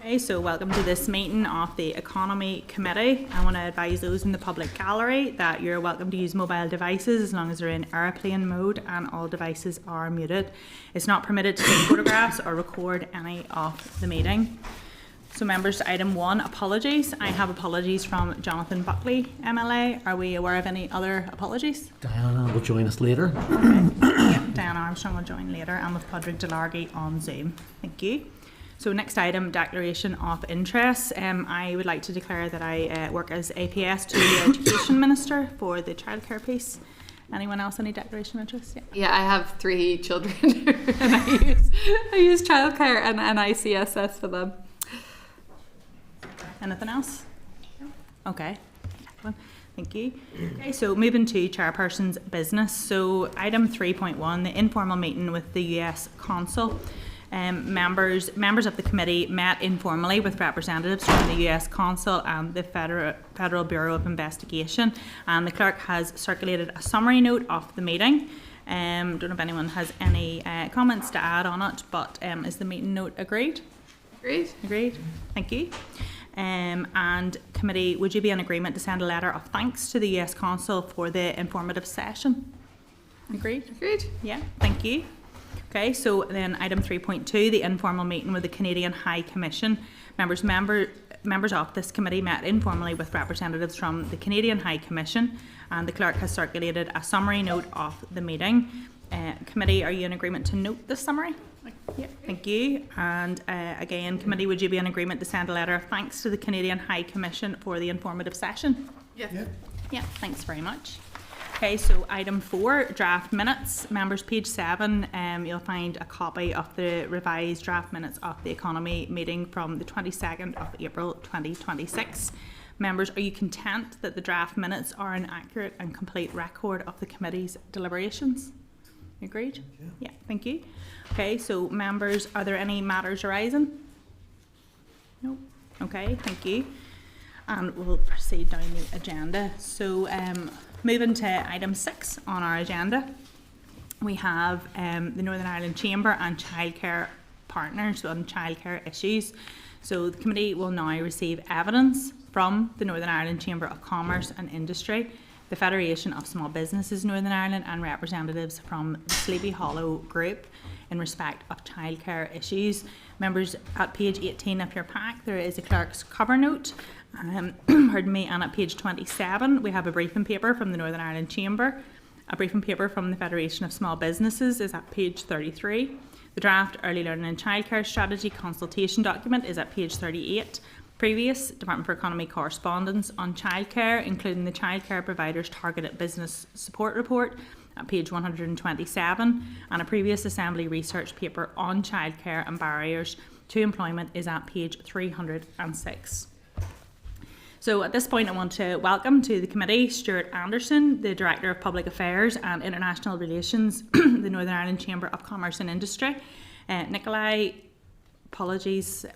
Okay, so welcome to this meeting of the Economy Committee. I want to advise those in the public gallery that you're welcome to use mobile devices as long as they're in airplane mode and all devices are muted. It's not permitted to take photographs or record any of the meeting. So members, item 1, apologies. I have apologies from Jonathan Buckley, MLA. Are we aware of any other apologies? Diana will join us later. Okay. Yep, Diana Armstrong will join later, and with Padraig Delargy on Zoom. Thank you. So next item, declaration of interest. I would like to declare that I work as APS to the Education Minister for the childcare piece. Anyone else any declaration of interest? Yeah, I have 3 children and I use childcare and ICSS for them. Anything else? Okay. Thank you. Okay, so moving to Chairperson's business. So item 3.1, the informal meeting with the US Consul. Members of the committee met informally with representatives from the US Consul and the Federal Bureau of Investigation, and the clerk has circulated a summary note of the meeting. Don't know if anyone has any comments to add on it, but is the meeting note agreed? Agreed. Thank you. And committee, would you be in agreement to send a letter of thanks to the US Consul for the informative session? Agreed? Yeah, thank you. Okay, so then item 3.2, the informal meeting with the Canadian High Commission. Members of this committee met informally with representatives from the Canadian High Commission, and the clerk has circulated a summary note of the meeting. Committee, are you in agreement to note this summary? Yeah, thank you. And again, committee, would you be in agreement to send a letter of thanks to the Canadian High Commission for the informative session? Yeah, thanks very much. Okay, so item 4, draft minutes. Members, page 7, you'll find a copy of the revised draft minutes of the economy meeting from the 22nd of April 2026. Members, are you content that the draft minutes are an accurate and complete record of the committee's deliberations? Agreed? Yeah, thank you. Okay, so members, are there any matters arising? No. Okay, thank you. And we'll proceed down the agenda. So moving to item 6 on our agenda, we have the Northern Ireland Chamber and Childcare partners on childcare issues. So the committee will now receive evidence from the Northern Ireland Chamber of Commerce and Industry, the Federation of Small Businesses Northern Ireland, and representatives from the Sleepy Hollow Group in respect of childcare issues. Members, at page 18 of your pack there is a clerk's cover note, and at page 27 we have a briefing paper from the Northern Ireland Chamber. A briefing paper from the Federation of Small Businesses is at page 33. The draft Early Learning and Childcare Strategy consultation document is at page 38. Previous Department for Economy correspondence on childcare, including the Childcare Providers Targeted Business Support Report at page 127, and a previous Assembly research paper on childcare and barriers to employment is at page 306. So at this point I want to welcome to the committee Stuart Anderson, the Director of Public Affairs and International Relations, the Northern Ireland Chamber of Commerce and Industry, Nikolai, apologies,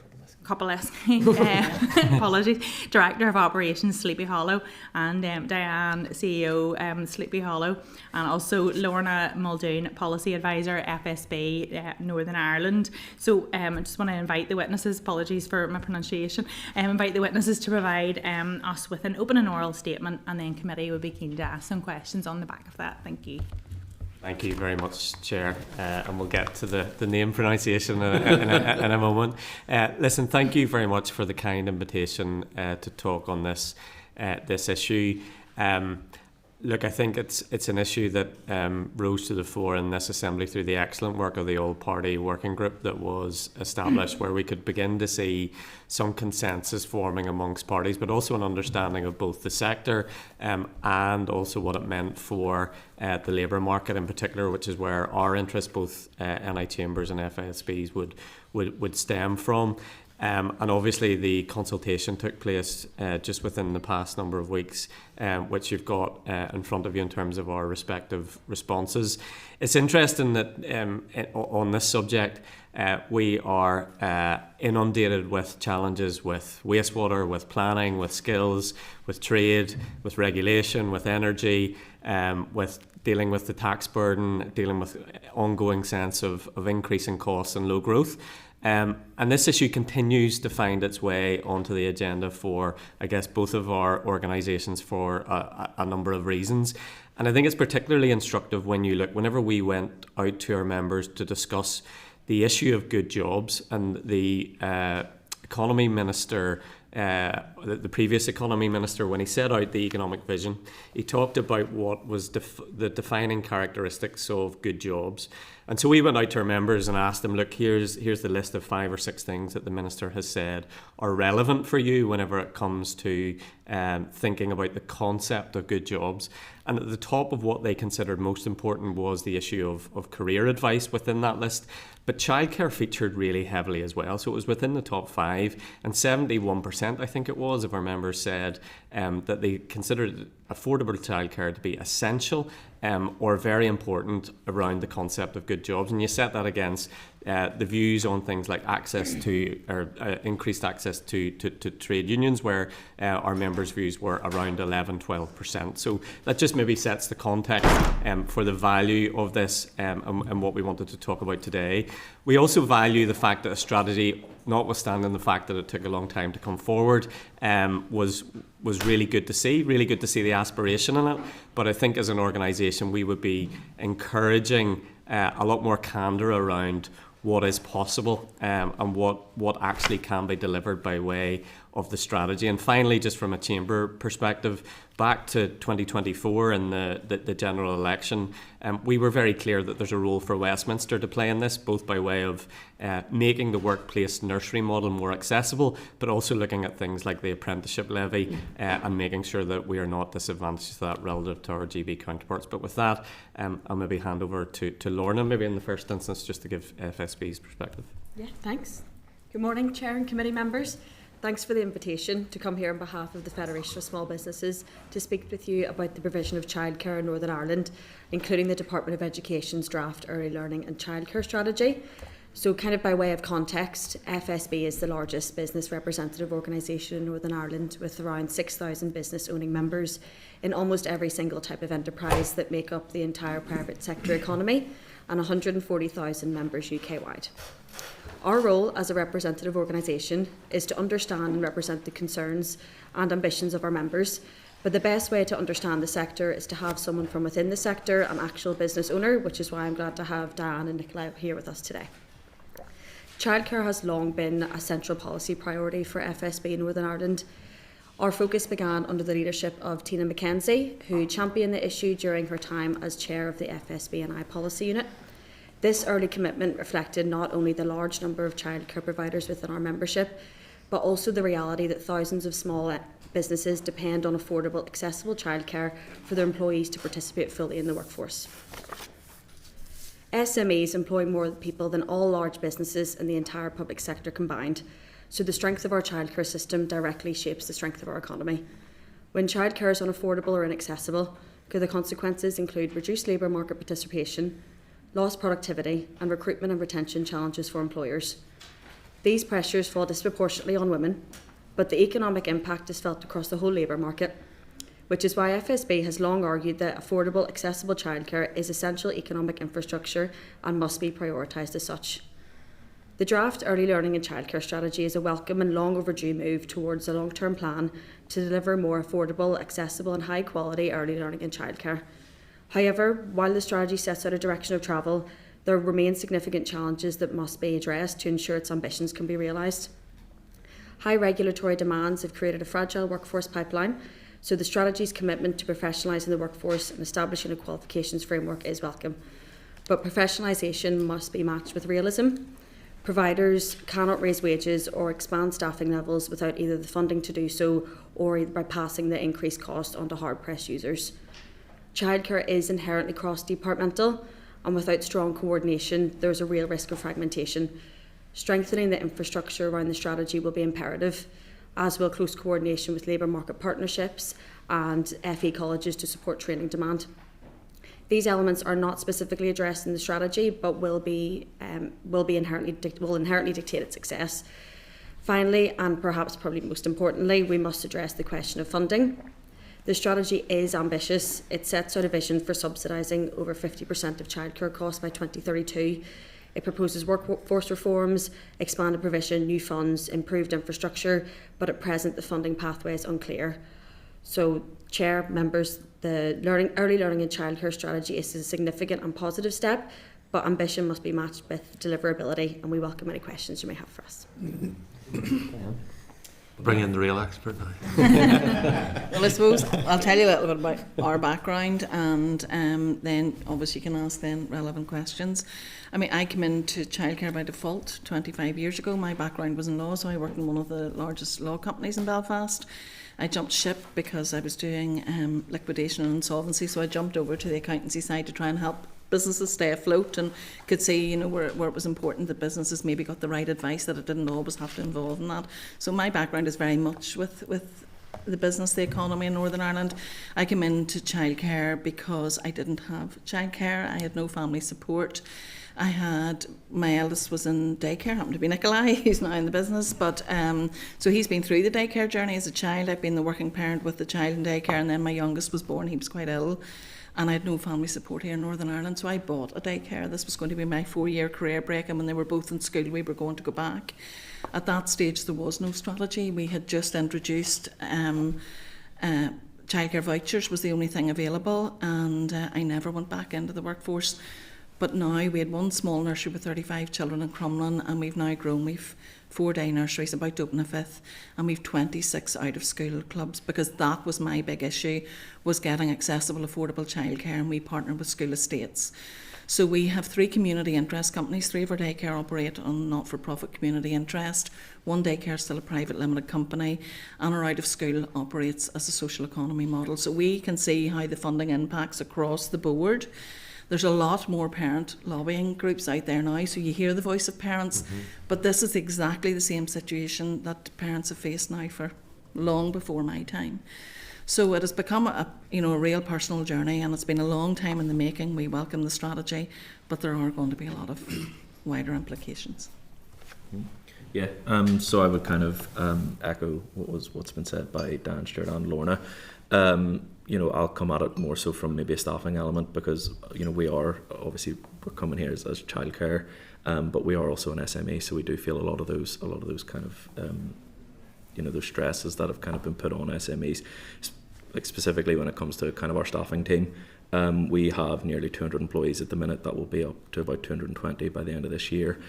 Director of Operations Sleepy Hollow, and Diane, CEO Sleepy Hollow, and also Lorna Muldoon, Policy Advisor FSB Northern Ireland. So I just want to invite the witnesses, apologies for my pronunciation, invite the witnesses to provide us with an open and oral statement, and then committee would be keen to ask some questions on the back of that. Thank you. Thank you very much, Chair, and we'll get to the name pronunciation in a moment. Listen, thank you very much for the kind invitation to talk on this issue. Look, I think it's an issue that rose to the fore in this Assembly through the excellent work of the all-party working group that was established, where we could begin to see some consensus forming amongst parties, but also an understanding of both the sector and also what it meant for the labour market in particular, which is where our interests, both NI Chambers and FSBs, would stem from. And obviously the consultation took place just within the past number of weeks, which you've got in front of you in terms of our respective responses. It's interesting that on this subject we are inundated with challenges with wastewater, with planning, with skills, with trade, with regulation, with energy, with dealing with the tax burden, dealing with ongoing sense of increasing costs and low growth. And this issue continues to find its way onto the agenda for, I guess, both of our organisations for a number of reasons. And I think it's particularly instructive when you look, whenever we went out to our members to discuss the issue of good jobs, and the economy minister, the previous economy minister, when he set out the economic vision, he talked about what was the defining characteristics of good jobs. And so we went out to our members and asked them, look, here's the list of 5 or 6 things that the minister has said are relevant for you whenever it comes to thinking about the concept of good jobs. And at the top of what they considered most important was the issue of career advice within that list. But childcare featured really heavily as well. So it was within the top 5, and 71%, I think it was, of our members said that they considered affordable childcare to be essential or very important around the concept of good jobs. And you set that against the views on things like access to, or increased access to trade unions, where our members' views were around 11-12%. So that just maybe sets the context for the value of this and what we wanted to talk about today. We also value the fact that a strategy, notwithstanding the fact that it took a long time to come forward, was really good to see the aspiration in it. But I think as an organisation we would be encouraging a lot more candour around what is possible and what actually can be delivered by way of the strategy. And finally, just from a chamber perspective, back to 2024 and the general election, we were very clear that there's a role for Westminster to play in this, both by way of making the workplace nursery model more accessible, but also looking at things like the apprenticeship levy and making sure that we are not disadvantaged to that relative to our GB counterparts. But with that, I'll maybe hand over to Lorna, maybe in the first instance, just to give FSB's perspective. Yeah, thanks. Good morning, Chair and committee members. Thanks for the invitation to come here on behalf of the Federation of Small Businesses to speak with you about the provision of childcare in Northern Ireland, including the Department of Education's draft early learning and childcare strategy. So kind of by way of context, FSB is the largest business representative organisation in Northern Ireland, with around 6,000 business owning members in almost every single type of enterprise that make up the entire private sector economy, and 140,000 members UK-wide. Our role as a representative organisation is to understand and represent the concerns and ambitions of our members, but the best way to understand the sector is to have someone from within the sector, an actual business owner, which is why I'm glad to have Diane and Lecale here with us today. Childcare has long been a central policy priority for FSB in Northern Ireland. Our focus began under the leadership of Tina McKenzie, who championed the issue during her time as chair of the FSB and I Policy Unit. This early commitment reflected not only the large number of childcare providers within our membership, but also the reality that thousands of small businesses depend on affordable, accessible childcare for their employees to participate fully in the workforce. SMEs employ more people than all large businesses in the entire public sector combined, so the strength of our childcare system directly shapes the strength of our economy. When childcare is unaffordable or inaccessible, the consequences include reduced labour market participation, lost productivity, and recruitment and retention challenges for employers. These pressures fall disproportionately on women, but the economic impact is felt across the whole labour market, which is why FSB has long argued that affordable, accessible childcare is essential economic infrastructure and must be prioritised as such. The draft early learning and childcare strategy is a welcome and long overdue move towards a long-term plan to deliver more affordable, accessible and high-quality early learning and childcare. However, while the strategy sets out a direction of travel, there remain significant challenges that must be addressed to ensure its ambitions can be realised. High regulatory demands have created a fragile workforce pipeline, so the strategy's commitment to professionalising the workforce and establishing a qualifications framework is welcome. But professionalisation must be matched with realism. Providers cannot raise wages or expand staffing levels without either the funding to do so or by passing the increased cost onto hard-pressed users. Childcare is inherently cross-departmental, and without strong coordination, there is a real risk of fragmentation. Strengthening the infrastructure around the strategy will be imperative, as will close coordination with labour market partnerships and FE colleges to support training demand. These elements are not specifically addressed in the strategy, but will inherently dictate its success. Finally, and perhaps probably most importantly, we must address the question of funding. The strategy is ambitious. It sets out a vision for subsidising over 50% of childcare costs by 2032. It proposes workforce reforms, expanded provision, new funds, improved infrastructure, but at present the funding pathway is unclear. So, Chair, members, the early learning and childcare strategy is a significant and positive step, but ambition must be matched with deliverability, and we welcome any questions you may have for us. Bring in the real expert now. Well, I suppose I'll tell you a little bit about our background, and then obviously you can ask then relevant questions. I mean, I came into childcare by default 25 years ago. My background was in law, so I worked in one of the largest law companies in Belfast. I jumped ship because I was doing liquidation and insolvency, so I jumped over to the accountancy side to try and help businesses stay afloat, and could see, you know, where it was important that businesses maybe got the right advice, that it didn't always have to involve in that. So my background is very much with the business, the economy in Northern Ireland. I came into childcare because I didn't have childcare. I had no family support. I had, my eldest was in daycare, happened to be Lecale, he's now in the business, but so he's been through the daycare journey as a child. I've been the working parent with the child in daycare, and then my youngest was born, he was quite ill, and I had no family support here in Northern Ireland, so I bought a daycare. This was going to be my 4-year career break, and when they were both in school we were going to go back. At that stage there was no strategy. We had just introduced childcare vouchers was the only thing available, and I never went back into the workforce. But now we had one small nursery with 35 children in Crumlin, and we've now grown. We've 4-day nurseries, about to open a 5th, and we've 26 out of school clubs, because that was my big issue, was getting accessible, affordable childcare, and we partner with school estates. So we have 3 community interest companies. 3 of our daycare operate on not-for-profit community interest. 1 daycare is still a private limited company, and our out of school operates as a social economy model. So we can see how the funding impacts across the board. There's a lot more parent lobbying groups out there now, so you hear the voice of parents, but this is exactly the same situation that parents have faced now for long before my time. So it has become a real personal journey, and it's been a long time in the making. We welcome the strategy, but there are going to be a lot of wider implications. Yeah, so I would kind of echo what's been said by Dan, Stuart and Lorna. I'll come at it more so from maybe a staffing element, because we're coming here as childcare, but we are also an SME, so we do feel a lot of those kind of those stresses that have kind of been put on SMEs, like specifically when it comes to kind of our staffing team. We have nearly 200 employees at the minute. That will be up to about 220 by the end of this year.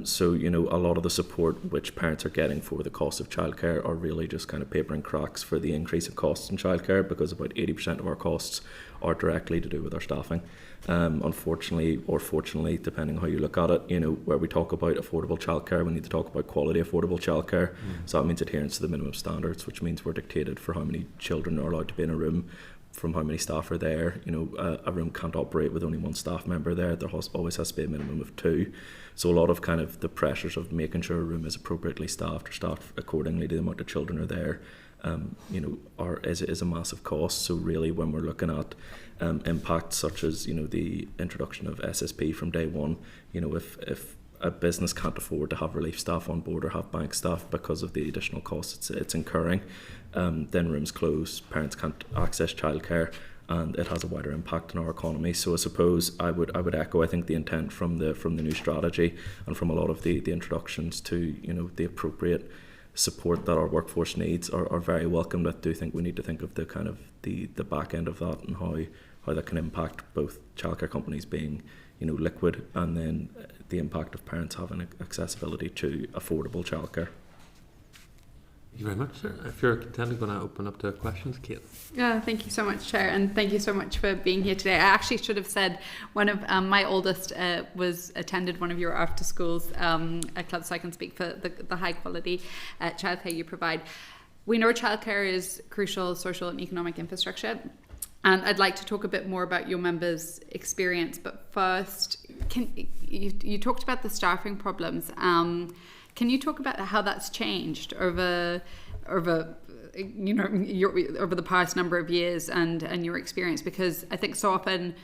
So a lot of the support which parents are getting for the cost of childcare are really just kind of papering cracks for the increase of costs in childcare, because about 80% of our costs are directly to do with our staffing. Unfortunately, or fortunately, depending on how you look at it, where we talk about affordable childcare, we need to talk about quality affordable childcare. So that means adherence to the minimum standards, which means we're dictated for how many children are allowed to be in a room, from how many staff are there. A room can't operate with only 1 staff member there. There always has to be a minimum of 2. So a lot of kind of the pressures of making sure a room is appropriately staffed or staffed accordingly to the amount of children are there, is a massive cost. So really, when we're looking at impacts such as the introduction of SSP from day one, if a business can't afford to have relief staff on board or have bank staff because of the additional costs it's incurring, then rooms close, parents can't access childcare, and it has a wider impact on our economy. So I suppose I would echo, I think, the intent from the new strategy and from a lot of the introductions to the appropriate support that our workforce needs are very welcome. I do think we need to think of the kind of the back end of that, and how that can impact both childcare companies being liquid, and then the impact of parents having accessibility to affordable childcare. Thank you very much, sir. If you're content, I'm going to open up to questions. Kate. Yeah, thank you so much, Chair, and thank you so much for being here today. I actually should have said one of my oldest attended one of your after schools clubs, so I can speak for the high quality childcare you provide. We know childcare is crucial social and economic infrastructure, and I'd like to talk a bit more about your members' experience. But first, you talked about the staffing problems. Can you talk about how that's changed over the past number of years and your experience? Because I think so often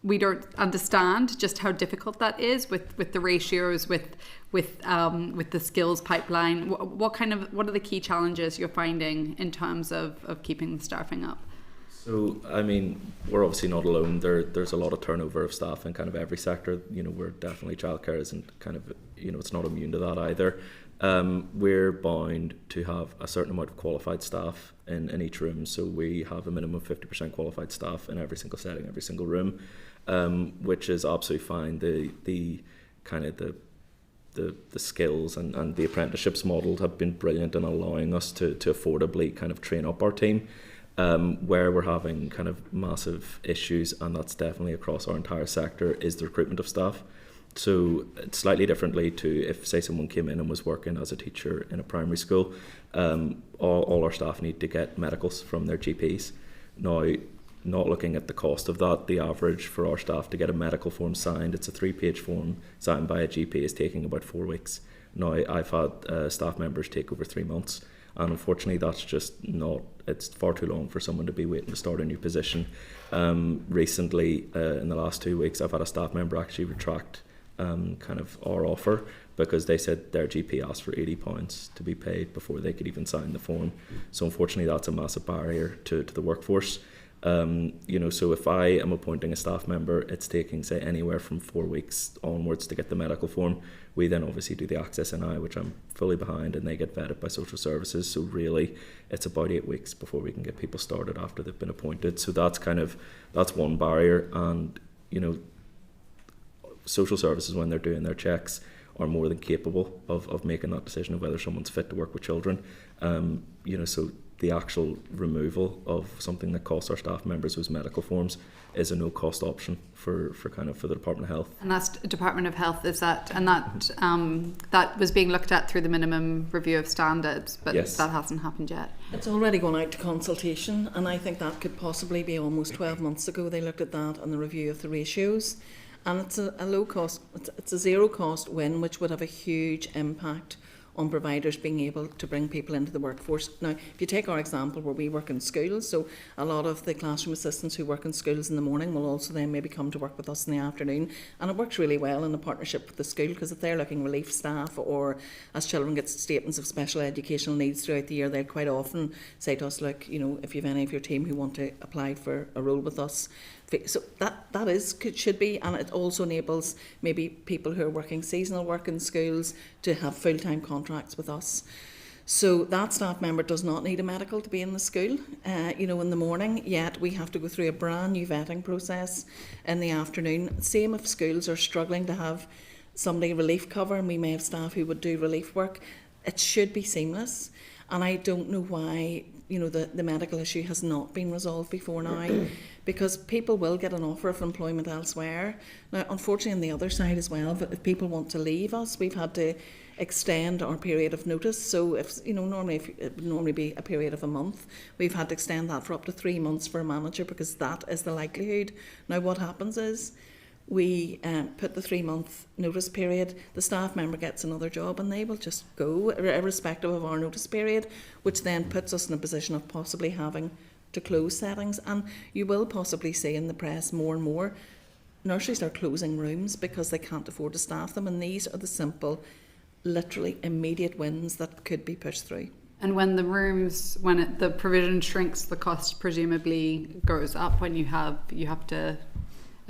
we don't understand just how difficult that is with the ratios, with the skills pipeline. What are the key challenges you're finding in terms of keeping the staffing up? So, I mean, we're obviously not alone. There's a lot of turnover of staff in kind of every sector. You know, we're definitely childcare isn't kind of, you know, it's not immune to that either. We're bound to have a certain amount of qualified staff in each room. So we have a minimum of 50% qualified staff in every single setting, every single room, which is absolutely fine. The kind of the skills and the apprenticeships model have been brilliant in allowing us to affordably kind of train up our team. Where we're having kind of massive issues, and that's definitely across our entire sector, is the recruitment of staff. So it's slightly differently to if, say, someone came in and was working as a teacher in a primary school. All our staff need to get medicals from their GPs. Now, not looking at the cost of that, the average for our staff to get a medical form signed, it's a 3-page form signed by a GP, is taking about 4 weeks. Now, I've had staff members take over 3 months. And unfortunately, that's just not, it's far too long for someone to be waiting to start a new position. Recently, in the last 2 weeks, I've had a staff member actually retract kind of our offer because they said their GP asked for £80 to be paid before they could even sign the form. So unfortunately, that's a massive barrier to the workforce. You know, so if I am appointing a staff member, it's taking, say, anywhere from 4 weeks onwards to get the medical form. We then obviously do the access NI, which I'm fully behind, and they get vetted by social services. So really, it's about 8 weeks before we can get people started after they've been appointed. So that's one barrier. And, you know, social services, when they're doing their checks, are more than capable of making that decision of whether someone's fit to work with children. You know, so the actual removal of something that costs our staff members those medical forms is a no-cost option for the Department of Health. And that's Department of Health, is that, and that was being looked at through the minimum review of standards, but yes, that hasn't happened yet. It's already gone out to consultation, and I think that could possibly be almost 12 months ago they looked at that and the review of the ratios. And it's a low cost, it's a zero cost win, which would have a huge impact on providers being able to bring people into the workforce. Now, if you take our example where we work in schools, so a lot of the classroom assistants who work in schools in the morning will also then maybe come to work with us in the afternoon, and it works really well in a partnership with the school, because if they're looking relief staff, or as children get statements of special educational needs throughout the year, they'll quite often say to us, look, you know, if you have any of your team who want to apply for a role with us. So that should be, and it also enables maybe people who are working seasonal work in schools to have full-time contracts with us. So that staff member does not need a medical to be in the school, you know, in the morning, yet we have to go through a brand new vetting process in the afternoon. Same if schools are struggling to have somebody relief cover, and we may have staff who would do relief work. It should be seamless, and I don't know why, you know, the medical issue has not been resolved before now, because people will get an offer of employment elsewhere. Now, unfortunately, on the other side as well, if people want to leave us, we've had to extend our period of notice. So if, you know, it would normally be a period of a month, we've had to extend that for up to 3 months for a manager, because that is the likelihood. Now, what happens is we put the 3-month notice period, the staff member gets another job, and they will just go irrespective of our notice period, which then puts us in a position of possibly having to close settings. And you will possibly see in the press more and more nurseries are closing rooms because they can't afford to staff them, and these are the simple, literally immediate wins that could be pushed through. And when the rooms, the provision shrinks, the cost presumably goes up when you have to.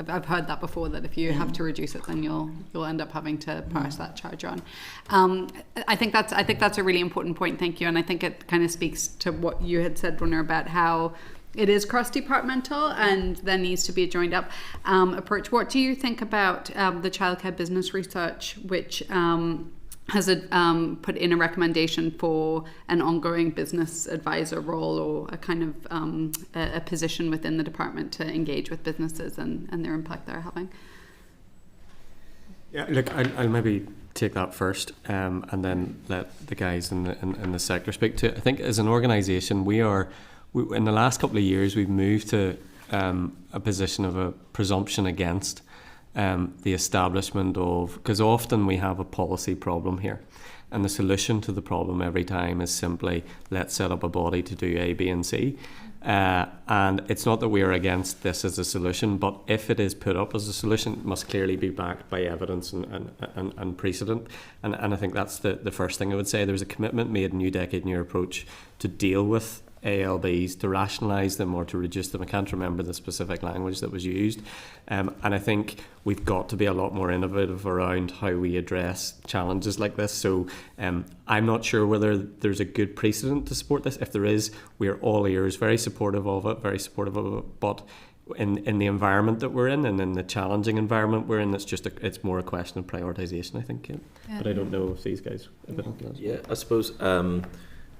I've heard that before, that if you have to reduce it, then you'll end up having to pass that charge on. I think that's a really important point. Thank you, and I think it kind of speaks to what you had said, Runner, about how it is cross-departmental and there needs to be a joined up approach. What do you think about the Childcare Business Research, which has put in a recommendation for an ongoing business advisor role, or a kind of a position within the department to engage with businesses and their impact they're having? Yeah, look, I'll maybe take that first, and then let the guys in the sector speak to it. I think as an organisation, we in the last couple of years, we've moved to a position of a presumption against the establishment of, because often we have a policy problem here, and the solution to the problem every time is simply, let's set up a body to do A, B and C, and it's not that we are against this as a solution, but if it is put up as a solution, it must clearly be backed by evidence and precedent, and I think that's the first thing I would say. There's a commitment made in New Decade New Approach to deal with ALBs, to rationalise them or to reduce them. I can't remember the specific language that was used. And I think we've got to be a lot more innovative around how we address challenges like this. So I'm not sure whether there's a good precedent to support this. If there is, we're all ears, very supportive of it, but in the environment that we're in and in the challenging environment we're in, it's more a question of prioritisation, I think. Yeah. But I don't know if these guys have anything else. Yeah, I suppose,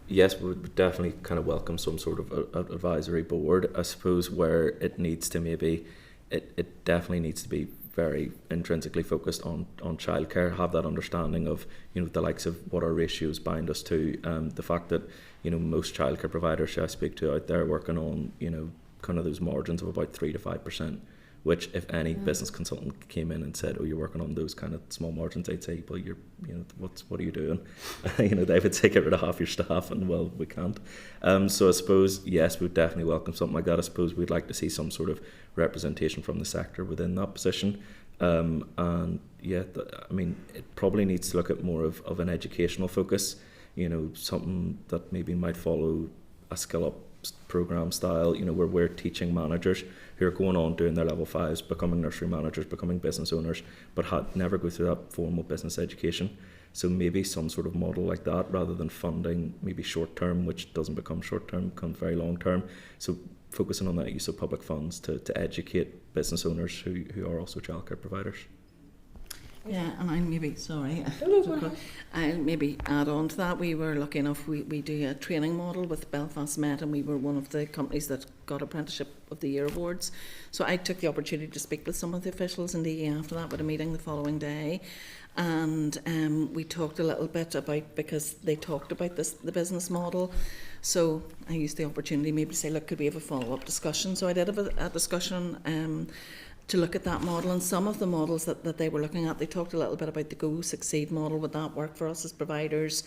yes, we would definitely kind of welcome some sort of advisory board. I suppose where it needs to it definitely needs to be very intrinsically focused on childcare, have that understanding of, the likes of what our ratios bind us to, the fact that, most childcare providers I speak to out there working on, kind of those margins of about 3 to 5%, which if any business consultant came in and said, "Oh, you're working on those kind of small margins," I'd say, "Well, what are you doing?" They would say, "Get rid of half your staff," and well, we can't. So I suppose yes, we'd definitely welcome something like that. I suppose we'd like to see some sort of representation from the sector within that position. And yeah, it probably needs to look at more of an educational focus. Something that maybe might follow a skill up program style, where we're teaching managers who are going on doing their level 5s, becoming nursery managers, becoming business owners, but never go through that formal business education. So maybe some sort of model like that, rather than funding maybe short term, which doesn't become short term, becomes very long term. So focusing on that use of public funds to educate business owners who are also childcare providers. Yeah, and I'll maybe add on to that. We were lucky enough, we do a training model with Belfast Met, and we were one of the companies that got Apprenticeship of the Year awards. So I took the opportunity to speak with some of the officials in DE after that, with a meeting the following day. And we talked a little bit about, because they talked about the business model. So I used the opportunity maybe to say, look, could we have a follow-up discussion? So I did have a discussion to look at that model, and some of the models that they were looking at, they talked a little bit about the Go Succeed model. Would that work for us as providers?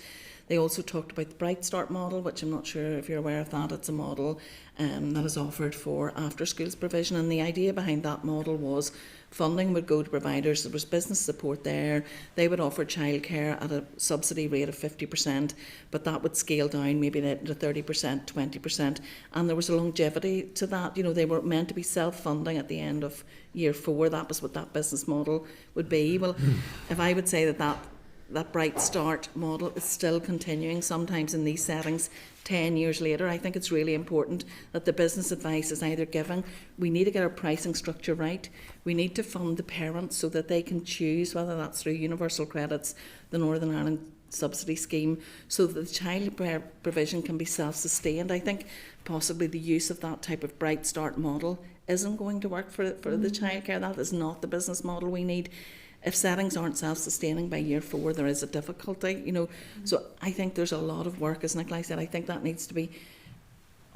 They also talked about the Bright Start model, which I'm not sure if you're aware of that. It's a model that is offered for after schools provision, and the idea behind that model was funding would go to providers. There was business support there. They would offer childcare at a subsidy rate of 50%, but that would scale down maybe to 30%, 20%, and there was a longevity to that. They were meant to be self-funding at the end of year 4. That was what that business model would be. Well, if I would say that Bright Start model is still continuing sometimes in these settings 10 years later, I think it's really important that the business advice is either given. We need to get our pricing structure right. We need to fund the parents so that they can choose, whether that's through universal credits, the Northern Ireland subsidy scheme, so that the child provision can be self-sustained. I think possibly the use of that type of Bright Start model isn't going to work for the childcare. That is not the business model we need. If settings aren't self-sustaining by year 4, there is a difficulty, So I think there's a lot of work, as Lecale said. I think that needs to be,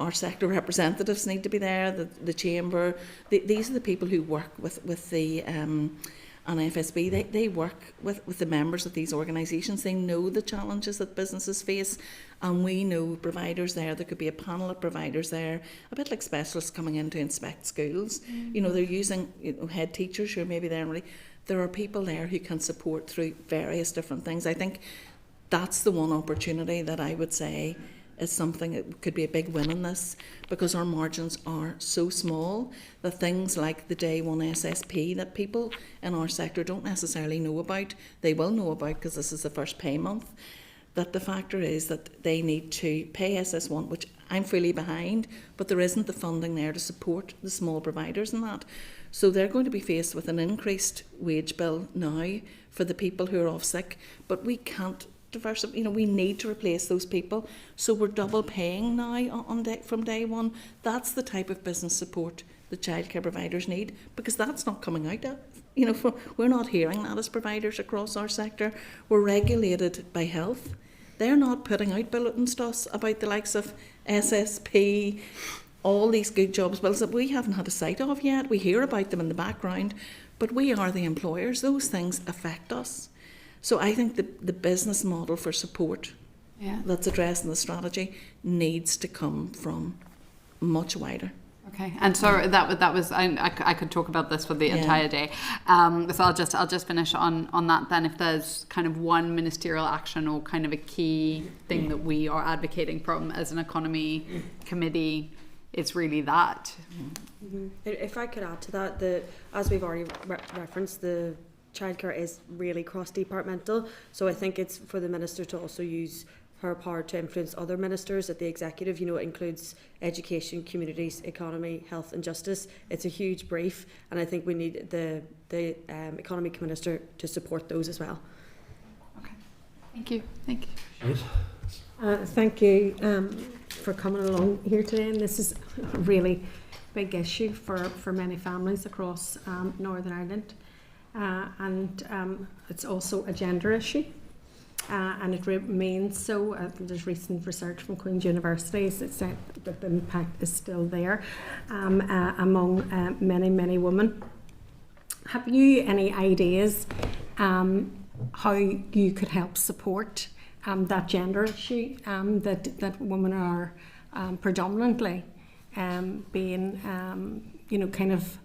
our sector representatives need to be there, the chamber. These are the people who work with the an FSB. They work with the members of these organisations. They know the challenges that businesses face, and we know providers there. There could be a panel of providers there, a bit like specialists coming in to inspect schools. They're using head teachers who are maybe there already. There are people there who can support through various different things. I think that's the one opportunity that I would say is something that could be a big win in this, because our margins are so small that things like the day one SSP that people in our sector don't necessarily know about, they will know about because this is the first pay month, that the factor is that they need to pay SS1, which I'm fully behind, but there isn't the funding there to support the small providers in that. So they're going to be faced with an increased wage bill now for the people who are off sick, but we can't diversify. We need to replace those people. So we're double paying now from day one. That's the type of business support the childcare providers need, because that's not coming out. We're not hearing that as providers across our sector. We're regulated by health. They're not putting out bulletins to us about the likes of SSP, all these good jobs bills that we haven't had a sight of yet. We hear about them in the background, but we are the employers. Those things affect us. So I think the business model for support that's addressed in the strategy needs to come from much wider. Okay, and so that was I could talk about this for the entire day. So I'll just finish on that then. If there's kind of one ministerial action or kind of a key thing that we are advocating from as an economy committee, it's really that. Mm-hmm. If I could add to that, as we've already referenced, the childcare is really cross-departmental. So I think it's for the minister to also use her power to influence other ministers at the executive. You know, it includes education, communities, economy, health and justice. It's a huge brief, and I think we need the economy minister to support those as well. Okay, thank you. Thank you. Thank you for coming along here today, and this is a really big issue for many families across Northern Ireland, and it's also a gender issue. And it remains so. There's recent research from Queen's University that said that the impact is still there among many women. Have you any ideas how you could help support that gender issue, that women are predominantly being kind of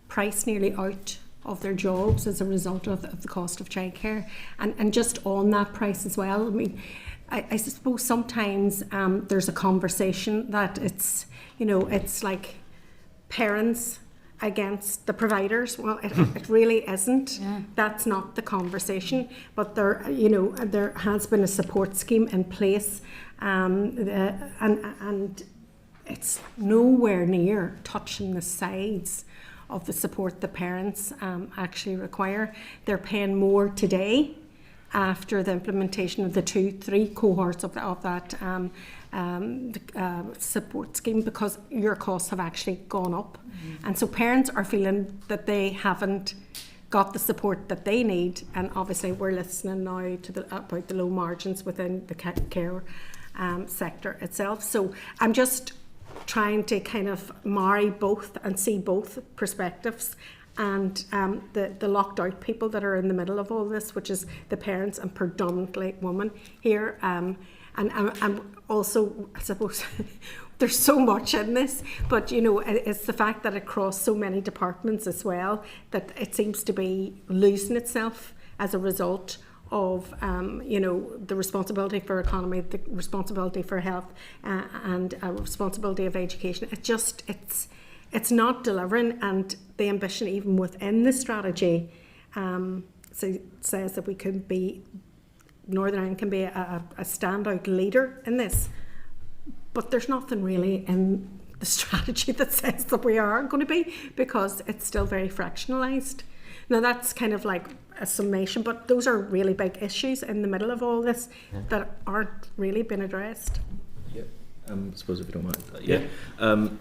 priced nearly out of their jobs as a result of the cost of childcare, and just on that price as well. I mean, I suppose sometimes there's a conversation that it's like parents against the providers. Well, it really isn't. Yeah. That's not the conversation. But there has been a support scheme in place, and it's nowhere near touching the sides of the support the parents actually require. They're paying more today after the implementation of the 2-3 cohorts of that support scheme, because your costs have actually gone up. Mm-hmm. And so parents are feeling that they haven't got the support that they need, and obviously we're listening now to about the low margins within the care sector itself. So I'm just trying to kind of marry both and see both perspectives, and the locked out people that are in the middle of all this, which is the parents and predominantly women here, and also I suppose there's so much in this, but it's the fact that across so many departments as well that it seems to be losing itself as a result of the responsibility for economy, the responsibility for health, and responsibility of education. It's not delivering, and the ambition even within the strategy says that we can be, Northern Ireland can be a standout leader in this, but there's nothing really in the strategy that says that we are going to be, because it's still very fractionalised. Now that's kind of like a summation, but those are really big issues in the middle of all this that aren't really been addressed. Yeah, I suppose if you don't mind.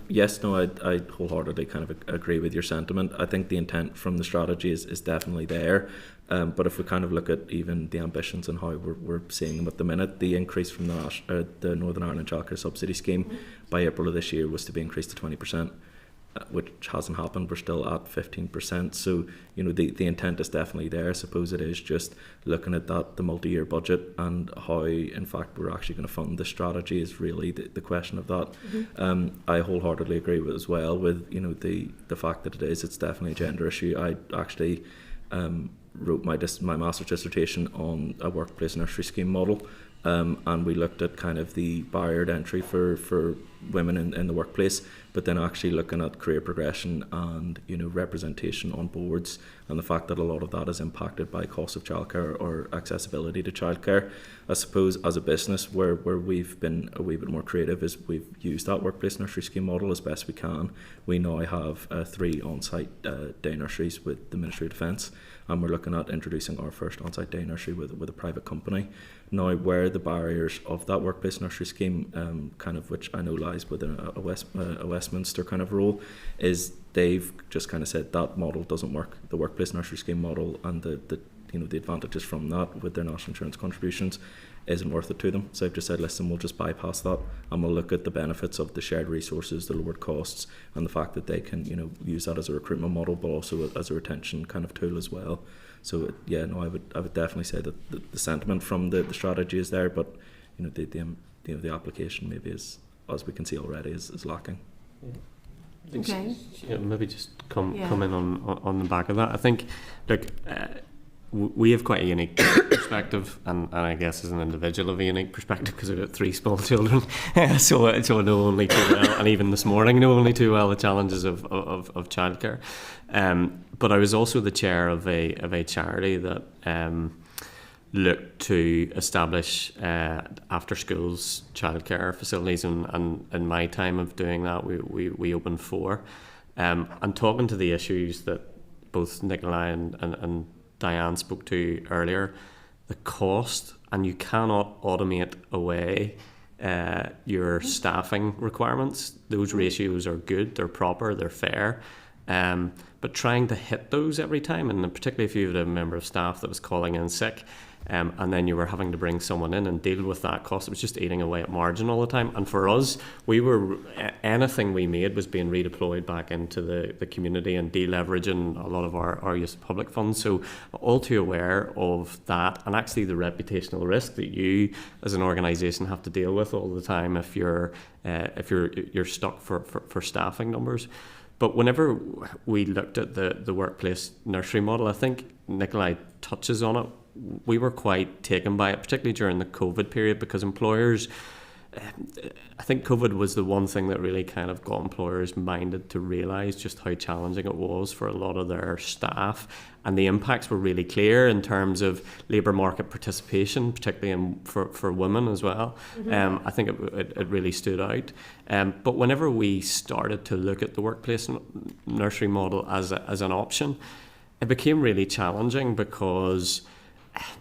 Yes, no, I wholeheartedly kind of agree with your sentiment. I think the intent from the strategy is definitely there, but if we kind of look at even the ambitions and how we're seeing them at the minute, the increase from the Northern Ireland Childcare Subsidy Scheme by April of this year was to be increased to 20%. Which hasn't happened. We're still at 15%. So, the intent is definitely there. I suppose it is just looking at the multi-year budget and how, in fact, we're actually going to fund the strategy is really the question of that. Mm-hmm. I wholeheartedly agree with as well with, the fact that it's definitely a gender issue. I actually wrote my master's dissertation on a workplace nursery scheme model. And we looked at kind of the barrier to entry for women in the workplace, but then actually looking at career progression and representation on boards, and the fact that a lot of that is impacted by cost of childcare or accessibility to childcare. I suppose as a business where we've been a wee bit more creative is we've used that workplace nursery scheme model as best we can. We now have 3 on-site day nurseries with the Ministry of Defence, and we're looking at introducing our first on-site day nursery with a private company. Now, where the barriers of that workplace nursery scheme, kind of which I know lies within a Westminster kind of role, is they've just kind of said that model doesn't work. The workplace nursery scheme model and the advantages from that with their national insurance contributions isn't worth it to them. So I've just said, listen, we'll just bypass that and we'll look at the benefits of the shared resources, the lowered costs, and the fact that they can use that as a recruitment model, but also as a retention kind of tool as well. So I would definitely say that the sentiment from the strategy is there, but the application maybe is, as we can see already, is lacking. Okay. Yeah, maybe just come Yeah. in on the back of that. I think, look, we have quite a unique perspective, and I guess as an individual have a unique perspective because I've got 3 small children, so I know only too well, and even this morning know only too well the challenges of childcare. But I was also the chair of a charity that looked to establish after schools childcare facilities, and in my time of doing that we opened 4, and talking to the issues that both Lecale and Diane spoke to earlier, the cost, and you cannot automate away your staffing requirements. Those ratios are good, they're proper, they're fair, but trying to hit those every time, and particularly if you had a member of staff that was calling in sick, and then you were having to bring someone in and deal with that cost, it was just eating away at margin all the time. And for us, anything we made was being redeployed back into the community and deleveraging a lot of our use of public funds. So all too aware of that, and actually the reputational risk that you as an organisation have to deal with all the time if you're stuck for staffing numbers. But whenever we looked at the workplace nursery model, I think Lecale touches on it. We were quite taken by it, particularly during the COVID period, because employers, I think COVID was the one thing that really kind of got employers minded to realise just how challenging it was for a lot of their staff. And the impacts were really clear in terms of labour market participation, particularly for women as well. I think it really stood out. But whenever we started to look at the workplace nursery model as an option, it became really challenging because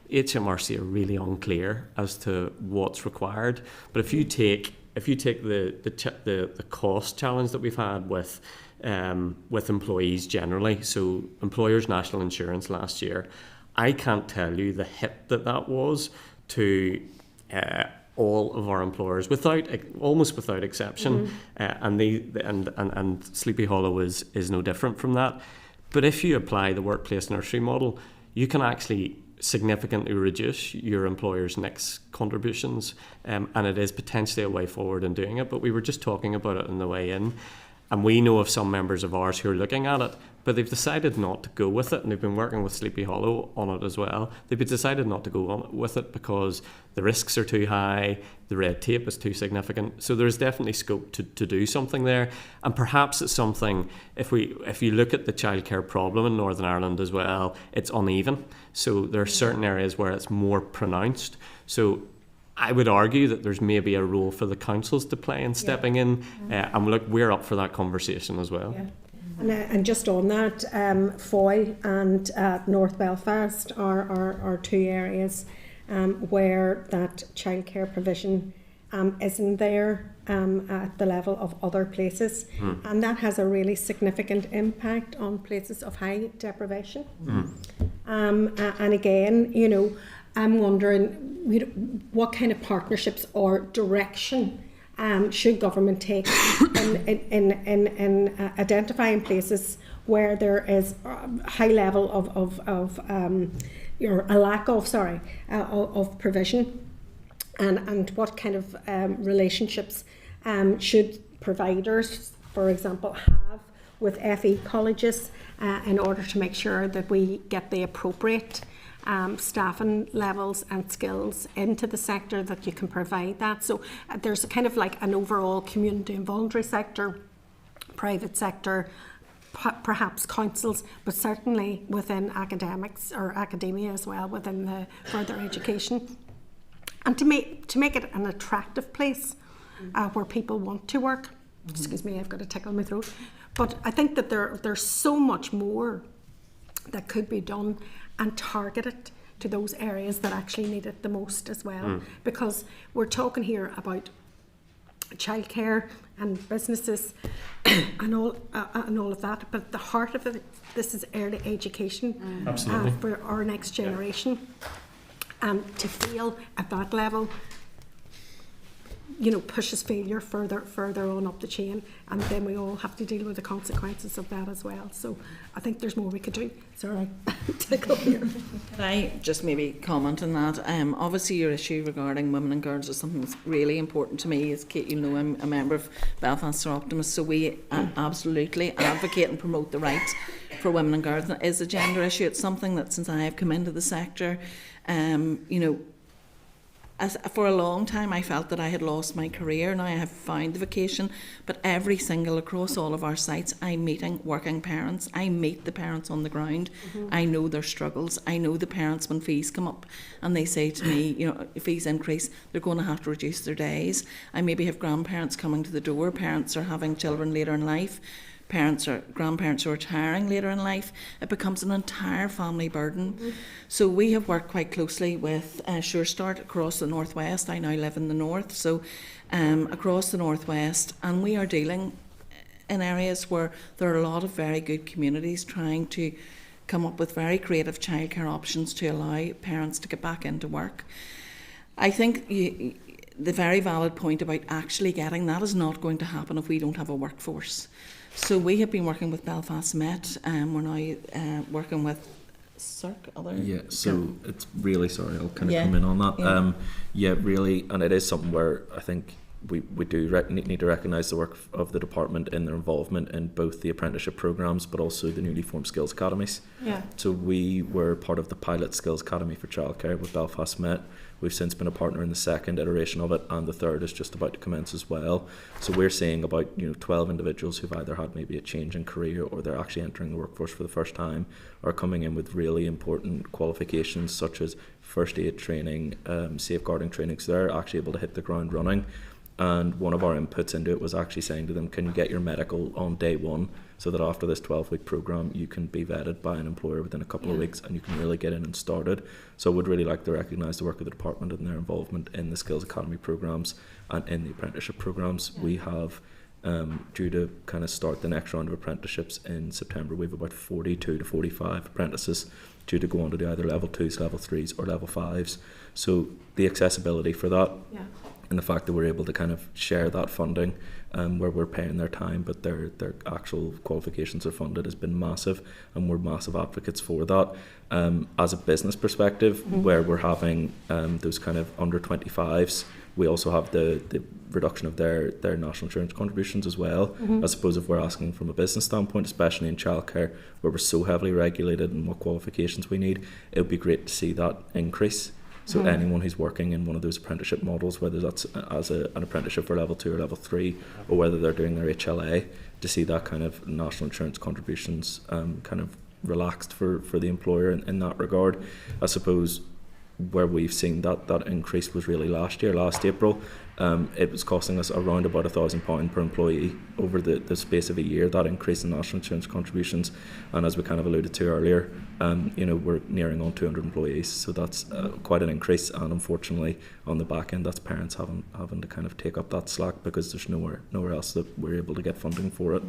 HMRC are really unclear as to what's required. But if you take the cost challenge that we've had with employees generally, so employers' national insurance last year, I can't tell you the hit that was to all of our employers, almost without exception, and Sleepy Hollow is no different from that. But if you apply the workplace nursery model, you can actually significantly reduce your employer's NICS contributions, and it is potentially a way forward in doing it. But we were just talking about it on the way in, and we know of some members of ours who are looking at it, but they've decided not to go with it, and they've been working with Sleepy Hollow on it as well. They've decided not to go on with it because the risks are too high, the red tape is too significant. So there's definitely scope to do something there, and perhaps it's something, if you look at the childcare problem in Northern Ireland as well, it's uneven. So there are certain areas where it's more pronounced. So I would argue that there's maybe a role for the councils to play in stepping in, and look, we're up for that conversation as well. Yeah. And just on that, Foy and North Belfast are 2 areas where that childcare provision isn't there at the level of other places, and that has a really significant impact on places of high deprivation. And again, I'm wondering, what kind of partnerships or direction should government take in identifying places where there is a high level a lack of provision, and what kind of relationships should providers, for example, have with FE colleges in order to make sure that we get the appropriate staffing levels and skills into the sector, that you can provide that. So there's a kind of like an overall community and voluntary sector, private sector, perhaps councils, but certainly within academics or academia as well, within the further education, and to make it an attractive place where people want to work. Excuse me, I've got a tickle in my throat. But I think that there's so much more that could be done and targeted to those areas that actually need it the most as well. Because we're talking here about childcare and businesses and all of that, but at the heart of it, this is early education for our next generation. To feel at that level, pushes failure further on up the chain, and then we all have to deal with the consequences of that as well. So I think there's more we could do. Sorry, tickle here. Can I just maybe comment on that? Obviously your issue regarding women and girls is something that's really important to me. As Kate, I'm a member of Belfast Optimists, so we absolutely advocate and promote the rights for women and girls. And it is a gender issue. It's something that since I have come into the sector, for a long time I felt that I had lost my career. Now I have found the vocation, but every single across all of our sites I'm meeting working parents. I meet the parents on the ground. I know their struggles. I know the parents when fees come up and they say to me, if fees increase, they're going to have to reduce their days. I maybe have grandparents coming to the door. Parents are having children later in life. Grandparents are retiring later in life. It becomes an entire family burden. So we have worked quite closely with Sure Start across the northwest. I now live in the north, so across the northwest, and we are dealing in areas where there are a lot of very good communities trying to come up with very creative childcare options to allow parents to get back into work. I think the very valid point about actually getting that is not going to happen if we don't have a workforce. So we have been working with Belfast Met, and we're now working with Circ. Yeah, so it's really, sorry, I'll kind of come in on that. Really, and it is something where I think we do need to recognise the work of the department in their involvement in both the apprenticeship programmes but also the newly formed skills academies. Yeah. So we were part of the pilot skills academy for childcare with Belfast Met. We've since been a partner in the second iteration of it, and the third is just about to commence as well. So we're seeing about 12 individuals who've either had maybe a change in career or they're actually entering the workforce for the first time, are coming in with really important qualifications such as first aid training, safeguarding training, so they're actually able to hit the ground running. And one of our inputs into it was actually saying to them, can you get your medical on day one so that after this 12-week programme you can be vetted by an employer within a couple of weeks and you can really get in and started. So I would really like to recognise the work of the department and their involvement in the Skills Academy programmes and in the apprenticeship programmes. We have, due to kind of start the next round of apprenticeships in September, we have about 42 to 45 apprentices due to go on to do either level 2s, level 3s or level 5s. So the accessibility for that and the fact that we're able to kind of share that funding where we're paying their time but their actual qualifications are funded has been massive, and we're massive advocates for that. As a business perspective, where we're having those kind of under 25s, we also have the reduction of their national insurance contributions as well. I suppose if we're asking from a business standpoint, especially in childcare where we're so heavily regulated and what qualifications we need, it would be great to see that increase. So anyone who's working in one of those apprenticeship models, whether that's as an apprenticeship for level 2 or level 3, or whether they're doing their HLA, to see that kind of national insurance contributions kind of relaxed for the employer in that regard. I suppose where we've seen that increase was really last April. It was costing us around about £1,000 per employee over the space of a year, that increase in national insurance contributions. And as we kind of alluded to earlier, we're nearing on 200 employees, so that's quite an increase. And unfortunately, on the back end, that's parents having to kind of take up that slack because there's nowhere else that we're able to get funding for it.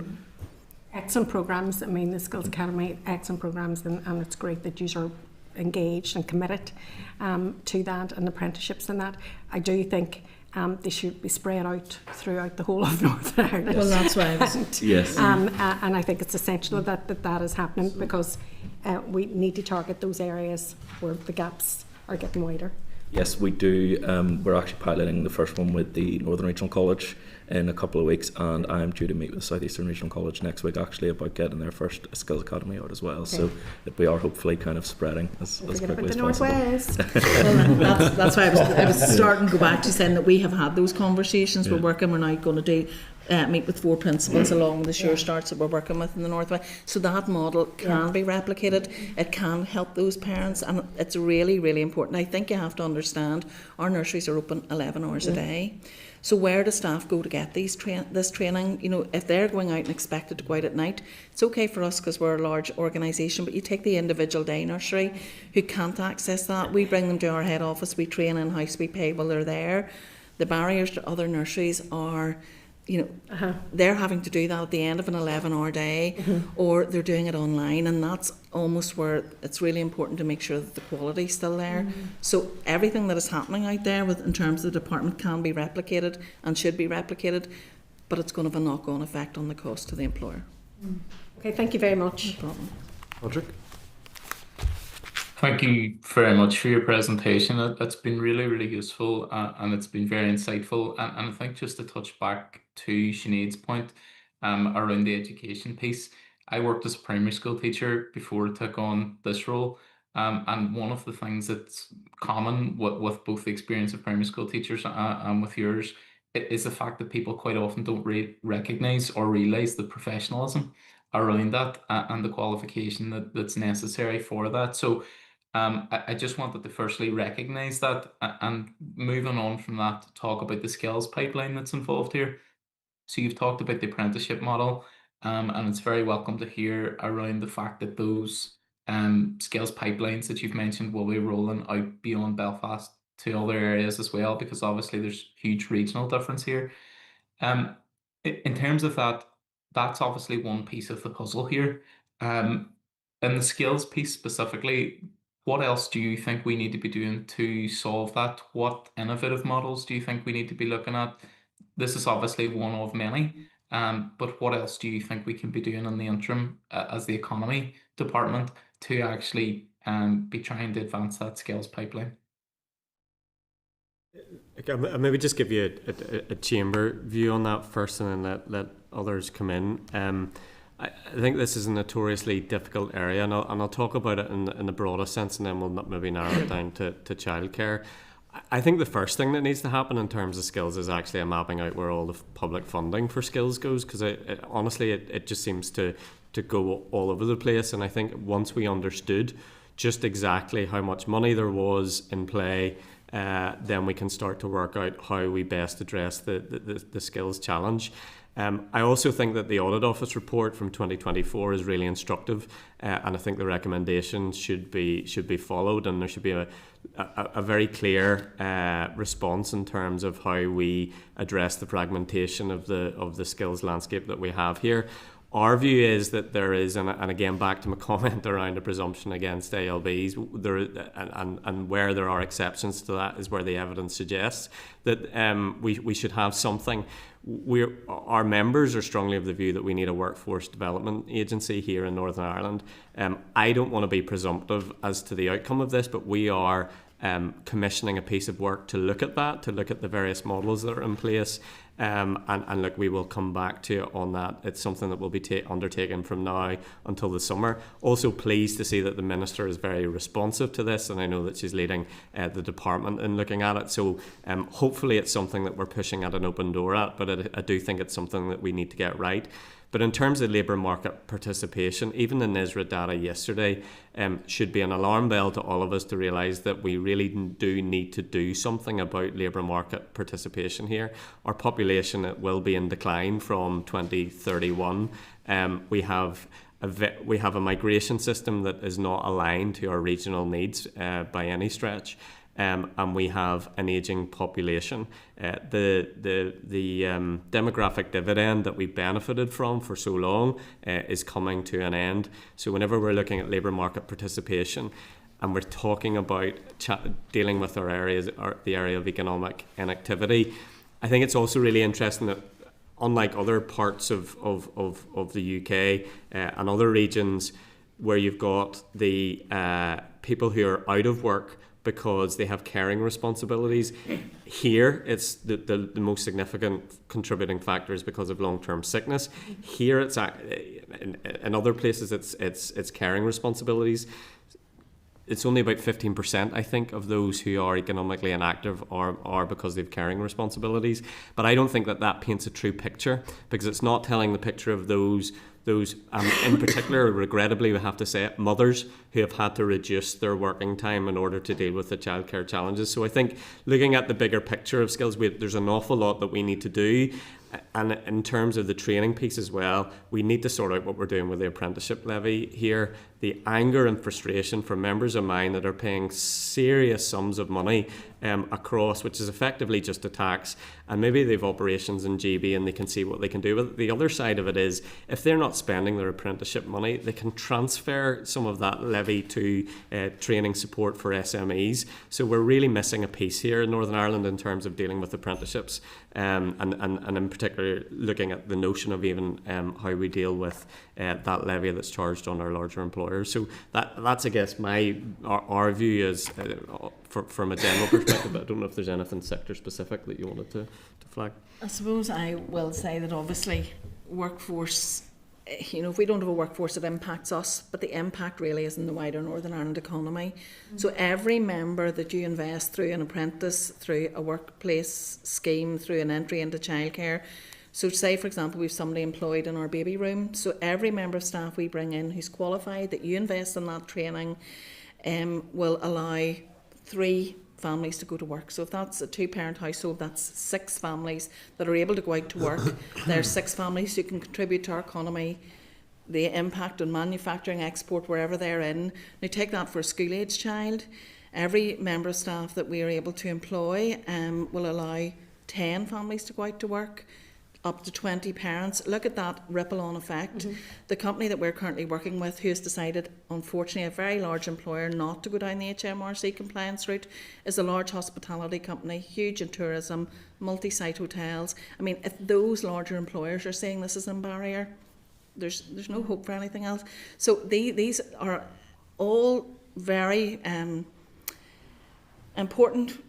Excellent programmes. I mean, the Skills Academy, excellent programmes, and it's great that you are engaged and committed to that, and apprenticeships and that. I do think they should be spread out throughout the whole of Northern Ireland. Well, that's why I was... Yes. And I think it's essential that is happening because we need to target those areas where the gaps are getting wider. Yes, we do. We're actually piloting the first one with the Northern Regional College in a couple of weeks, and I'm due to meet with South Eastern Regional College next week actually about getting their first Skills Academy out as well. Okay. So that we are hopefully kind of spreading as quickly as possible. Well, that's why I was starting to go back to saying that we have had those conversations. We're working. We're now going to do meet with 4 principals along the Sure Starts that we're working with in the Northwest. So that model can be replicated. It can help those parents, and it's really, really important. I think you have to understand our nurseries are open 11 hours a day. So where do staff go to get this training? If they're going out and expected to go out at night, it's okay for us because we're a large organisation, but you take the individual day nursery who can't access that. We bring them to our head office, we train in-house, we pay while they're there. The barriers to other nurseries are they're having to do that at the end of an 11-hour day, or they're doing it online, and that's almost where it's really important to make sure that the quality is still there. So everything that is happening out there in terms of the department can be replicated and should be replicated, but it's going to have a knock-on effect on the cost to the employer. Okay, thank you very much. No problem. Roderick? Thank you very much for your presentation. It's been really, really useful and it's been very insightful. And I think just to touch back to Sinead's point around the education piece, I worked as a primary school teacher before I took on this role. And one of the things that's common with both the experience of primary school teachers and with yours is the fact that people quite often don't recognise or realise the professionalism around that and the qualification that's necessary for that. So I just wanted to firstly recognise that, and moving on from that to talk about the skills pipeline that's involved here. So you've talked about the apprenticeship model, and it's very welcome to hear around the fact that those skills pipelines that you've mentioned will be rolling out beyond Belfast to other areas as well, because obviously there's huge regional difference here. In terms of that, that's obviously one piece of the puzzle here. In the skills piece specifically, what else do you think we need to be doing to solve that? What innovative models do you think we need to be looking at? This is obviously one of many, but what else do you think we can be doing in the interim as the economy department to actually be trying to advance that skills pipeline? I'll maybe just give you a chamber view on that first, and then let others come in. I think this is a notoriously difficult area, and I'll talk about it in the broadest sense, and then we'll maybe narrow it down to childcare. I think the first thing that needs to happen in terms of skills is actually a mapping out where all the public funding for skills goes, because honestly it just seems to go all over the place. And I think once we understood just exactly how much money there was in play, then we can start to work out how we best address the skills challenge. I also think that the Audit Office report from 2024 is really instructive, and I think the recommendations should be followed, and there should be a very clear response in terms of how we address the fragmentation of the skills landscape that we have here. Our view is that there is, and again back to my comment around the presumption against ALBs, and where there are exceptions to that is where the evidence suggests that we should have something. Our members are strongly of the view that we need a workforce development agency here in Northern Ireland. I don't want to be presumptive as to the outcome of this, but we are commissioning a piece of work to look at that, to look at the various models that are in place. And look, we will come back to you on that. It's something that will be undertaken from now until the summer. Also pleased to see that the Minister is very responsive to this, and I know that she's leading the department in looking at it. So hopefully it's something that we're pushing at an open door at, but I do think it's something that we need to get right. But in terms of labour market participation, even the NISRA data yesterday should be an alarm bell to all of us to realise that we really do need to do something about labour market participation here. Our population will be in decline from 2031. We have a migration system that is not aligned to our regional needs by any stretch. And we have an ageing population. The demographic dividend that we benefited from for so long is coming to an end. So whenever we're looking at labour market participation, and we're talking about dealing with our areas, the area of economic inactivity, I think it's also really interesting that, unlike other parts of the UK and other regions where you've got the people who are out of work because they have caring responsibilities, here it's the most significant contributing factor is because of long-term sickness. Here it's in other places it's caring responsibilities. It's only about 15%, I think, of those who are economically inactive are because they have caring responsibilities. But I don't think that paints a true picture, because it's not telling the picture of those in particular, regrettably, we have to say it, mothers who have had to reduce their working time in order to deal with the childcare challenges. So I think looking at the bigger picture of skills, there's an awful lot that we need to do. And in terms of the training piece as well, we need to sort out what we're doing with the apprenticeship levy here. the anger and frustration from members of mine that are paying serious sums of money across, which is effectively just a tax, and maybe they've operations in GB and they can see what they can do with it. The other side of it is, if they're not spending their apprenticeship money, they can transfer some of that levy to training support for SMEs. So we're really missing a piece here in Northern Ireland in terms of dealing with apprenticeships, and in particular looking at the notion of even how we deal with that levy that's charged on our larger employers. So that's I guess our view is from a general perspective. But I don't know if there's anything sector specific that you wanted to flag. I suppose I will say that obviously workforce, if we don't have a workforce, it impacts us, but the impact really is in the wider Northern Ireland economy. So every member that you invest through an apprentice, through a workplace scheme, through an entry into childcare. So say, for example, we've somebody employed in our baby room. So every member of staff we bring in who's qualified, that you invest in that training, will allow 3 families to go to work. So if that's a 2-parent household, that's 6 families that are able to go out to work. There's 6 families who can contribute to our economy, the impact on manufacturing, export, wherever they're in. Now take that for a school-age child. Every member of staff that we are able to employ will allow 10 families to go out to work, up to 20 parents. Look at that ripple-on effect. The company that we're currently working with, who has decided, unfortunately, a very large employer, not to go down the HMRC compliance route, is a large hospitality company, huge in tourism, multi-site hotels. I mean, if those larger employers are saying this is a barrier, there's no hope for anything else. So these are all very important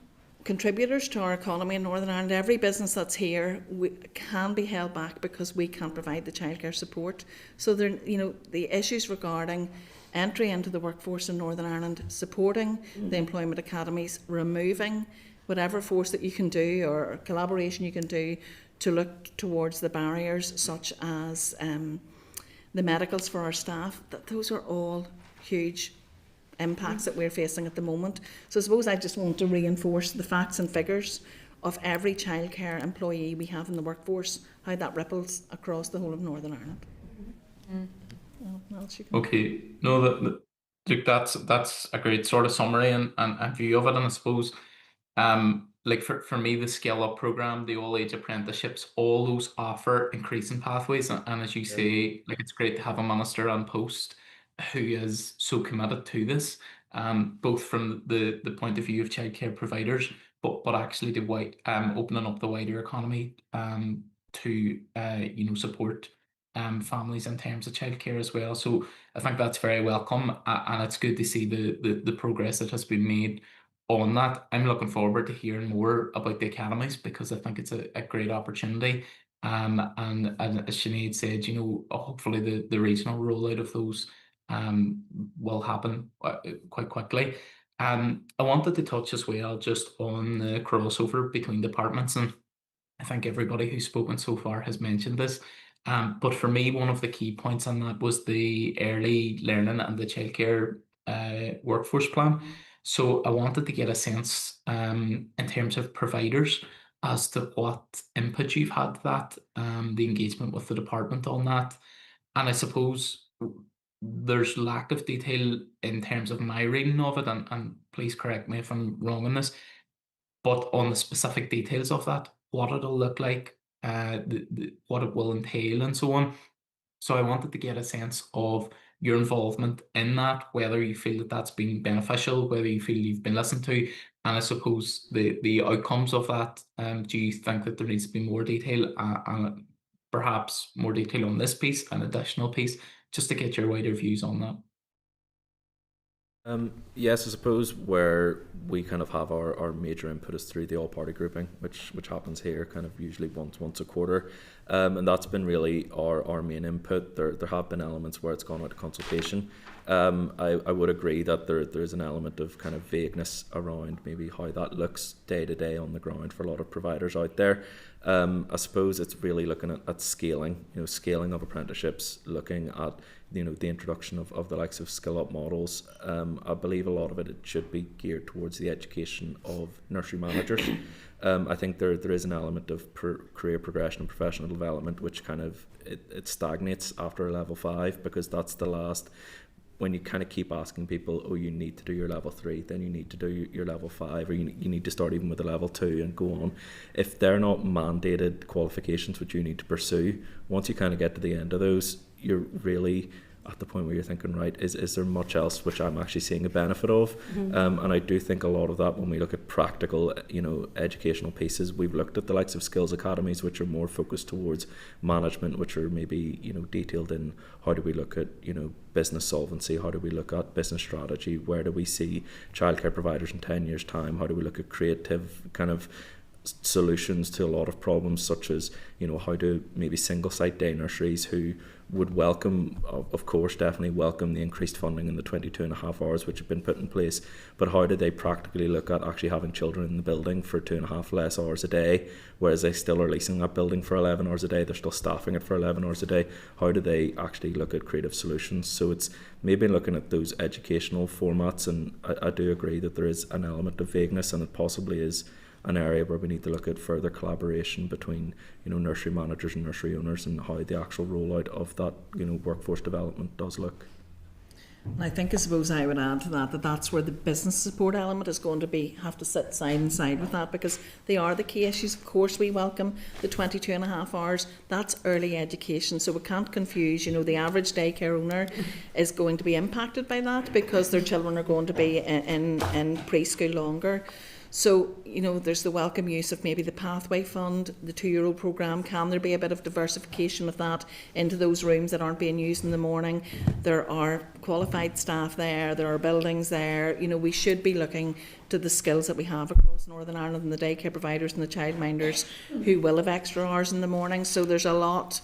contributors to our economy in Northern Ireland. Every business that's here can be held back because we can't provide the childcare support. So there, the issues regarding entry into the workforce in Northern Ireland, supporting the employment academies, removing whatever force that you can do or collaboration you can do to look towards the barriers, such as the medicals for our staff. Those are all huge impacts that we're facing at the moment. So I suppose I just want to reinforce the facts and figures of every childcare employee we have in the workforce, how that ripples across the whole of Northern Ireland. Okay, no, look, that's a great sort of summary and view of it, and I suppose like for me, the Scale Up programme, the all age apprenticeships, all those offer increasing pathways, and as you say, like, it's great to have a minister on post who is so committed to this, both from the point of view of childcare providers, but actually to opening up the wider economy to support families in terms of childcare as well. So I think that's very welcome, and it's good to see the progress that has been made on that. I'm looking forward to hearing more about the academies, because I think it's a great opportunity. And as Sinead said, hopefully the regional rollout of those will happen quite quickly. I wanted to touch as well just on the crossover between departments, and I think everybody who's spoken so far has mentioned this. But for me, one of the key points on that was the early learning and the childcare workforce plan. So I wanted to get a sense in terms of providers as to what input you've had to that, the engagement with the department on that. And I suppose there's lack of detail in terms of my reading of it, and please correct me if I'm wrong on this, but on the specific details of that, what it'll look like, what it will entail and so on. So I wanted to get a sense of your involvement in that, whether you feel that that's been beneficial, whether you feel you've been listened to, and I suppose the outcomes of that. Do you think that there needs to be more detail, and perhaps more detail on this piece, an additional piece, just to get your wider views on that? Yes, I suppose where we kind of have our major input is through the all-party grouping, which happens here kind of usually once a quarter, and that's been really our main input. There have been elements where it's gone out of consultation. I would agree that there is an element of kind of vagueness around maybe how that looks day to day on the ground for a lot of providers out there. I suppose it's really looking at scaling, scaling of apprenticeships, looking at the introduction of the likes of skill up models. I believe a lot of it should be geared towards the education of nursery managers. I think there is an element of career progression and professional development which kind of it stagnates after level 5, because that's the last when you kind of keep asking people, oh, you need to do your level 3, then you need to do your level 5, or you need to start even with a level 2 and go on. If they're not mandated qualifications which you need to pursue, once you kind of get to the end of those, you're really at the point where you're thinking, right, is there much else which I'm actually seeing a benefit of? And I do think a lot of that, when we look at practical, educational pieces, we've looked at the likes of skills academies, which are more focused towards management, which are maybe, detailed in how do we look at, business solvency, how do we look at business strategy, where do we see childcare providers in 10 years' time, how do we look at creative kind of solutions to a lot of problems, such as how do maybe single site day nurseries, who would welcome, of course, definitely welcome the increased funding in the 22.5 hours which have been put in place, but how do they practically look at actually having children in the building for 2.5 less hours a day, whereas they still are leasing that building for 11 hours a day, they're still staffing it for 11 hours a day? How do they actually look at creative solutions? So it's maybe looking at those educational formats, and I do agree that there is an element of vagueness, and it possibly is an area where we need to look at further collaboration between nursery managers and nursery owners, and how the actual rollout of that workforce development does look. And I suppose I would add to that that's where the business support element is going to have to sit side and side with that, because they are the key issues. Of course, we welcome the 22.5 hours. That's early education, so we can't confuse. The average daycare owner is going to be impacted by that, because their children are going to be in preschool longer. So, there's the welcome use of maybe the Pathway Fund, the 2-year-old programme. Can there be a bit of diversification of that into those rooms that aren't being used in the morning? There are qualified staff there, there are buildings there. We should be looking to the skills that we have across Northern Ireland, and the daycare providers and the childminders who will have extra hours in the morning. So there's a lot.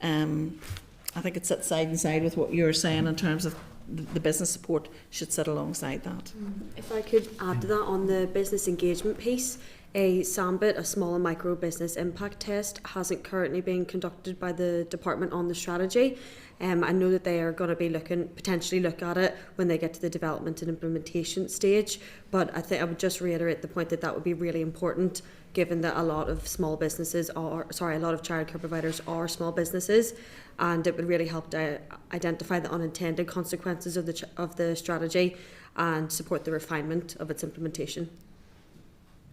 I think it sits side and side with what you're saying in terms of the business support should sit alongside that. If I could add to that on the business engagement piece, a SAMBIT, a small and micro business impact test, hasn't currently been conducted by the department on the strategy. I know that they are going to be potentially look at it when they get to the development and implementation stage, but I think I would just reiterate the point that would be really important, given that a lot of childcare providers are small businesses, and it would really help to identify the unintended consequences of the strategy and support the refinement of its implementation.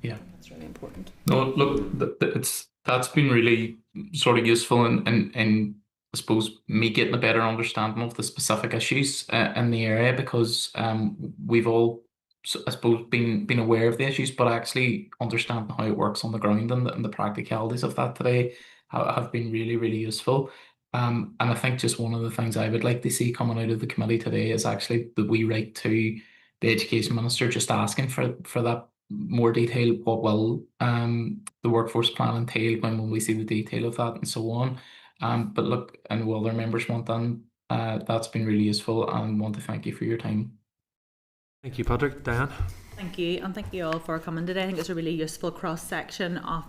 Yeah, that's really important. No, look, that's been really sort of useful in I suppose me getting a better understanding of the specific issues in the area, because we've all, I suppose, been aware of the issues, but actually understanding how it works on the ground and the practicalities of that today have been really, really useful. And I think just one of the things I would like to see coming out of the committee today is actually that we write to the Education Minister just asking for that more detail. What will the workforce plan entail when we see the detail of that, and so on. But look, and all other members want done, that's been really useful, and want to thank you for your time. Thank you, Patrick. Diane? Thank you, and thank you all for coming today. I think it's a really useful cross-section of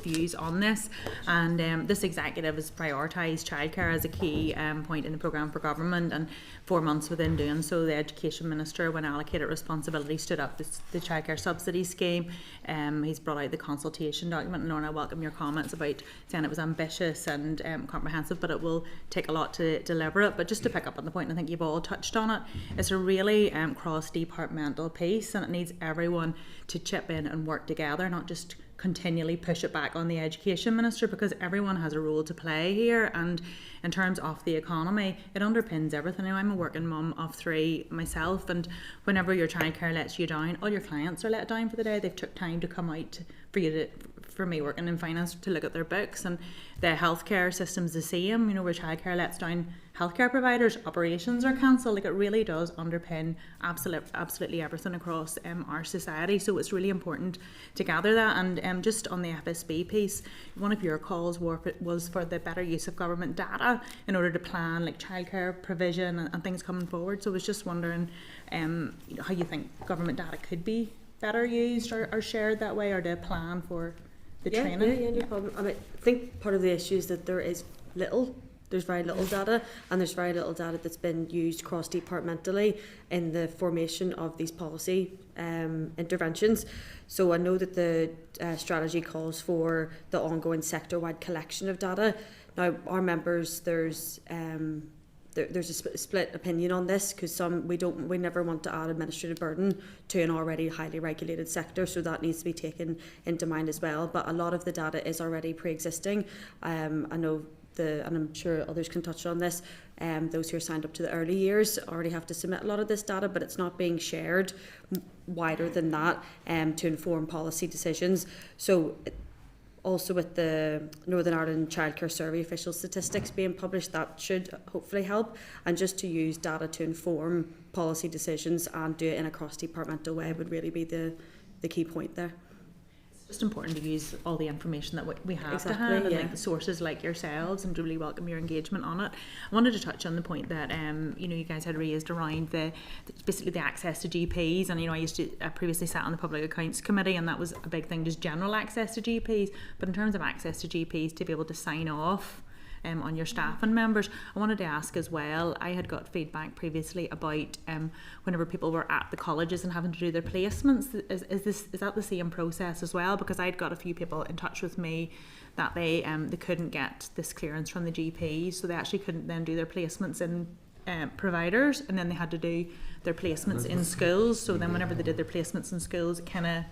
views on this, and this executive has prioritised childcare as a key point in the programme for government, and 4 months within doing so, the Education Minister, when allocated responsibility, stood up the childcare subsidy scheme. He's brought out the consultation document, and Lorna, I welcome your comments about saying it was ambitious and comprehensive, but it will take a lot to deliver it. But just to pick up on the point, I think you've all touched on it, it's a really cross-departmental piece, and it needs everyone to chip in and work together, not just continually push it back on the Education Minister, because everyone has a role to play here. And in terms of the economy, it underpins everything. Now, I'm a working mum of 3 myself, and whenever your childcare lets you down, all your clients are let down for the day. They've took time to come out for me working in finance to look at their books, and the healthcare system's the same. Where childcare lets down healthcare providers, operations are cancelled. Like, it really does underpin absolutely everything across our society. So it's really important to gather that. And just on the FSB piece, one of your calls was for the better use of government data in order to plan like childcare provision and things coming forward. So I was just wondering how you think government data could be better used or shared that way, or to plan for the training. Yeah, no problem. I think part of the issue is that there's very little data, and there's very little data that's been used cross-departmentally in the formation of these policy interventions. So I know that the strategy calls for the ongoing sector-wide collection of data. Now, our members, there's there's a split opinion on this, because we never want to add administrative burden to an already highly regulated sector, so that needs to be taken into mind as well. But a lot of the data is already pre-existing. I know and I'm sure others can touch on this, those who are signed up to the early years already have to submit a lot of this data, but it's not being shared wider than that to inform policy decisions. So also with the Northern Ireland Childcare Survey official statistics being published, that should hopefully help, and just to use data to inform policy decisions and do it in a cross-departmental way would really be the key point there. It's just important to use all the information that we have Exactly, to hand, and yeah. like sources like yourselves, and really welcome your engagement on it. I wanted to touch on the point that you guys had raised around basically the access to GPs, and I used to previously sat on the Public Accounts Committee, and that was a big thing, just general access to GPs. But in terms of access to GPs to be able to sign off on your staff and members, I wanted to ask as well, I had got feedback previously about whenever people were at the colleges and having to do their placements, is that the same process as well? Because I'd got a few people in touch with me that they couldn't get this clearance from the GP, so they actually couldn't then do their placements in providers, and then they had to do their placements in schools. So then whenever they did their placements in schools, it kind of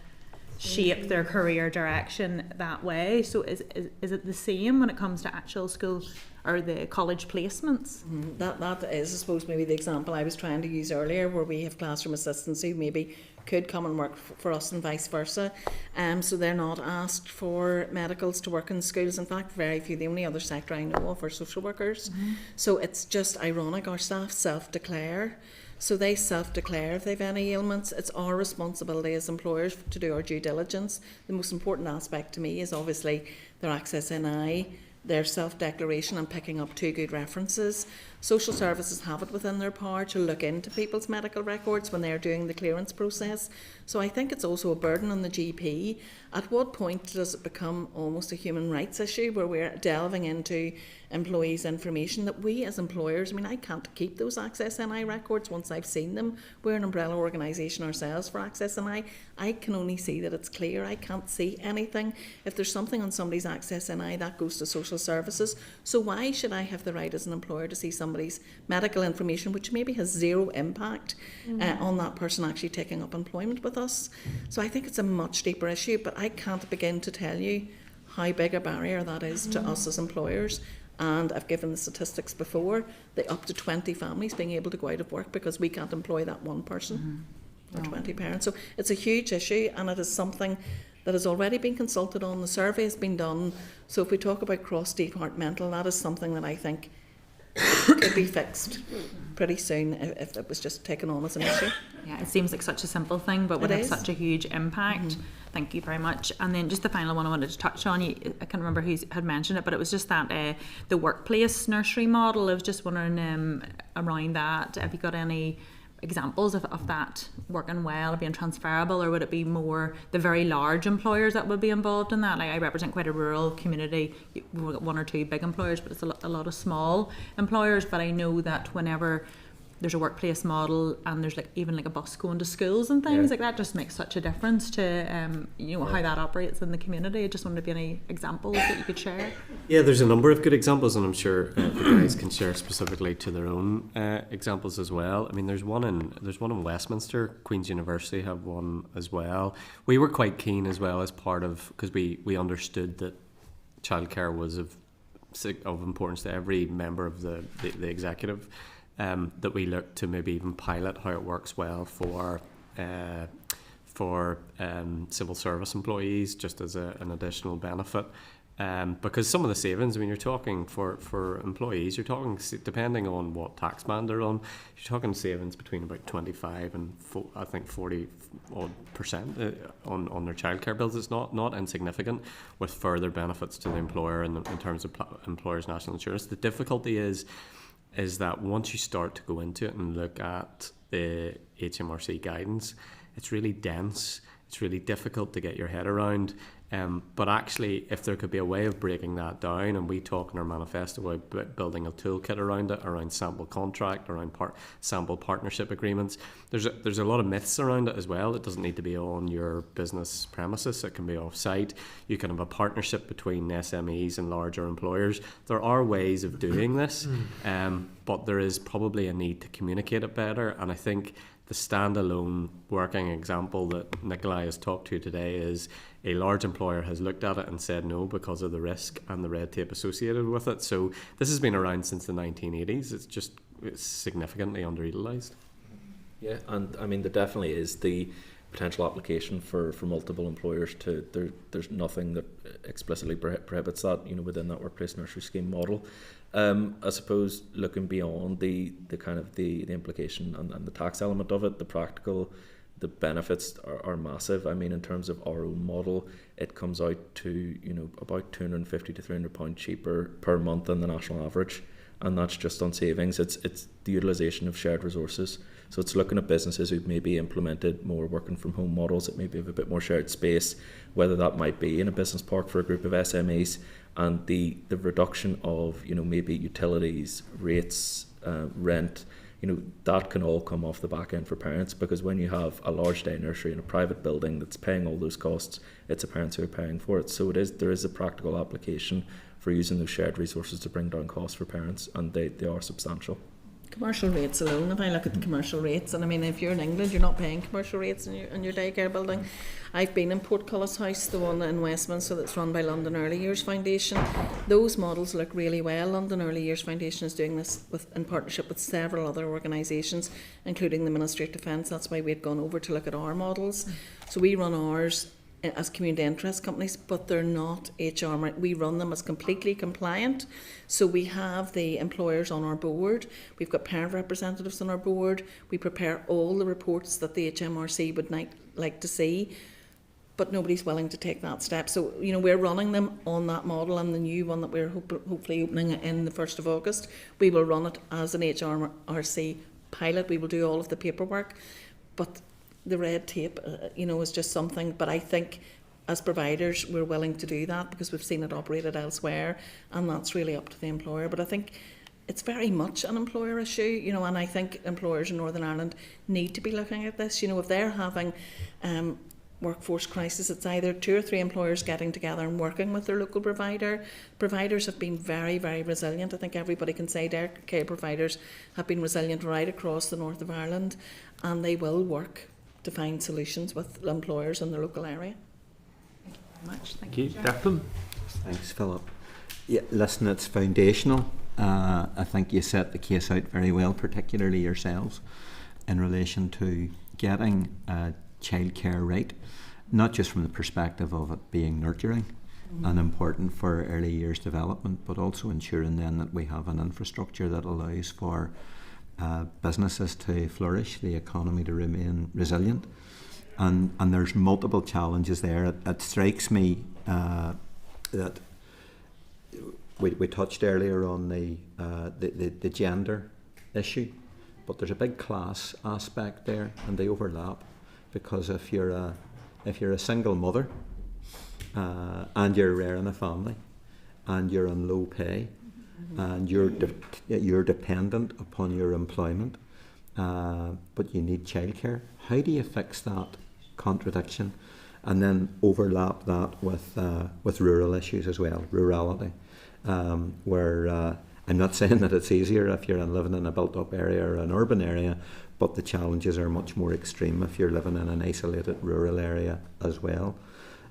shape their career direction that way. So is it the same when it comes to actual school or the college placements? That is, I suppose, maybe the example I was trying to use earlier, where we have classroom assistants who maybe could come and work for us and vice versa. So they're not asked for medicals to work in schools. In fact, very few. The only other sector I know of are social workers. So it's just ironic, our staff self-declare. So they self-declare if they've any ailments. It's our responsibility as employers to do our due diligence. The most important aspect to me is obviously their Access NI, their self-declaration, and picking up 2 good references. Social services have it within their power to look into people's medical records when they're doing the clearance process. So I think it's also a burden on the GP. At what point does it become almost a human rights issue, where we're delving into employees' information that we as employers, I can't keep those Access NI records once I've seen them. We're an umbrella organisation ourselves for Access NI. I can only see that it's clear. I can't see anything. If there's something on somebody's Access NI, that goes to social services. So why should I have the right as an employer to see somebody's medical information, which maybe has zero impact on that person actually taking up employment with us? So I think it's a much deeper issue, but I can't begin to tell you how big a barrier that is to us as employers. And I've given the statistics before, the up to 20 families being able to go out of work because we can't employ that one person or 20 parents. So it's a huge issue, and it is something that has already been consulted on. The survey has been done. So if we talk about cross-departmental, that is something that I think could be fixed pretty soon if it was just taken on as an issue. Yeah, it seems like such a simple thing, but would have such a huge impact. Thank you very much. And then just the final one I wanted to touch on, I can't remember who had mentioned it, but it was just that the workplace nursery model. I was just wondering around that, have you got any examples of that working well, being transferable, or would it be more the very large employers that would be involved in that? Like, I represent quite a rural community. We've got 1 or 2 big employers, but it's a lot of small employers. But I know that whenever there's a workplace model and there's even a bus going to schools and things like that, just makes such a difference to how that operates in the community. I just wondered if you had any examples that you could share. Yeah, there's a number of good examples, and I'm sure the guys can share specifically to their own examples as well. There's one in Westminster. Queen's University have one as well. We were quite keen as well, as part of, because we understood that childcare was of importance to every member of the executive. That we look to maybe even pilot how it works well for civil service employees, just as an additional benefit. Because some of the savings, you're talking for employees, you're talking, depending on what tax band they're on, you're talking savings between about 25 and 40% on their childcare bills. It's not insignificant, with further benefits to the employer in terms of employer's national insurance. The difficulty is that once you start to go into it and look at the HMRC guidance, it's really dense. It's really difficult to get your head around. But actually, if there could be a way of breaking that down, and we talk in our manifesto about building a toolkit around it, around sample contract, around sample partnership agreements, there's a lot of myths around it as well. It doesn't need to be on your business premises. It can be off-site. You can have a partnership between SMEs and larger employers. There are ways of doing this, but there is probably a need to communicate it better. And I think the standalone working example that Lecale has talked to today is a large employer has looked at it and said no because of the risk and the red tape associated with it. So this has been around since the 1980s. It's significantly underutilised. Yeah, and I mean there definitely is the potential application for multiple employers to there's nothing that explicitly prohibits that, you know, within that workplace nursery scheme model. I suppose looking beyond the kind of the implication and the tax element of it, the benefits are massive. I mean, in terms of our own model, it comes out to, you know, about £250 to £300 cheaper per month than the national average, and that's just on savings. It's the utilisation of shared resources. So it's looking at businesses who've maybe implemented more working from home models that maybe have a bit more shared space, whether that might be in a business park for a group of SMEs, and the reduction of, you know, maybe utilities, rates, rent, you know, that can all come off the back end for parents, because when you have a large day nursery in a private building that's paying all those costs, it's the parents who are paying for it. So there is a practical application for using those shared resources to bring down costs for parents, and they are substantial. Commercial rates alone, if I look at the commercial rates, and I mean, if you're in England, you're not paying commercial rates in your daycare building. I've been in Portcullis House, the one in Westminster that's run by London Early Years Foundation. Those models look really well. London Early Years Foundation is doing this in partnership with several other organisations, including the Ministry of Defence. That's why we'd gone over to look at our models. So we run ours as community interest companies, but they're not HR. We run them as completely compliant. So we have the employers on our board. We've got parent representatives on our board. We prepare all the reports that the HMRC would like to see, but nobody's willing to take that step. So, you know, we're running them on that model, and the new one that we're hopefully opening in the 1st of August, we will run it as an HMRC pilot. We will do all of the paperwork, but the red tape, you know, is just something. But I think as providers, we're willing to do that because we've seen it operated elsewhere, and that's really up to the employer. But I think it's very much an employer issue, you know, and I think employers in Northern Ireland need to be looking at this. You know, if they're having workforce crisis, it's either 2 or 3 employers getting together and working with their local provider. Providers have been very, very resilient. I think everybody can say care providers have been resilient right across the north of Ireland, and they will work to find solutions with employers in their local area. Thank you very much. Thank you. Declan? Thanks, Philip. Yeah, listen, it's foundational. I think you set the case out very well, particularly yourselves, in relation to getting childcare right, not just from the perspective of it being nurturing and important for early years development, but also ensuring then that we have an infrastructure that allows for businesses to flourish, the economy to remain resilient, and there's multiple challenges there. It strikes me that we touched earlier on the gender issue, but there's a big class aspect there, and they overlap, because if you're a single mother and you're rearing a family and you're on low pay, and you're dependent upon your employment, but you need childcare. How do you fix that contradiction, and then overlap that with rural issues as well, rurality, where I'm not saying that it's easier if you're living in a built-up area or an urban area, but the challenges are much more extreme if you're living in an isolated rural area as well.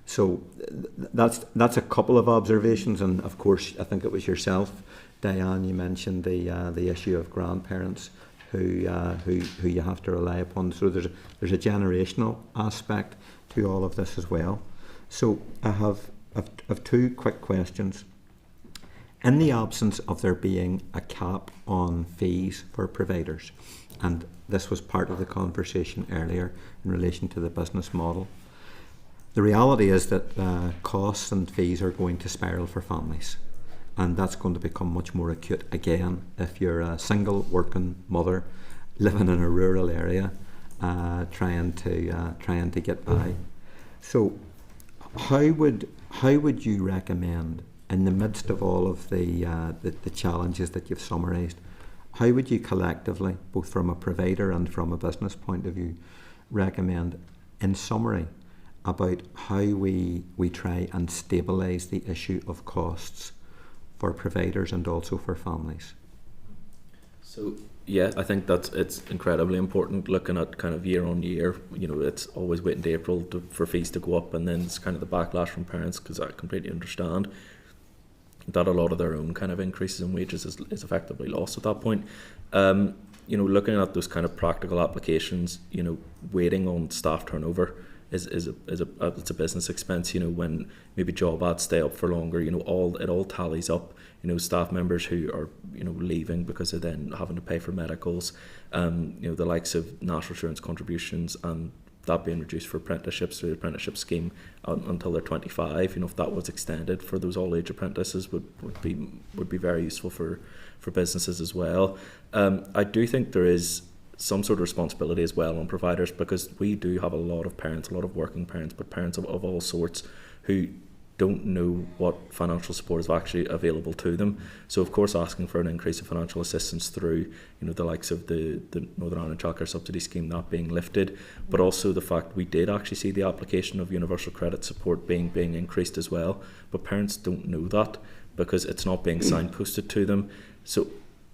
So that's a couple of observations, and of course I think it was yourself, Diane, you mentioned the issue of grandparents who you have to rely upon. So there's a generational aspect to all of this as well. So I have 2 quick questions. In the absence of there being a cap on fees for providers, and this was part of the conversation earlier in relation to the business model, the reality is that costs and fees are going to spiral for families, and that's going to become much more acute again if you're a single working mother living in a rural area trying to get by. So How would you recommend, in the midst of all of the challenges that you've summarised, how would you collectively, both from a provider and from a business point of view, recommend, in summary, about how we try and stabilise the issue of costs for providers and also for families? So yeah, I think it's incredibly important looking at kind of year on year. You know, it's always waiting to April for fees to go up, and then it's kind of the backlash from parents, because I completely understand that a lot of their own kind of increases in wages is effectively lost at that point. You know, looking at those kind of practical applications, you know, waiting on staff turnover is a business expense. You know, when maybe job ads stay up for longer, you know, it all tallies up. You know, staff members who are, you know, leaving because they're then having to pay for medicals, you know, the likes of national insurance contributions, and that being reduced for apprenticeships through the apprenticeship scheme until they're 25. You know, if that was extended for those all age apprentices, would be very useful for businesses as well. I do think there is some sort of responsibility as well on providers, because we do have a lot of parents, a lot of working parents, but parents of all sorts who don't know what financial support is actually available to them. So of course, asking for an increase of financial assistance through, you know, the likes of the Northern Ireland Childcare Subsidy Scheme not being lifted, but also the fact we did actually see the application of universal credit support being increased as well, but parents don't know that because it's not being signposted to them. So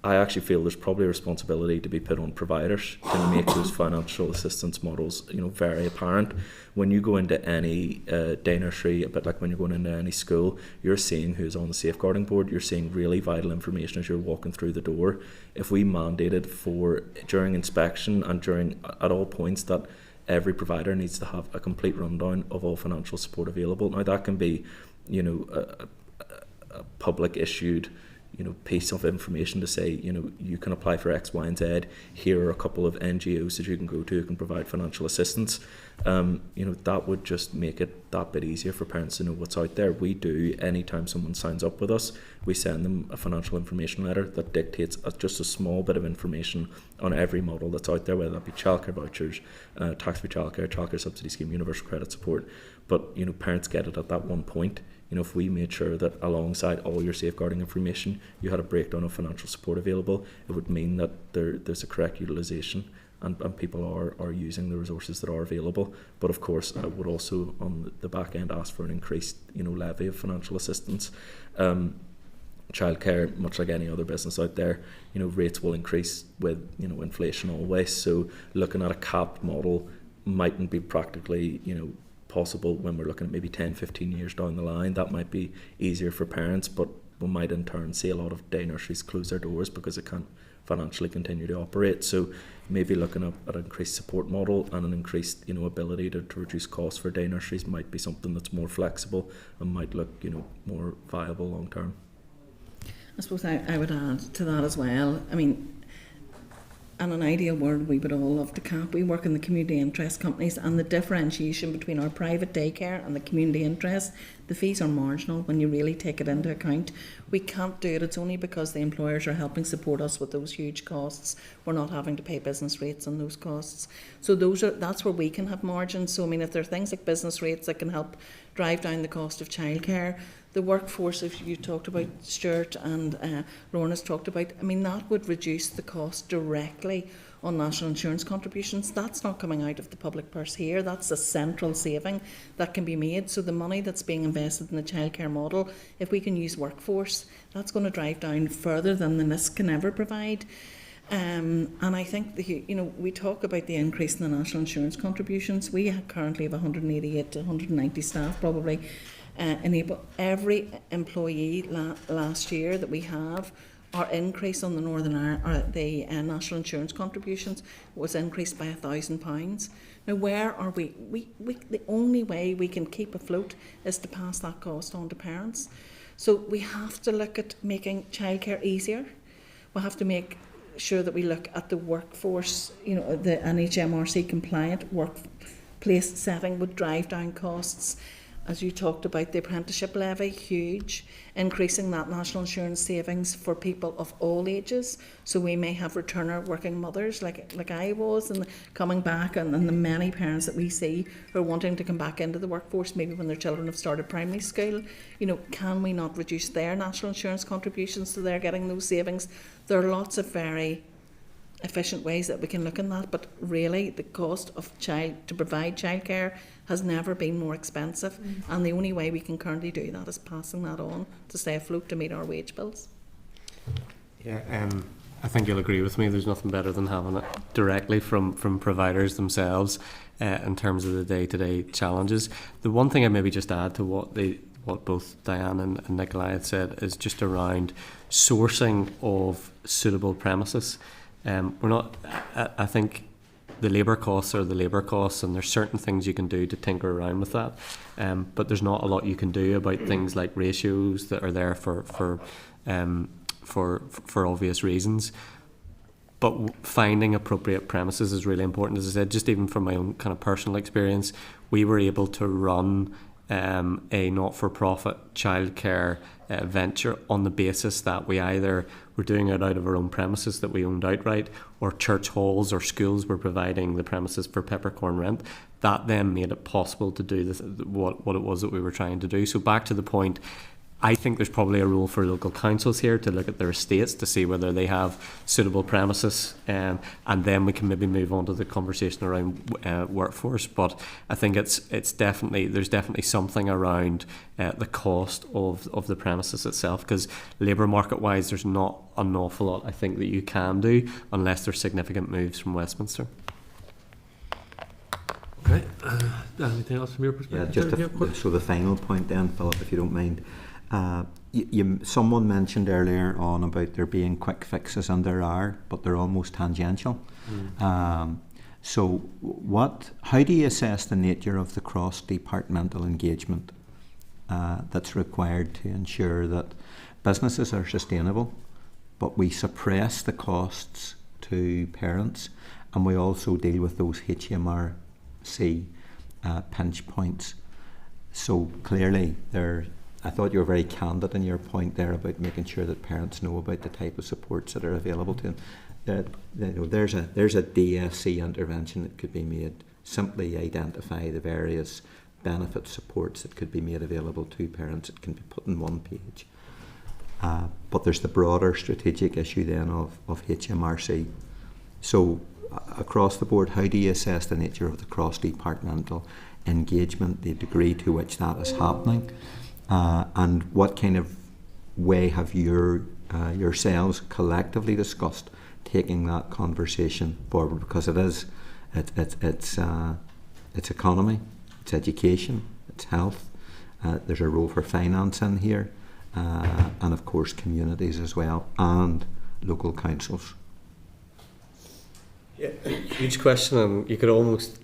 I actually feel there's probably a responsibility to be put on providers to make those financial assistance models, you know, very apparent. When you go into any day nursery, a bit like when you're going into any school, you're seeing who's on the safeguarding board, you're seeing really vital information as you're walking through the door. If we mandated for during inspection and during at all points that every provider needs to have a complete rundown of all financial support available. Now that can be, you know, a public issued, you know, piece of information to say, you know, you can apply for X, Y, and Z. Here are a couple of NGOs that you can go to who can provide financial assistance. You know, that would just make it that bit easier for parents to know what's out there. We do, anytime someone signs up with us, we send them a financial information letter that dictates just a small bit of information on every model that's out there, whether that be childcare vouchers, tax-free childcare subsidy scheme, universal credit support. But, you know, parents get it at that one point. You know, if we made sure that alongside all your safeguarding information, you had a breakdown of financial support available, it would mean that there's a correct utilisation and people are using the resources that are available. But of course, I would also on the back end ask for an increased, you know, levy of financial assistance. Childcare, much like any other business out there, you know, rates will increase with, you know, inflation always. So looking at a capped model mightn't be practically, you know, possible when we're looking at maybe 10-15 years down the line. That might be easier for parents, but we might in turn see a lot of day nurseries close their doors because it can't financially continue to operate. So maybe looking at an increased support model and an increased, you know, ability to reduce costs for day nurseries might be something that's more flexible and might look, you know, more viable long term. I suppose I would add to that as well. I mean, in an ideal world, we would all love to cap. We work in the community interest companies, and the differentiation between our private daycare and the community interest, the fees are marginal when you really take it into account. We can't do it. It's only because the employers are helping support us with those huge costs. We're not having to pay business rates on those costs. So that's where we can have margins. So I mean, if there are things like business rates that can help drive down the cost of childcare, the workforce, if you talked about, Stuart and Lorna's talked about, I mean, that would reduce the cost directly on national insurance contributions. That's not coming out of the public purse here. That's a central saving that can be made. So the money that's being invested in the childcare model, if we can use workforce, that's going to drive down further than the NISC can ever provide. And I think, we talk about the increase in the national insurance contributions. We currently have 188 to 190 staff probably. Enable every employee last year that we have, our increase on the the national insurance contributions was increased by £1,000. Now, where are we? The only way we can keep afloat is to pass that cost on to parents. So we have to look at making childcare easier. We have to make sure that we look at the workforce. You know, the NHMRC compliant workplace setting would drive down costs. as you talked about, the apprenticeship levy, huge, increasing that national insurance savings for people of all ages. So we may have returner working mothers like I was, and coming back, and the many parents that we see who are wanting to come back into the workforce, maybe when their children have started primary school. You know, can we not reduce their national insurance contributions so they're getting those savings? There are lots of very efficient ways that we can look in that, but really the cost of to provide childcare has never been more expensive, and the only way we can currently do that is passing that on to stay afloat to meet our wage bills. Yeah, I think you'll agree with me. There's nothing better than having it directly from providers themselves in terms of the day-to-day challenges. The one thing I maybe just add to what both Diane and Lecale had said is just around sourcing of suitable premises. We're not. I think the labour costs are the labour costs, and there's certain things you can do to tinker around with that. But there's not a lot you can do about things like ratios that are there for obvious reasons. But finding appropriate premises is really important. As I said, just even from my own kind of personal experience, we were able to run a not-for-profit childcare venture on the basis that we either were doing it out of our own premises that we owned outright, or church halls or schools were providing the premises for peppercorn rent. That then made it possible to do what it was that we were trying to do. So back to the point, I think there's probably a role for local councils here to look at their estates to see whether they have suitable premises, and then we can maybe move on to the conversation around workforce. But I think there's definitely something around the cost of the premises itself, because labour market wise there's not an awful lot I think that you can do unless there's significant moves from Westminster. Okay, anything else from your perspective? Yeah, so the final point then, Philip, if you don't mind. Someone mentioned earlier on about there being quick fixes, and there are, but they're almost tangential. So how do you assess the nature of the cross-departmental engagement that's required to ensure that businesses are sustainable, but we suppress the costs to parents, and we also deal with those HMRC pinch points? So clearly I thought you were very candid in your point there about making sure that parents know about the type of supports that are available to them. There's a DFC intervention that could be made. Simply identify the various benefit supports that could be made available to parents. It can be put in one page. But there's the broader strategic issue then of HMRC. So across the board, how do you assess the nature of the cross-departmental engagement, the degree to which that is happening? And what kind of way have yourselves collectively discussed taking that conversation forward? Because it's economy, it's education, it's health. There's a role for finance in here, and of course communities as well, and local councils. Yeah, huge question, and you could almost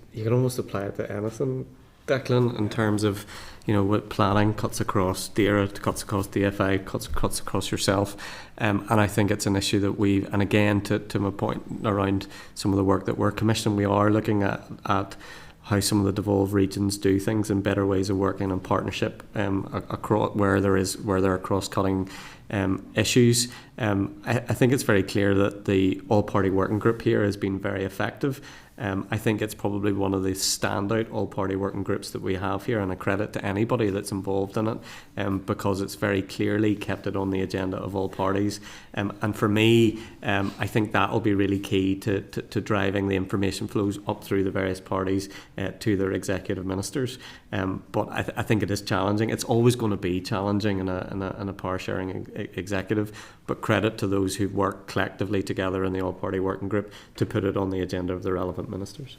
apply it to anything, Declan, in terms of, what planning cuts across DAERA, cuts across DFI, cuts across yourself. And I think it's an issue that and again, to my point around some of the work that we're commissioning, we are looking at how some of the devolved regions do things and better ways of working in partnership across where there are cross-cutting issues. I think it's very clear that the all-party working group here has been very effective. I think it's probably one of the standout all-party working groups that we have here, and a credit to anybody that's involved in it, because it's very clearly kept it on the agenda of all parties. And for me, I think that will be really key to driving the information flows up through the various parties to their executive ministers. But I think it is challenging. It's always going to be challenging in a power-sharing executive, but credit to those who've worked collectively together in the all-party working group to put it on the agenda of the relevant ministers.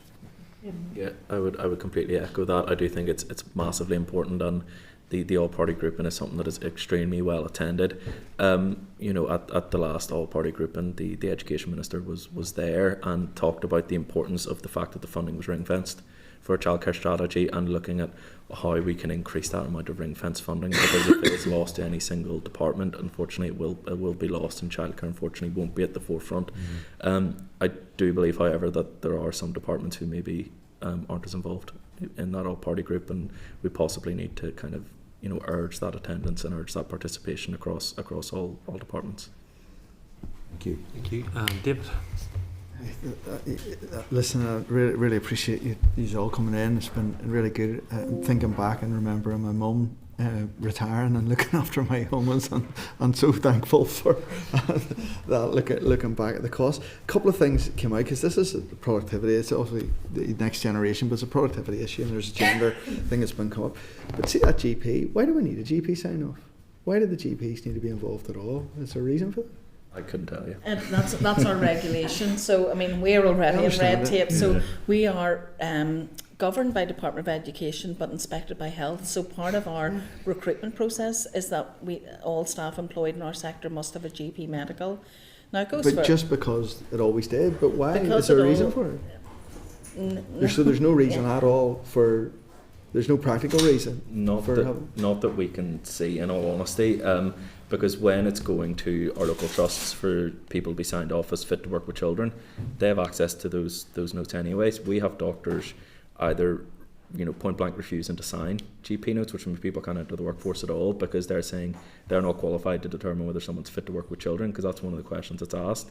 Yeah, I would completely echo that. I do think it's massively important, and the all-party grouping is something that is extremely well attended. At the last all-party grouping, the education minister was there and talked about the importance of the fact that the funding was ring-fenced for a childcare strategy, and looking at how we can increase that amount of ring-fence funding, because if it is lost to any single department, unfortunately it will be lost, and childcare unfortunately won't be at the forefront. I do believe, however, that there are some departments who maybe aren't as involved in that all-party group, and we possibly need to kind of, you know, urge that attendance and urge that participation across all departments. Thank you. Thank you. David? Listen, I really appreciate you all coming in. It's been really good thinking back and remembering my mum retiring and looking after my humans, and I'm so thankful for that. Looking back at the cost, a couple of things came out, because this is productivity. It's obviously the next generation, but it's a productivity issue, and there's a gender thing that's been come up. But see that GP, why do we need a GP sign off? Why do the GPs need to be involved at all? Is there a reason for that? I couldn't tell you. And that's our regulation. So I mean, we're already in red tape. So we are governed by Department of Education, but inspected by Health. So part of our recruitment process is that all staff employed in our sector must have a GP medical. Now it goes. But just because it always did. But why? Is there a reason for it? So there's no reason at all for. There's no practical reason. Not that we can see, in all honesty. Because when it's going to our local trusts for people to be signed off as fit to work with children, they have access to those notes anyways. We have doctors either, you know, point blank refusing to sign GP notes, which means people can't enter the workforce at all, because they're saying they're not qualified to determine whether someone's fit to work with children, because that's one of the questions that's asked.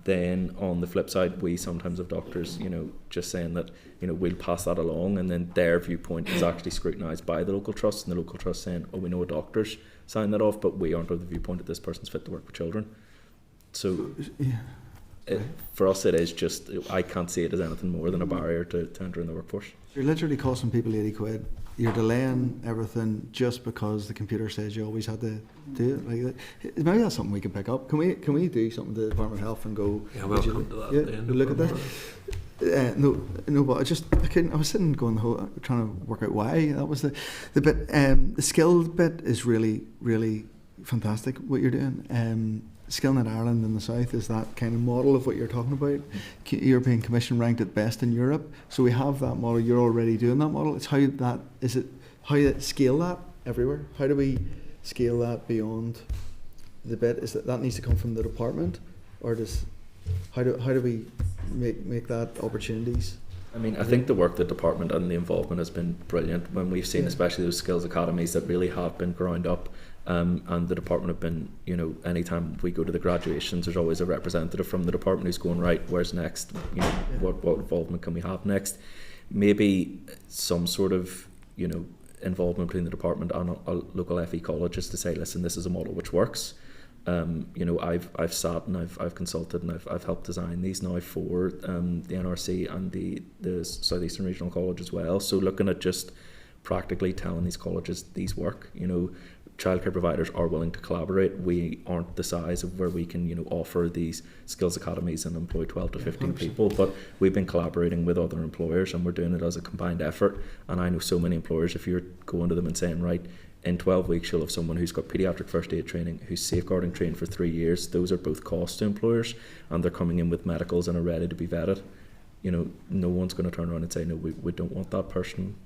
Then on the flip side, we sometimes have doctors, you know, just saying that, you know, we'll pass that along, and then their viewpoint is actually scrutinised by the local trust, and the local trust saying, oh, we know doctors sign that off, but we aren't of the viewpoint that this person's fit to work with children. So for us, it is just, I can't see it as anything more than a barrier to entering the workforce. You're literally costing people 80 quid. You're delaying everything just because the computer says you always had to do it like that. Maybe that's something we can pick up. Can we do something to the Department of Health and go? Yeah, we'll come to that. Yeah, look at that. No, but I was sitting going trying to work out why. That was the bit. The skill bit is really, really fantastic. What you're doing. Skillnet Ireland in the south is that kind of model of what you're talking about. European Commission ranked it best in Europe, so we have that model. You're already doing that model. It's how you scale that everywhere. How do we scale that beyond the bit? Is that needs to come from the department, or how do we make that opportunities? I mean, I think the work the department and the involvement has been brilliant when we've seen, especially those skills academies that really have been ground up. And the department have been, you know, anytime we go to the graduations, there's always a representative from the department who's going, right, where's next? You know, what involvement can we have next? Maybe some sort of, you know, involvement between the department and a local FE college is to say, listen, this is a model which works. You know, I've sat and I've consulted and I've helped design these now for the NRC and the Southeastern Regional College as well. So looking at just practically telling these colleges these work, you know, childcare providers are willing to collaborate. We aren't the size of where we can, you know, offer these skills academies and employ 12 to 15 people, but we've been collaborating with other employers and we're doing it as a combined effort. And I know so many employers, if you're going to them and saying, right, in 12 weeks you'll have someone who's got paediatric first aid training, who's safeguarding trained for 3 years, those are both costs to employers, and they're coming in with medicals and are ready to be vetted. You know, no one's going to turn around and say, no, we don't want that person.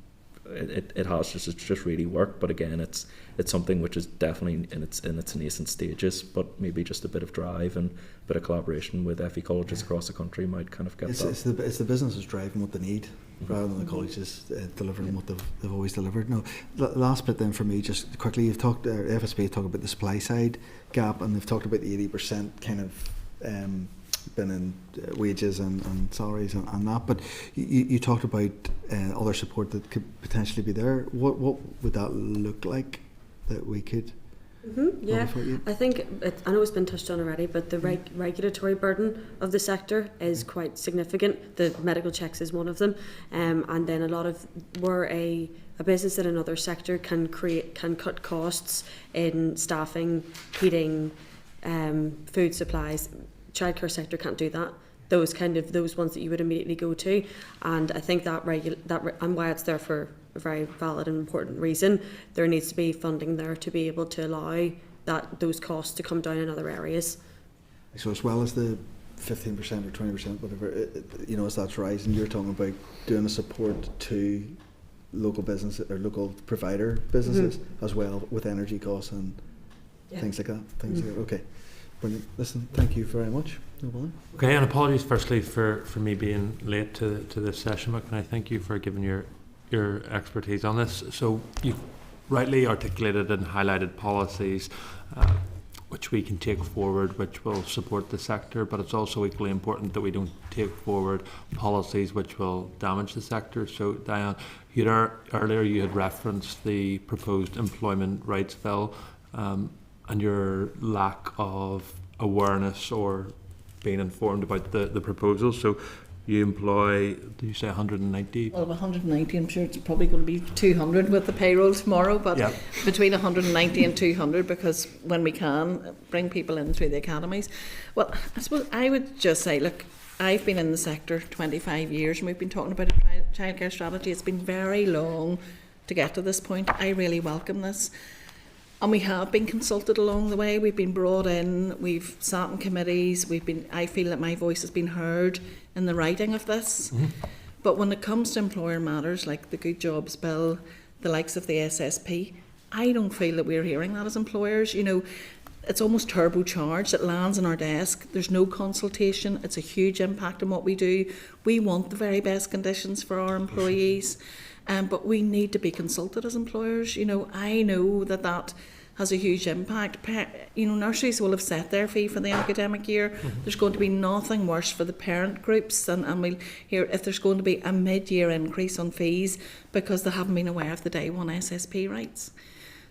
It has just really worked, but again, it's something which is definitely in its nascent stages, but maybe just a bit of drive and a bit of collaboration with FE colleges across the country might kind of get it's the businesses driving what they need rather than the colleges delivering what they've always delivered. No, last bit then for me, just quickly, you've talked FSP talked about the supply side gap, and they've talked about the 80% kind of been in wages and salaries and that, but you talked about other support that could potentially be there. What would that look like that we could? Yeah, I think I know it's been touched on already, but the regulatory burden of the sector is quite significant. The medical checks is one of them, and then a lot of where a business in another sector can cut costs in staffing, heating, food supplies. Childcare sector can't do that. Those ones that you would immediately go to, and I think that and why it's there for a very valid and important reason. There needs to be funding there to be able to allow those costs to come down in other areas. So as well as the 15% or 20%, whatever, you know, as that's rising, you're talking about doing a support to local business or local provider businesses as well with energy costs and things like that. Okay. Brilliant. Listen, thank you very much. No bother. Okay, and apologies firstly for me being late to this session, but can I thank you for giving your expertise on this. So you've rightly articulated and highlighted policies which we can take forward, which will support the sector, but it's also equally important that we don't take forward policies which will damage the sector. So Diane, earlier you had referenced the proposed employment rights bill and your lack of awareness or being informed about the proposals. So you employ, did you say 190? Well, 190, I'm sure it's probably going to be 200 with the payroll tomorrow, but yeah, between 190 and 200, because when we can bring people in through the academies. Well, I suppose I would just say, look, I've been in the sector 25 years and we've been talking about a childcare strategy. It's been very long to get to this point. I really welcome this. And we have been consulted along the way. We've been brought in, we've sat in committees, I feel that my voice has been heard in the writing of this. Mm-hmm. But when it comes to employer matters like the Good Jobs Bill, the likes of the SSP, I don't feel that we're hearing that as employers. You know, it's almost turbocharged. It lands on our desk. There's no consultation. It's a huge impact on what we do. We want the very best conditions for our employees. But we need to be consulted as employers. You know, I know that has a huge impact. You know, nurseries will have set their fee for the academic year. Mm-hmm. There's going to be nothing worse for the parent groups, and we'll hear if there's going to be a mid-year increase on fees because they haven't been aware of the day one SSP rights.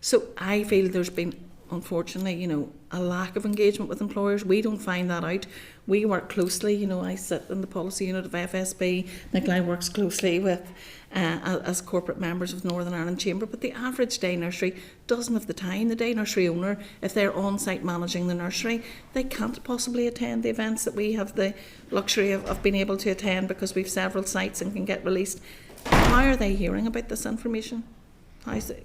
So I feel there's been, unfortunately, you know, a lack of engagement with employers. We don't find that out. We work closely, you know, I sit in the policy unit of FSB, Lecale works closely with as corporate members of Northern Ireland Chamber, but the average day nursery doesn't have the time. The day nursery owner, if they're on site managing the nursery, they can't possibly attend the events that we have the luxury of being able to attend because we've several sites and can get released. How are they hearing about this information?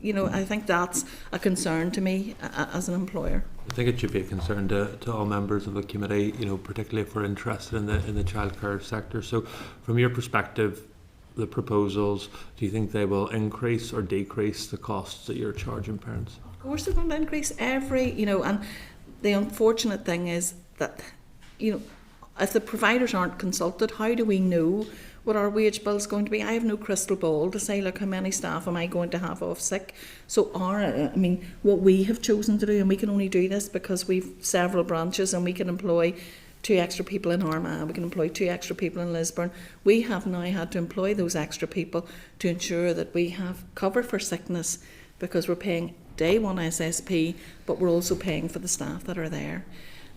You know, I think that's a concern to me as an employer. I think it should be a concern to all members of the committee, you know, particularly if we're interested in the childcare sector. So from your perspective, the proposals, do you think they will increase or decrease the costs that you're charging parents? Of course they're going to increase you know, and the unfortunate thing is that, you know, if the providers aren't consulted, how do we know what our wage bill is going to be? I have no crystal ball to say, look, how many staff am I going to have off sick? So what we have chosen to do, and we can only do this because we've several branches and we can employ 2 extra people in Armagh, we can employ 2 extra people in Lisburn. We have now had to employ those extra people to ensure that we have cover for sickness because we're paying day one SSP, but we're also paying for the staff that are there.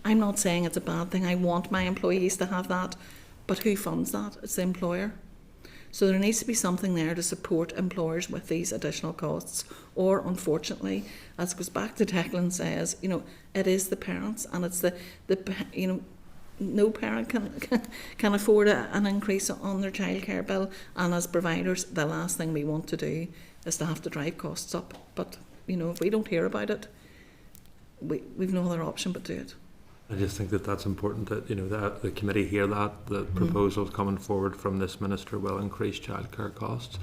I'm not saying it's a bad thing. I want my employees to have that, but who funds that? It's the employer. So there needs to be something there to support employers with these additional costs. Or, unfortunately, as it goes back to Declan says, you know, it is the parents, and it's the you know, no parent can afford an increase on their childcare bill, and as providers, the last thing we want to do is to have to drive costs up. But, you know, if we don't hear about it, we've no other option but do it. I just think that that's important that, you know, that the committee hear that the proposals coming forward from this minister will increase childcare costs.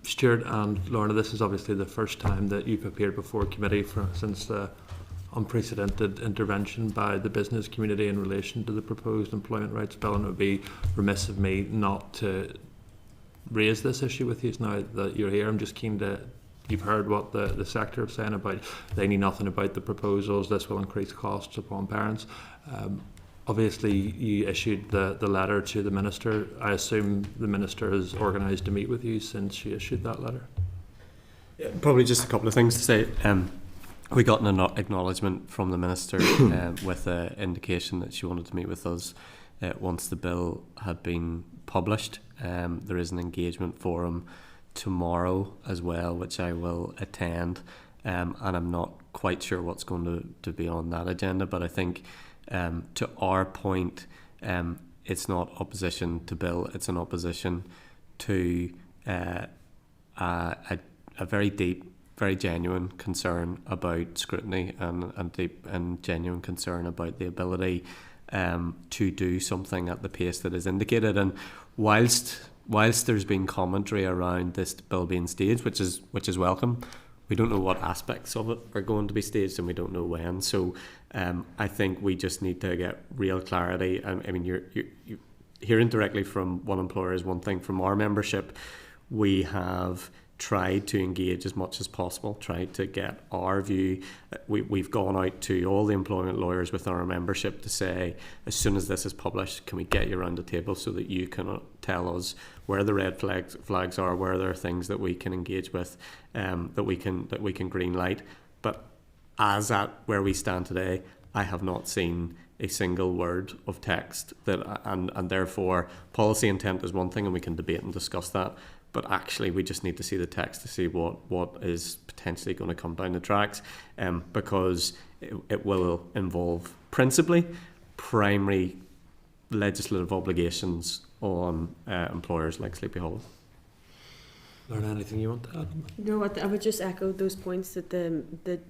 Stuart and Lorna, this is obviously the first time that you've appeared before committee since the unprecedented intervention by the business community in relation to the proposed employment rights bill, and it would be remiss of me not to raise this issue with you now that you're here. I'm just keen to, you've heard what the sector is saying about, they know nothing about the proposals, this will increase costs upon parents. Obviously you issued the letter to the minister. I assume the minister has organised to meet with you since she issued that letter. Yeah, probably just a couple of things to say. We got an acknowledgement from the minister with an indication that she wanted to meet with us once the bill had been published. There is an engagement forum tomorrow as well, which I will attend, and I'm not quite sure what's going to be on that agenda, but I think to our point, it's not opposition to bill, it's an opposition to a very deep, very genuine concern about scrutiny and deep and genuine concern about the ability to do something at the pace that is indicated. And whilst there's been commentary around this bill being staged, which is welcome, we don't know what aspects of it are going to be staged, and we don't know when. So I think we just need to get real clarity. I mean, you're hearing directly from one employer is one thing. From our membership, we have tried to engage as much as possible, tried to get our view. We've gone out to all the employment lawyers within our membership to say, as soon as this is published, can we get you around the table so that you can tell us where the red flags are, where there are things that we can engage with, that we can green light. But as at where we stand today, I have not seen a single word of text that, and therefore policy intent is one thing, and we can debate and discuss that. But actually, we just need to see the text to see what is potentially going to come down the tracks, because it will involve principally primary legislative obligations on employers like Sleepy Hollow. Lorna, anything you want to add? No, I would just echo those points that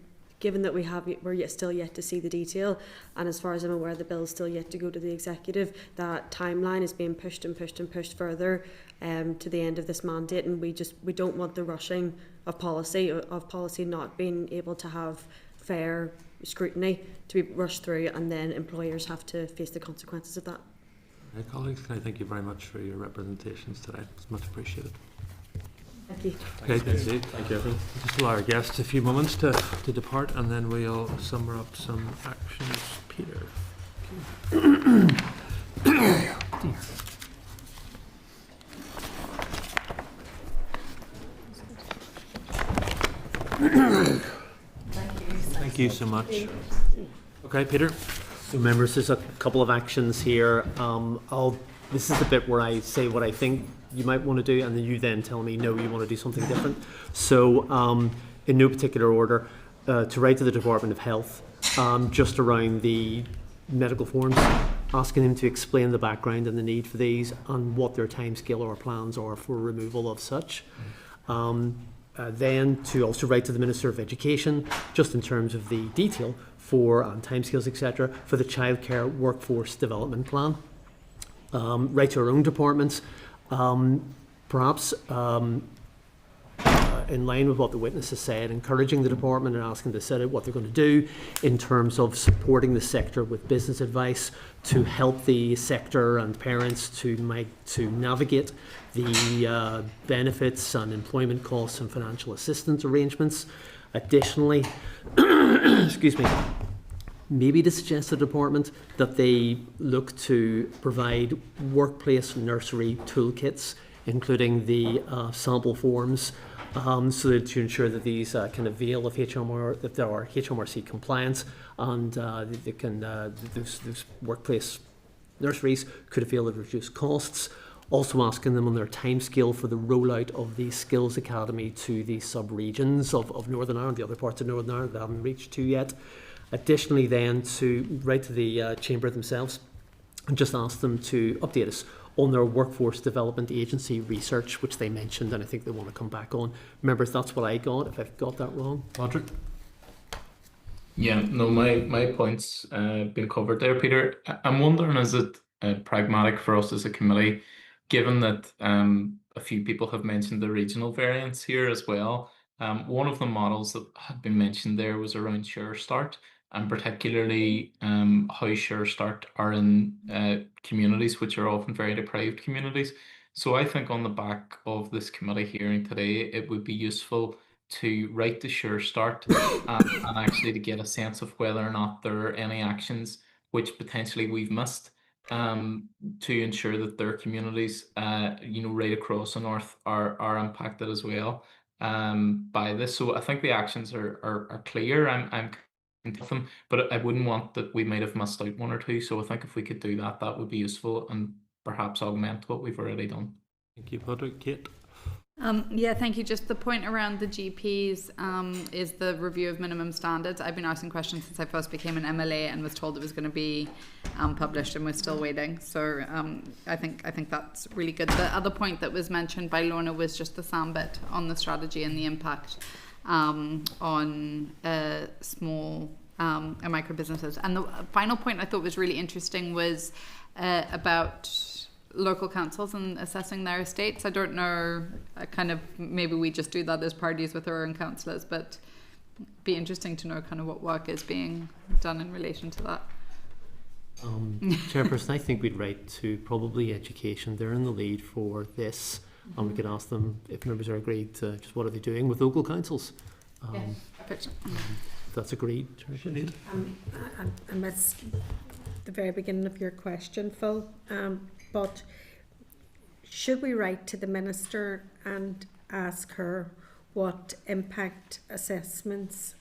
given that we're still yet to see the detail, and as far as I'm aware, the bill's still yet to go to the executive. That timeline is being pushed and pushed and pushed further to the end of this mandate, and we don't want the rushing of policy not being able to have fair scrutiny to be rushed through, and then employers have to face the consequences of that. Right, colleagues, can I thank you very much for your representations today? It's much appreciated. Thank you. Okay, thank you, everyone. Just allow our guests a few moments to depart, and then we'll sum up some actions. Peter. Thank you so much. Okay, Peter. So members, there's a couple of actions here. This is the bit where I say what I think you might want to do, and then you then tell me, no, you want to do something different. So in no particular order, to write to the Department of Health, just around the medical forms, asking them to explain the background and the need for these and what their timescale or plans are for removal of such. Then to also write to the Minister of Education, just in terms of the detail for timescales, etc., for the Childcare Workforce Development Plan. Write to our own departments, perhaps in line with what the witness has said, encouraging the department and asking to set out what they're going to do in terms of supporting the sector with business advice to help the sector and parents to navigate the benefits and employment costs and financial assistance arrangements. Additionally, excuse me, maybe to suggest to the department that they look to provide workplace nursery toolkits, including the sample forms, so that to ensure that these can avail of HMR, that there are HMRC compliance, and they can those workplace nurseries could avail of reduced costs. Also asking them on their timescale for the rollout of the Skills Academy to the sub-regions of Northern Ireland, the other parts of Northern Ireland that haven't reached to yet. Additionally then to write to the Chamber themselves and just ask them to update us on their Workforce Development Agency research, which they mentioned, and I think they want to come back on. Members, that's what I got, if I've got that wrong. Patrick? Yeah, no, my points been covered there, Peter. I'm wondering, is it pragmatic for us as a committee, given that a few people have mentioned the regional variants here as well. One of the models that had been mentioned there was around Sure Start, and particularly how Sure Start are in communities which are often very deprived communities. So I think on the back of this committee hearing today, it would be useful to write to Sure Start and actually to get a sense of whether or not there are any actions which potentially we've missed to ensure that their communities, right across the north are impacted as well by this. So I think the actions are clear. I'm content with them, but I wouldn't want that we might have missed out one or two. So I think if we could do that, that would be useful and perhaps augment what we've already done. Thank you, Patrick. Kate? Yeah, thank you. Just the point around the GPs is the review of minimum standards. I've been asking questions since I first became an MLA and was told it was going to be published, and we're still waiting. So I think that's really good. The other point that was mentioned by Lorna was just the SAM bit on the strategy and the impact on small and micro businesses. And the final point I thought was really interesting was about local councils and assessing their estates. I don't know, kind of maybe we just do that as parties with our own councillors, but be interesting to know kind of what work is being done in relation to that. Chairperson, I think we'd write to probably Education. They're in the lead for this, and we could ask them if members are agreed to just what are they doing with local councils. Perfect. If that's agreed. Chairperson. I missed the very beginning of your question, Phil, but should we write to the Minister and ask her what impact assessments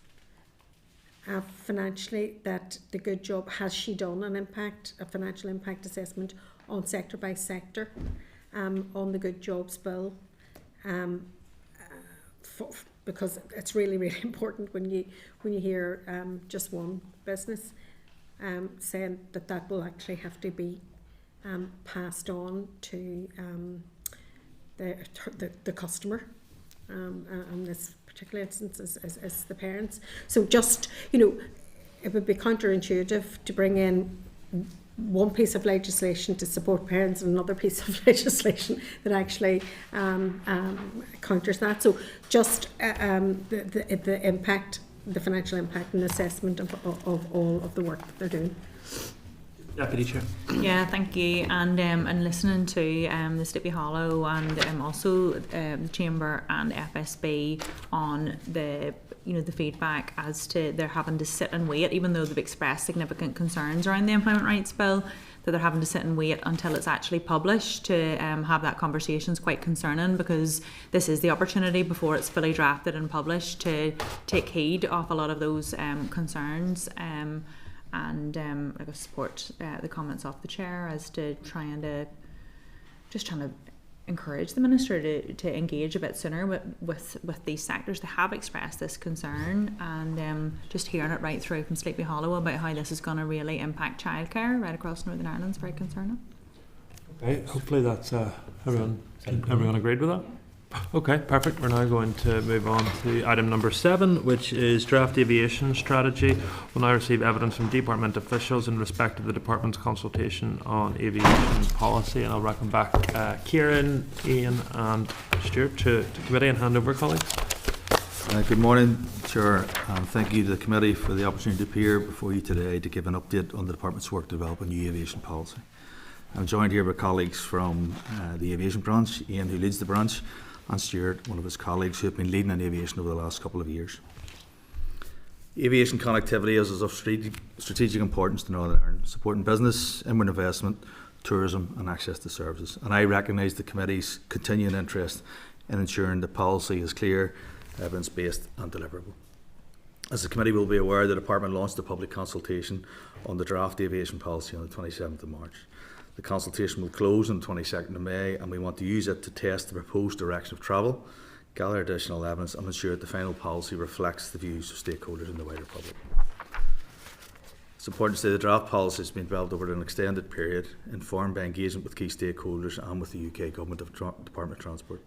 financially that the good job, has she done a financial impact assessment on sector by sector on the good jobs bill, because it's really, really important when you hear just one business saying that will actually have to be passed on to the customer, in this particular instance is the parents. So just, it would be counterintuitive to bring in one piece of legislation to support parents and another piece of legislation that actually counters that. So just the impact, the financial impact and assessment of all of the work that they're doing. Deputy Chair. Yeah, thank you. And listening to the Sleepy Hollow and also the Chamber and FSB on the the feedback as to they're having to sit and wait, even though they've expressed significant concerns around the Employment Rights Bill, that they're having to sit and wait until it's actually published to have that conversation is quite concerning, because this is the opportunity before it's fully drafted and published to take heed of a lot of those concerns. And I support the comments of the chair as to trying to encourage the minister to engage a bit sooner with these sectors that have expressed this concern, and just hearing it right through from Sleepy Hollow about how this is going to really impact childcare right across Northern Ireland is very concerning. Okay, hopefully that's everyone agreed with that. Okay, perfect. We're now going to move on to item number 7, which is draft aviation strategy. We'll now receive evidence from department officials in respect of the department's consultation on aviation policy, and I'll welcome back Kieran, Ian and Stuart to committee and hand over, colleagues. Good morning, Chair, and thank you to the committee for the opportunity to appear before you today to give an update on the department's work to develop a new aviation policy. I'm joined here by colleagues from the aviation branch, Ian, who leads the branch, and Stuart, one of his colleagues who have been leading in aviation over the last couple of years. Aviation connectivity is of strategic importance to Northern Ireland, supporting business, inward investment, tourism and access to services. And I recognise the committee's continuing interest in ensuring the policy is clear, evidence-based and deliverable. As the committee will be aware, the department launched a public consultation on the draft aviation policy on the 27th of March. The consultation will close on the 22nd of May, and we want to use it to test the proposed direction of travel, gather additional evidence and ensure that the final policy reflects the views of stakeholders in the wider public. It's important to say the draft policy has been developed over an extended period, informed by engagement with key stakeholders and with the UK Government Department of Transport.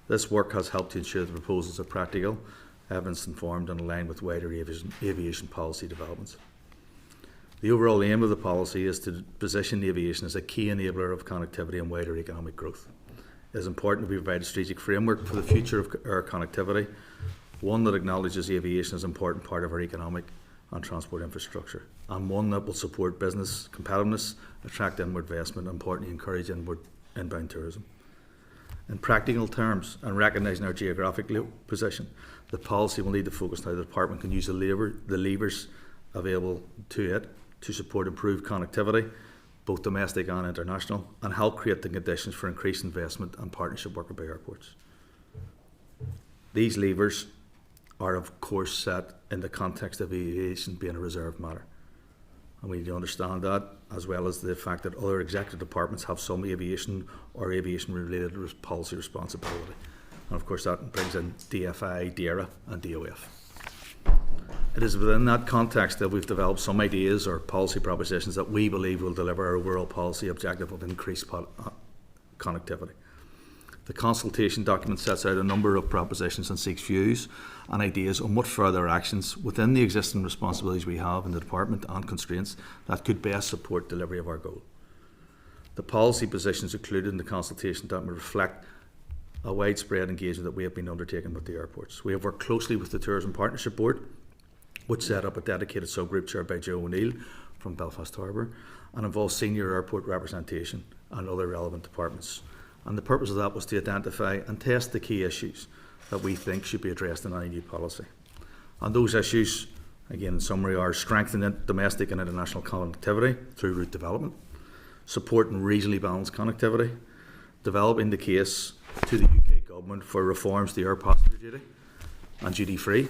This work has helped to ensure the proposals are practical, evidence-informed and aligned with wider aviation policy developments. The overall aim of the policy is to position aviation as a key enabler of connectivity and wider economic growth. It is important to provide a strategic framework for the future of air connectivity, one that acknowledges aviation as an important part of our economic and transport infrastructure, and one that will support business competitiveness, attract inward investment, and importantly encourage inbound tourism. In practical terms, and recognising our geographic position, the policy will need to focus on how the department can use the levers available to it to support improved connectivity, both domestic and international, and help create the conditions for increased investment and partnership work by airports. These levers are of course set in the context of aviation being a reserved matter. And we need to understand that, as well as the fact that other executive departments have some aviation or aviation-related policy responsibility. And of course that brings in DFI, DERA and DOF. It is within that context that we've developed some ideas or policy propositions that we believe will deliver our overall policy objective of increased connectivity. The consultation document sets out a number of propositions and seeks views and ideas on what further actions within the existing responsibilities we have in the department and constraints that could best support delivery of our goal. The policy positions included in the consultation document reflect a widespread engagement that we have been undertaking with the airports. We have worked closely with the Tourism Partnership Board, which set up a dedicated subgroup chaired by Joe O'Neill from Belfast Harbour and involves senior airport representation and other relevant departments. And the purpose of that was to identify and test the key issues that we think should be addressed in any new policy. And those issues, again in summary, are strengthening domestic and international connectivity through route development, supporting regionally balanced connectivity, developing the case to the UK Government for reforms to air passenger duty and duty free,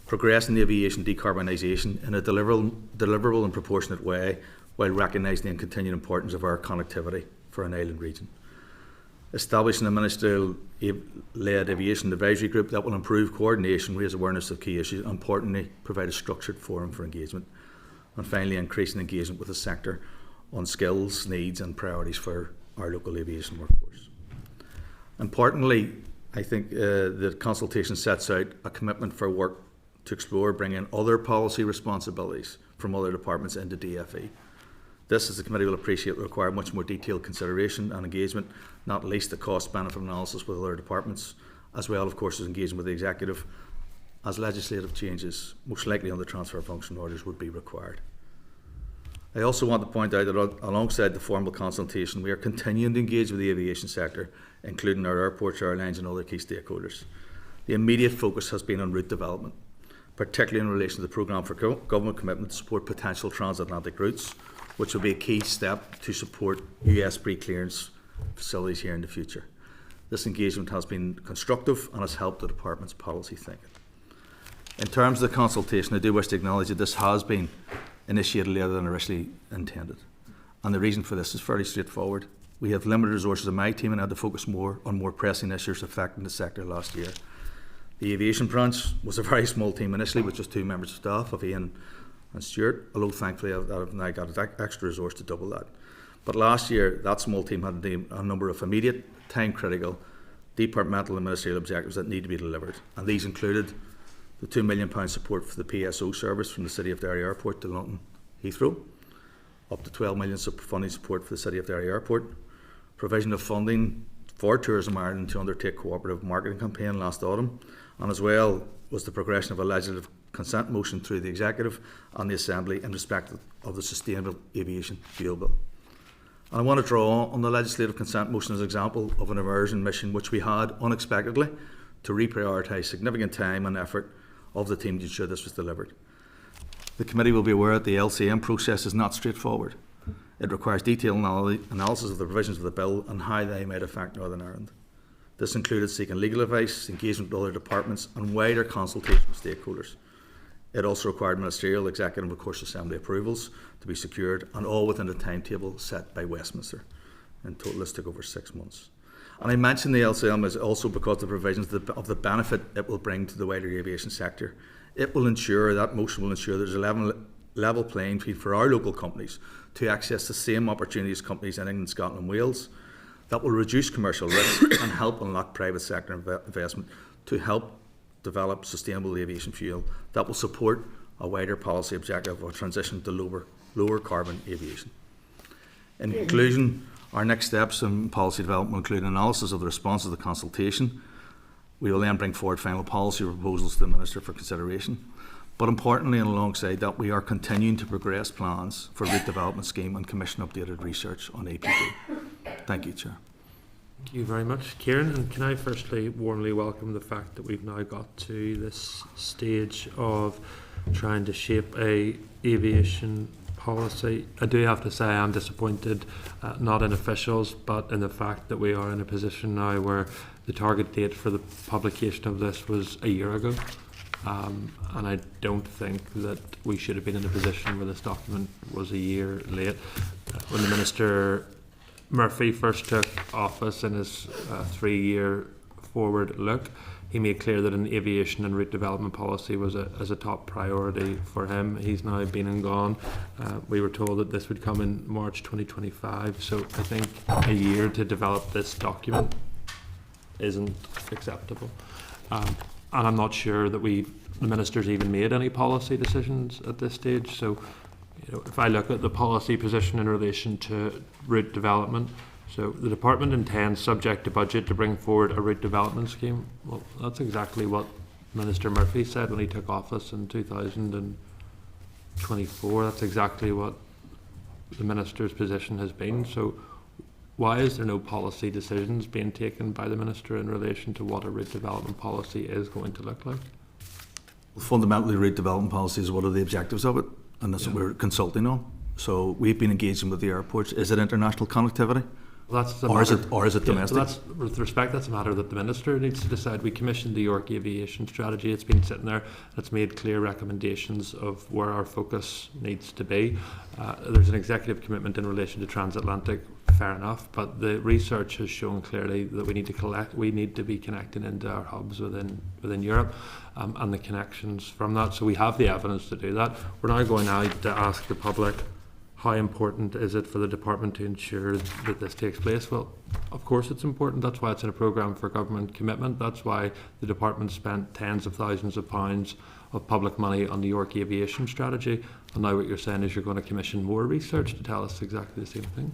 progressing the aviation decarbonisation in a deliverable and proportionate way while recognising the continued importance of air connectivity for an island region. Establishing a ministerial-led aviation advisory group that will improve coordination, raise awareness of key issues, and importantly, provide a structured forum for engagement. And finally, increasing engagement with the sector on skills, needs and priorities for our local aviation workforce. Importantly, I think the consultation sets out a commitment for work to explore bringing other policy responsibilities from other departments into DFE. This, as the committee will appreciate, will require much more detailed consideration and engagement, not least the cost-benefit analysis with other departments, as well, of course, as engagement with the executive, as legislative changes, most likely on the transfer function orders, would be required. I also want to point out that alongside the formal consultation, we are continuing to engage with the aviation sector, including our airports, airlines and other key stakeholders. The immediate focus has been on route development, particularly in relation to the programme for government commitment to support potential transatlantic routes, which will be a key step to support US pre-clearance facilities here in the future. This engagement has been constructive and has helped the Department's policy thinking. In terms of the consultation, I do wish to acknowledge that this has been initiated later than originally intended. And the reason for this is fairly straightforward. We have limited resources in my team and had to focus more on more pressing issues affecting the sector last year. The aviation branch was a very small team initially with just 2 members of staff, of Ian and Stuart, although thankfully I've now got an extra resource to double that. But last year, that small team had a number of immediate, time-critical, departmental and ministerial objectives that need to be delivered. And these included the £2 million support for the PSO service from the City of Derry Airport to London Heathrow, up to £12 million funding support for the City of Derry Airport, provision of funding for Tourism Ireland to undertake cooperative marketing campaign last autumn, and as well was the progression of a legislative consent motion through the Executive and the Assembly in respect of the Sustainable Aviation Fuel Bill. And I want to draw on the legislative consent motion as an example of an immersion mission which we had unexpectedly to reprioritise significant time and effort of the team to ensure this was delivered. The committee will be aware that the LCM process is not straightforward. It requires detailed analysis of the provisions of the bill and how they might affect Northern Ireland. This included seeking legal advice, engagement with other departments and wider consultation with stakeholders. It also required ministerial, executive and of course Assembly approvals to be secured, and all within a timetable set by Westminster. In total this took over 6 months. And I mention the LCM is also because the provisions of the benefit it will bring to the wider aviation sector. It will ensure, that motion will ensure there's a level playing field for our local companies to access the same opportunities as companies in England, Scotland and Wales. That will reduce commercial risk and help unlock private sector investment to help develop sustainable aviation fuel that will support a wider policy objective of transition to lower carbon aviation. In conclusion, our next steps in policy development will include analysis of the response to the consultation. We will then bring forward final policy proposals to the Minister for consideration. But importantly and alongside that, we are continuing to progress plans for route development scheme and commission updated research on APD. Thank you, Chair. Thank you very much, Kieran. And can I firstly warmly welcome the fact that we've now got to this stage of trying to shape a aviation policy. I do have to say I'm disappointed, not in officials, but in the fact that we are in a position now where the target date for the publication of this was a year ago. And I don't think that we should have been in a position where this document was a year late. When the Minister Murphy first took office in his 3-year forward look, he made clear that an aviation and route development policy was a top priority for him. He's now been and gone. We were told that this would come in March 2025, so I think a year to develop this document isn't acceptable. And I'm not sure that the Minister's even made any policy decisions at this stage, so if I look at the policy position in relation to route development, so the department intends, subject to budget, to bring forward a route development scheme. Well, that's exactly what Minister Murphy said when he took office in 2024. That's exactly what the Minister's position has been. So why is there no policy decisions being taken by the Minister in relation to what a route development policy is going to look like? Fundamentally, route development policy is what are the objectives of it, and that's what we're consulting on. So we've been engaging with the airports. Is it international connectivity? Well, or is it domestic? Well, with respect, that's a matter that the Minister needs to decide. We commissioned the York Aviation strategy. It's been sitting there. It's made clear recommendations of where our focus needs to be. There's an executive commitment in relation to transatlantic, fair enough, but the research has shown clearly that we need to be connecting into our hubs within Europe, and the connections from that. So we have the evidence to do that. We're now going out to ask the public, how important is it for the department to ensure that this takes place? Well, of course it's important. That's why it's in a programme for government commitment. That's why the department spent tens of thousands of pounds of public money on the York Aviation strategy. And now what you're saying is you're going to commission more research to tell us exactly the same thing.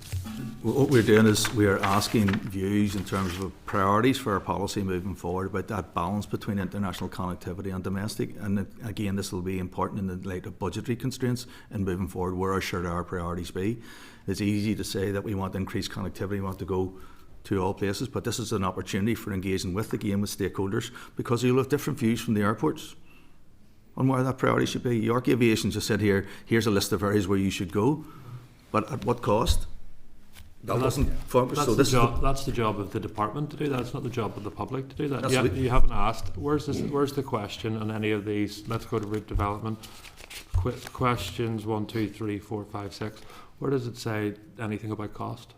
What we're doing is we are asking views in terms of priorities for our policy moving forward about that balance between international connectivity and domestic. And again, this will be important in the light of budgetary constraints and moving forward, where should our priorities be. It's easy to say that we want increased connectivity, we want to go to all places, but this is an opportunity for engaging with stakeholders, because you'll have different views from the airports on where that priority should be. York Aviation just said here's a list of areas where you should go, but at what cost? That doesn't focus. That's the job of the department to do that. It's not the job of the public to do that. You haven't asked. Where's the question on any of these? Let's go to route development. Questions 1, 2, 3, 4, 5, 6. Where does it say anything about cost?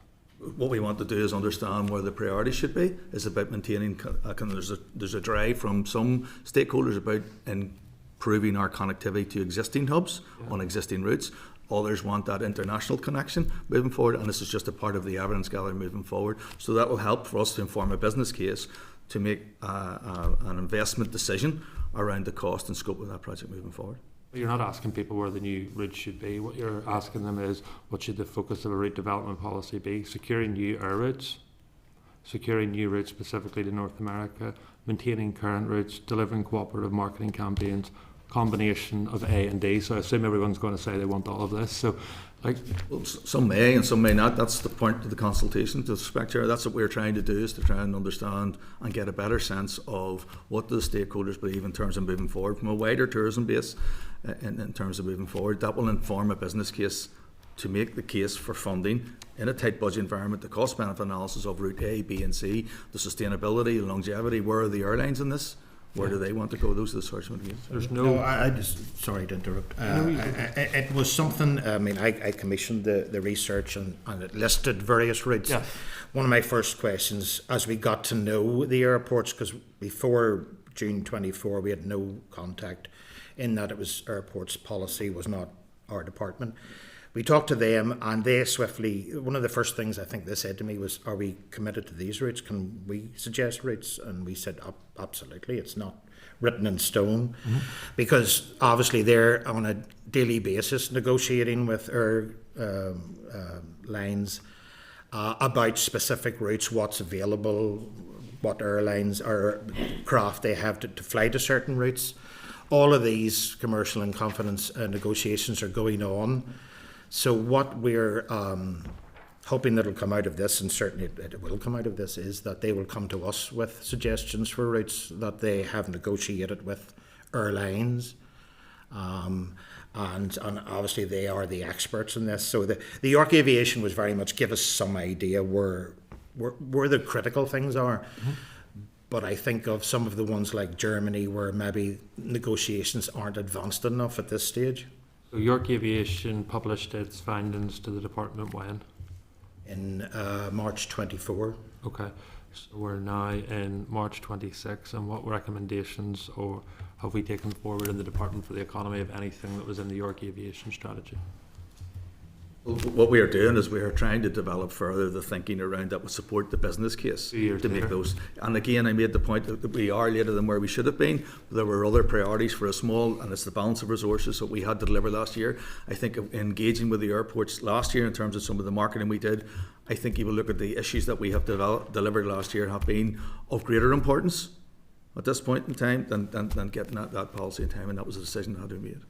What we want to do is understand where the priority should be. It's about maintaining. There's a drive from some stakeholders about improving our connectivity to existing hubs on existing routes. Others want that international connection moving forward, and this is just a part of the evidence gathering moving forward. So that will help for us to inform a business case to make an investment decision around the cost and scope of that project moving forward. But you're not asking people where the new routes should be. What you're asking them is, what should the focus of a route development policy be? Securing new air routes, securing new routes specifically to North America, maintaining current routes, delivering cooperative marketing campaigns, combination of A and D. So I assume everyone's going to say they want all of this. So, some may and some may not. That's the point of the consultation. To respect here, that's what we're trying to do, is to try and understand and get a better sense of what the stakeholders believe in terms of moving forward from a wider tourism base. In terms of moving forward, that will inform a business case to make the case for funding in a tight budget environment, the cost benefit analysis of route A, B and C, the sustainability, the longevity. Where are the airlines in this? Where do they want to go? Those are the sorts of things. I just, sorry to interrupt. It was something, I commissioned the research and it listed various routes. Yeah. One of my first questions, as we got to know the airports, because before June 24 we had no contact, in that it was airports policy, was not our department. We talked to them and they swiftly, one of the first things I think they said to me was, are we committed to these routes? Can we suggest routes? And we said, absolutely, it's not written in stone. Mm-hmm. Because obviously they're on a daily basis negotiating with lines about specific routes, what's available, what airlines or craft they have to fly to certain routes. All of these commercial and confidence negotiations are going on. So what we're hoping that will come out of this, and certainly it will come out of this, is that they will come to us with suggestions for routes that they have negotiated with airlines. And obviously they are the experts in this. So the York Aviation was very much give us some idea where the critical things are. Mm-hmm. But I think of some of the ones like Germany where maybe negotiations aren't advanced enough at this stage. So York Aviation published its findings to the department when? In March 24. Okay, so we're now in March 26, and what recommendations or have we taken forward in the Department for the Economy of anything that was in the York Aviation strategy? What we are doing is we are trying to develop further the thinking around that would support the business case to make those. And again, I made the point that we are later than where we should have been. There were other priorities for a small, and it's the balance of resources that we had to deliver last year. I think engaging with the airports last year in terms of some of the marketing we did, I think you will look at the issues that we have delivered last year have been of greater importance at this point in time than getting that policy in time, and that was a decision that had to be made.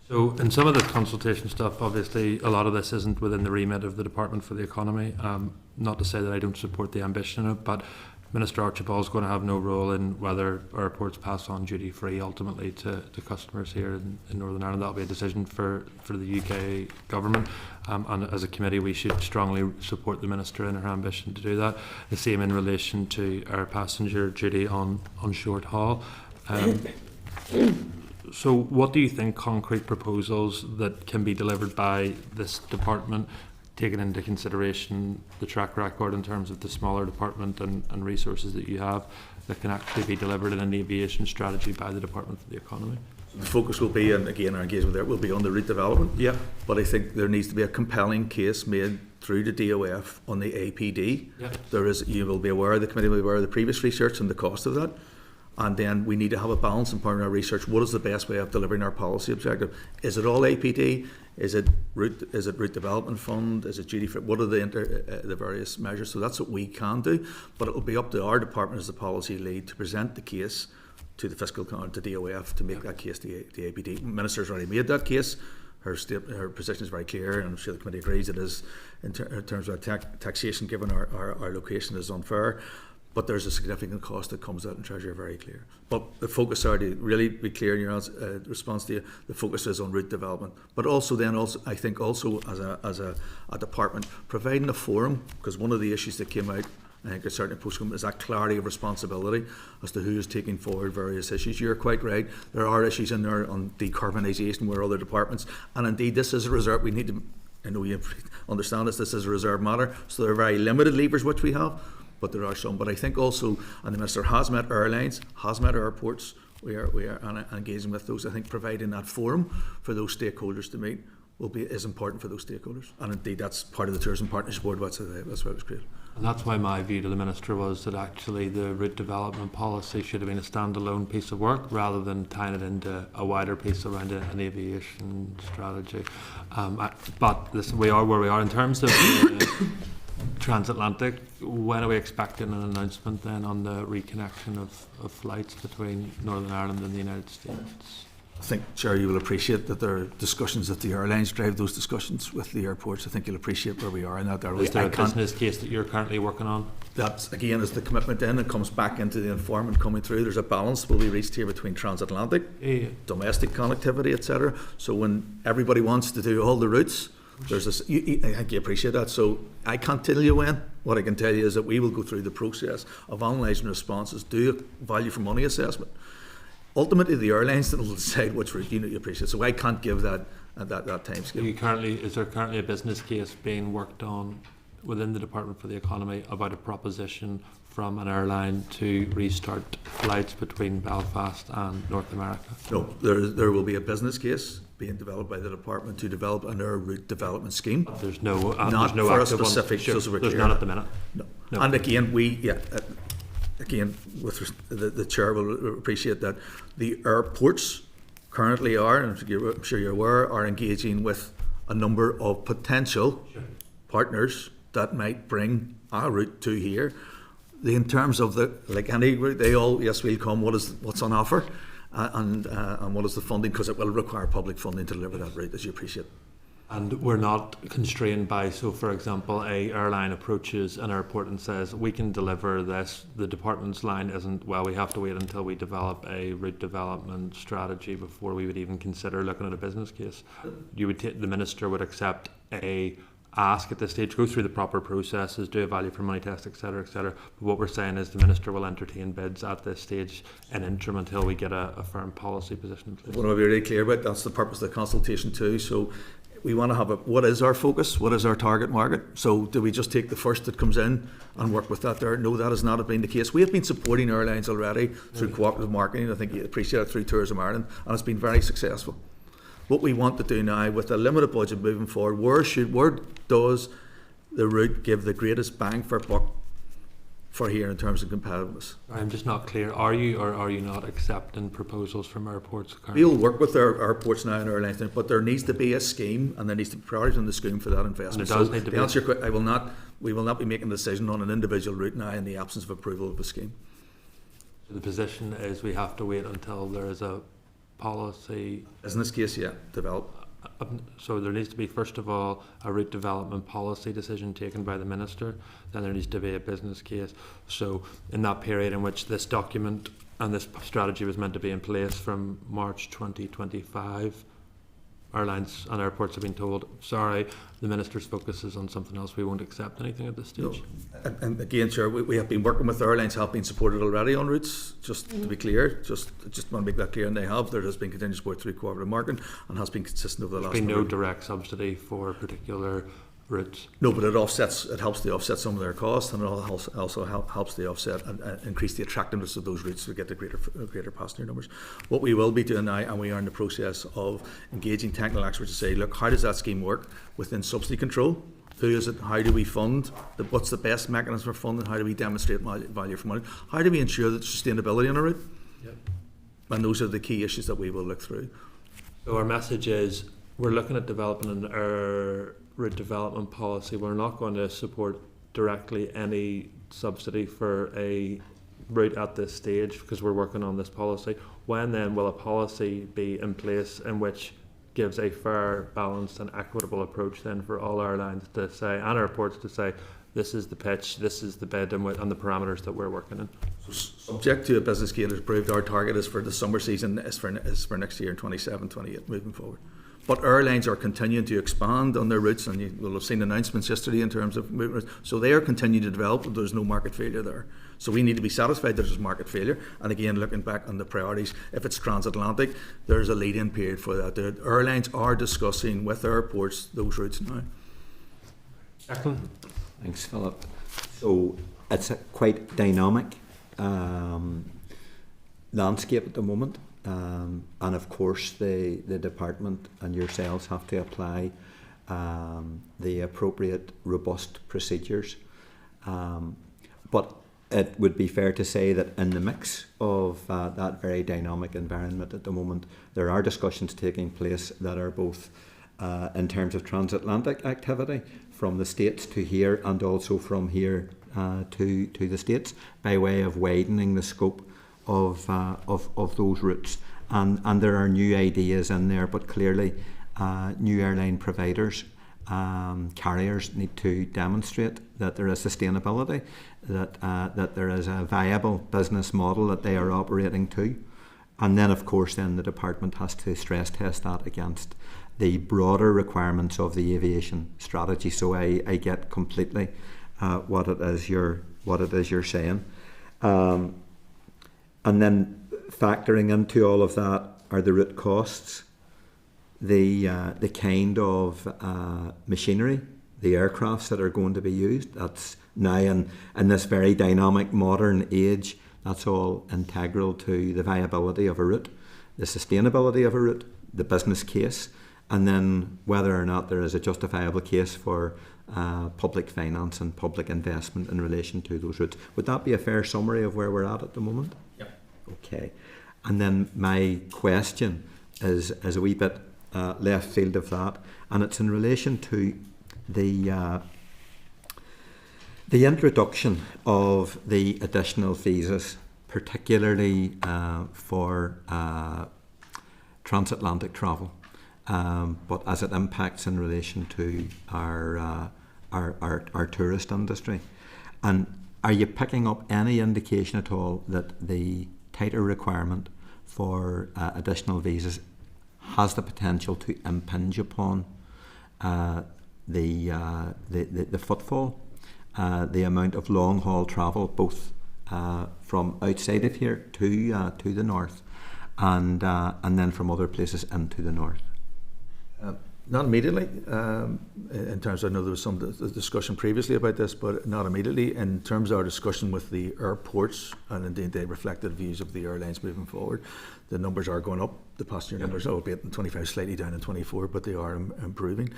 So in some of the consultation stuff, obviously a lot of this isn't within the remit of the Department for the Economy. Not to say that I don't support the ambition of it, but Minister Archibald is going to have no role in whether airports pass on duty free ultimately to customers here in Northern Ireland. That'll be a decision for the UK government, and as a committee we should strongly support the Minister in her ambition to do that. The same in relation to air passenger duty on short haul. So what do you think concrete proposals that can be delivered by this department, taking into consideration the track record in terms of the smaller department and resources that you have, that can actually be delivered in an aviation strategy by the Department for the Economy? The focus will be, and again our engagement there will be on the route development. Yeah. But I think there needs to be a compelling case made through the DOF on the APD. Yeah. There is, you will be aware, the committee will be aware of the previous research and the cost of that. And then we need to have a balance in part of our research. What is the best way of delivering our policy objective? Is it all APD? Is it route development fund? Is it duty free? What are the various measures? So that's what we can do. But it will be up to our department as the policy lead to present the case to the fiscal to DOF to make that case to the APD. The Minister's already made that case. Her position is very clear, and I'm sure the committee agrees it is in terms of taxation, given our location is unfair. But there's a significant cost that comes out, and Treasury are very clear. But the focus, to really be clear in your response to you, the focus is on route development. But also I think as a department, providing a forum, because one of the issues that came out, I think, certainly post-COVID, is that clarity of responsibility as to who is taking forward various issues. You're quite right. There are issues in there on decarbonisation where other departments, and indeed this is a reserve. We need to, I know you understand this is a reserve matter, so there are very limited levers which we have. But there are some. But I think also, and the Minister has met airlines, has met airports. We are engaging with those. I think providing that forum for those stakeholders to meet is important for those stakeholders. And indeed, that's part of the Tourism Partnership Board. That's why it was created. And that's why my view to the Minister was that actually the route development policy should have been a standalone piece of work rather than tying it into a wider piece around an aviation strategy. But listen, we are where we are in terms of transatlantic. When are we expecting an announcement then on the reconnection of flights between Northern Ireland and the United States? I think, Chair, you will appreciate that there are discussions that the airlines drive those discussions with the airports. I think you'll appreciate where we are in that. Is there a business case that you're currently working on? That, again, is the commitment in. It comes back into the informant coming through. There's a balance will be reached here between transatlantic, domestic connectivity, etc. So when everybody wants to do all the routes, there's this, I think you appreciate that. So I can't tell you when. What I can tell you is that we will go through the process of analysing responses, do a value for money assessment. Ultimately, the airlines that will decide which route you appreciate. So I can't give that time scale. Is there currently a business case being worked on within the Department for the Economy about a proposition from an airline to restart flights between Belfast and North America? No, there will be a business case being developed by the department to develop an air route development scheme. But there's no not there's no for a specific. Sure, there's none at the minute. No. And again, with the chair will appreciate that the airports currently are, and I'm sure you're aware, are engaging with a number of potential partners that might bring our route to here. In terms of like any route, they all, yes, we'll come. What's on offer, and what is the funding? Because it will require public funding to deliver that route, as you appreciate. And we're not constrained by, so for example, a airline approaches an airport and says, we can deliver this. The department's line isn't, well, we have to wait until we develop a route development strategy before we would even consider looking at a business case. The Minister would accept a ask at this stage, go through the proper processes, do a value for money test, etc., etc. But what we're saying is the Minister will entertain bids at this stage in interim until we get a firm policy position in place. What I want to be really clear about, that's the purpose of the consultation too. So we want to have what is our focus? What is our target market? So do we just take the first that comes in and work with that there? No, that has not been the case. We have been supporting airlines already through cooperative marketing. I think you appreciate it through Tourism Ireland, and it's been very successful. what we want to do now with a limited budget moving forward, where does the route give the greatest bang for buck for here in terms of competitiveness? I'm just not clear. Are you or are you not accepting proposals from airports currently? We'll work with our airports now and airlines, but there needs to be a scheme, and there needs to be priorities in the scheme for that investment. And it does need to be. Answer, we will not be making a decision on an individual route now in the absence of approval of a scheme. The position is we have to wait until there is a policy. Business case, yeah, develop. So there needs to be, first of all, a route development policy decision taken by the Minister. Then there needs to be a business case. So in that period in which this document and this strategy was meant to be in place from March 2025, airlines and airports have been told, sorry, the Minister's focus is on something else, we won't accept anything at this stage. No. And again, sure, we have been working with airlines, have been supported already on routes, just to be clear, just want to make that clear, and they have. There has been continued support through cooperative marketing and has been consistent over the last There's been number no direct subsidy for particular routes. No, but it helps to offset some of their costs, and it also helps to offset and increase the attractiveness of those routes to get the greater passenger numbers. What we will be doing now, and we are in the process of engaging technical experts to say, look, how does that scheme work within subsidy control? Who is it? How do we fund? What's the best mechanism for funding? How do we demonstrate value for money? How do we ensure that sustainability on a route? Yep. And those are the key issues that we will look through. So our message is, we're looking at developing an route development policy. We're not going to support directly any subsidy for a route at this stage because we're working on this policy. When then will a policy be in place in which gives a fair, balanced and equitable approach then for all airlines to say, and airports to say, this is the pitch, this is the bid and the parameters that we're working in? So subject to a business case is approved, our target is for the summer season, is for next year, 27, 28, moving forward. But airlines are continuing to expand on their routes, and you will have seen announcements yesterday in terms of movement. So they are continuing to develop, but there's no market failure there. So we need to be satisfied that there's market failure. And again, looking back on the priorities, if it's transatlantic, there's a lead-in period for that. The airlines are discussing with airports those routes now. Declan? Thanks, Philip. So it's a quite dynamic landscape at the moment. And of course the department and yourselves have to apply the appropriate robust procedures. But it would be fair to say that in the mix of that very dynamic environment at the moment, there are discussions taking place that are both in terms of transatlantic activity from the States to here, and also from here to the States, by way of widening the scope of those routes, and there are new ideas in there, but clearly new airline providers, carriers need to demonstrate that there is sustainability, that there is a viable business model that they are operating to, and then of course then the department has to stress test that against the broader requirements of the aviation strategy. So I get completely what it is you're saying. And then factoring into all of that are the route costs, the kind of machinery, the aircrafts that are going to be used. That's now in this very dynamic modern age, that's all integral to the viability of a route, the sustainability of a route, the business case, and then whether or not there is a justifiable case for public finance and public investment in relation to those routes. Would that be a fair summary of where we're at the moment? Yep. Okay. And then my question is a wee bit left field of that, and it's in relation to the introduction of the additional visas, particularly for transatlantic travel, but as it impacts in relation to our tourist industry. And are you picking up any indication at all that the tighter requirement for additional visas has the potential to impinge upon the footfall, the amount of long haul travel, both from outside of here to the north, and then from other places into the north? Not immediately. In terms, I know there was some discussion previously about this, but not immediately. In terms of our discussion with the airports, and indeed they reflected views of the airlines moving forward, the numbers are going up. The passenger numbers, albeit in 25, slightly down in 24, but they are improving.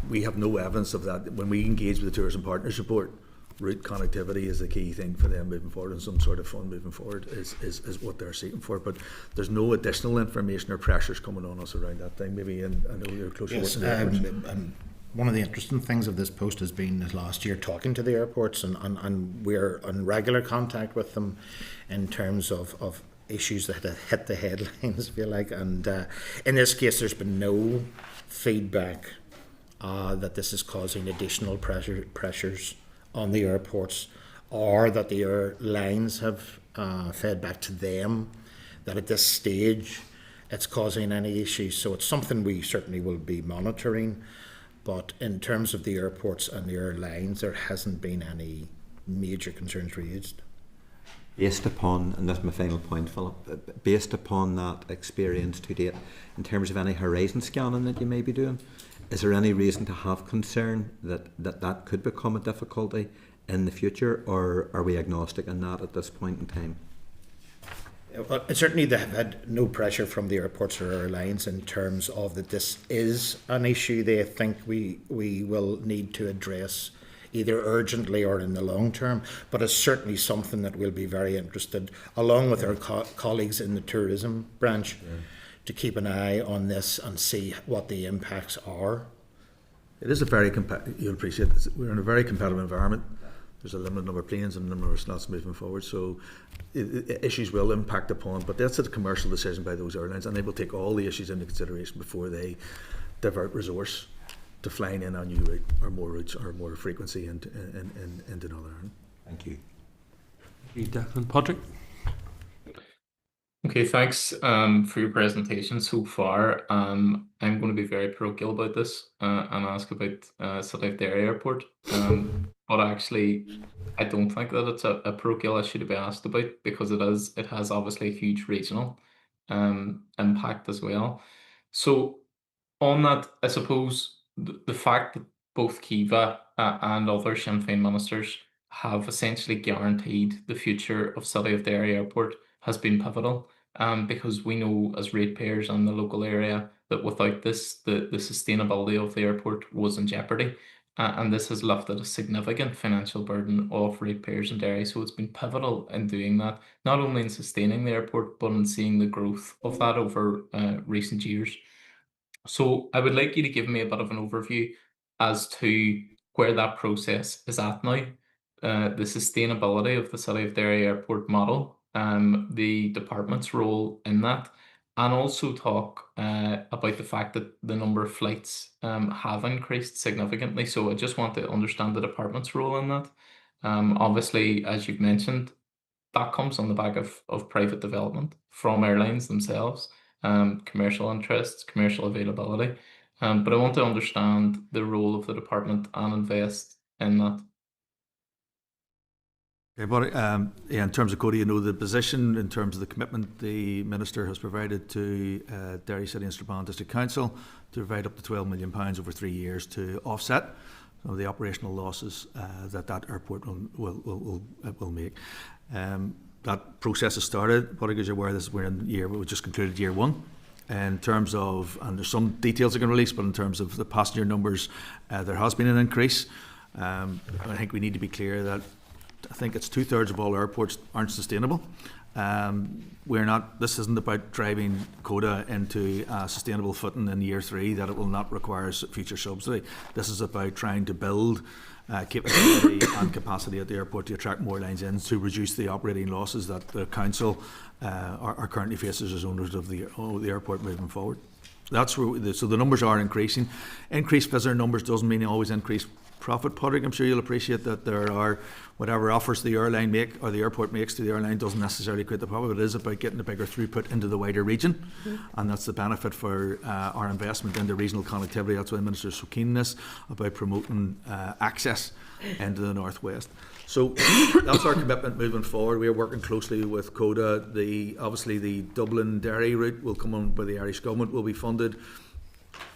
We have no evidence of that. When we engage with the Tourism Partnership Board, route connectivity is the key thing for them moving forward, and some sort of fund moving forward is what they're seeking for. But there's no additional information or pressures coming on us around that thing. Maybe, and I know you're closely working with the airports. One of the interesting things of this post has been last year talking to the airports, and we're in regular contact with them in terms of issues that have hit the headlines, if you like. And in this case, there's been no feedback that this is causing additional pressures on the airports, or that the airlines have fed back to them that at this stage it's causing any issues. So it's something we certainly will be monitoring, but in terms of the airports and the airlines, there hasn't been any major concerns raised. Based upon, and that's my final point, Philip, based upon that experience to date, in terms of any horizon scanning that you may be doing, is there any reason to have concern that could become a difficulty in the future, or are we agnostic in that at this point in time? Well, certainly they have had no pressure from the airports or airlines in terms of that this is an issue they think we will need to address either urgently or in the long term, but it's certainly something that we'll be very interested, along with our colleagues in the tourism branch, to keep an eye on this and see what the impacts are. It is a very you'll appreciate this. We're in a very competitive environment. There's a limited number of planes and a number of slots moving forward, so issues will impact upon, but that's a commercial decision by those airlines, and they will take all the issues into consideration before they divert resource to flying in a new route or more routes or more frequency into Northern Ireland. Thank you. Declan. Patrick? Okay, thanks for your presentation so far. I'm going to be very parochial about this and ask about City of Derry Airport. But actually, I don't think that it's a parochial issue to be asked about, because it has obviously a huge regional impact as well. So on that, I suppose the fact that both Kiva and other Sinn Féin ministers have essentially guaranteed the future of City of Derry Airport has been pivotal, because we know as ratepayers in the local area that without this, the sustainability of the airport was in jeopardy, and this has lifted a significant financial burden off ratepayers in Derry. So it's been pivotal in doing that, not only in sustaining the airport, but in seeing the growth of that over recent years. So I would like you to give me a bit of an overview as to where that process is at now, the sustainability of the City of Derry Airport model, the department's role in that, and also talk about the fact that the number of flights have increased significantly. So I just want to understand the department's role in that. Obviously, as you've mentioned, that comes on the back of private development from airlines themselves, commercial interests, commercial availability. But I want to understand the role of the department and invest in that. Okay, but in terms of Cody, you know the position in terms of the commitment the Minister has provided to Derry City and Strabane District Council to provide up to £12 million over 3 years to offset some of the operational losses that airport will make. That process has started, but as you're aware, we just concluded year one. In terms of, and there's some details I can release, but in terms of the passenger numbers, there has been an increase. I think we need to be clear that I think it's 2/3 of all airports aren't sustainable. This isn't about driving CODA into a sustainable footing in year 3 that it will not require future subsidy. This is about trying to build capability and capacity at the airport to attract more lines in, to reduce the operating losses that the council are currently faces as owners of the airport moving forward. That's where so the numbers are increasing. Increased visitor numbers doesn't mean always increased profit, Patrick. I'm sure you'll appreciate that there are whatever offers the airline make or the airport makes to the airline doesn't necessarily create the profit. It is about getting a bigger throughput into the wider region, and that's the benefit for our investment into regional connectivity. That's why the Minister is so keen on this, about promoting access into the northwest. So that's our commitment moving forward. We are working closely with CODA. Obviously the Dublin Derry route will come on by the Irish government, will be funded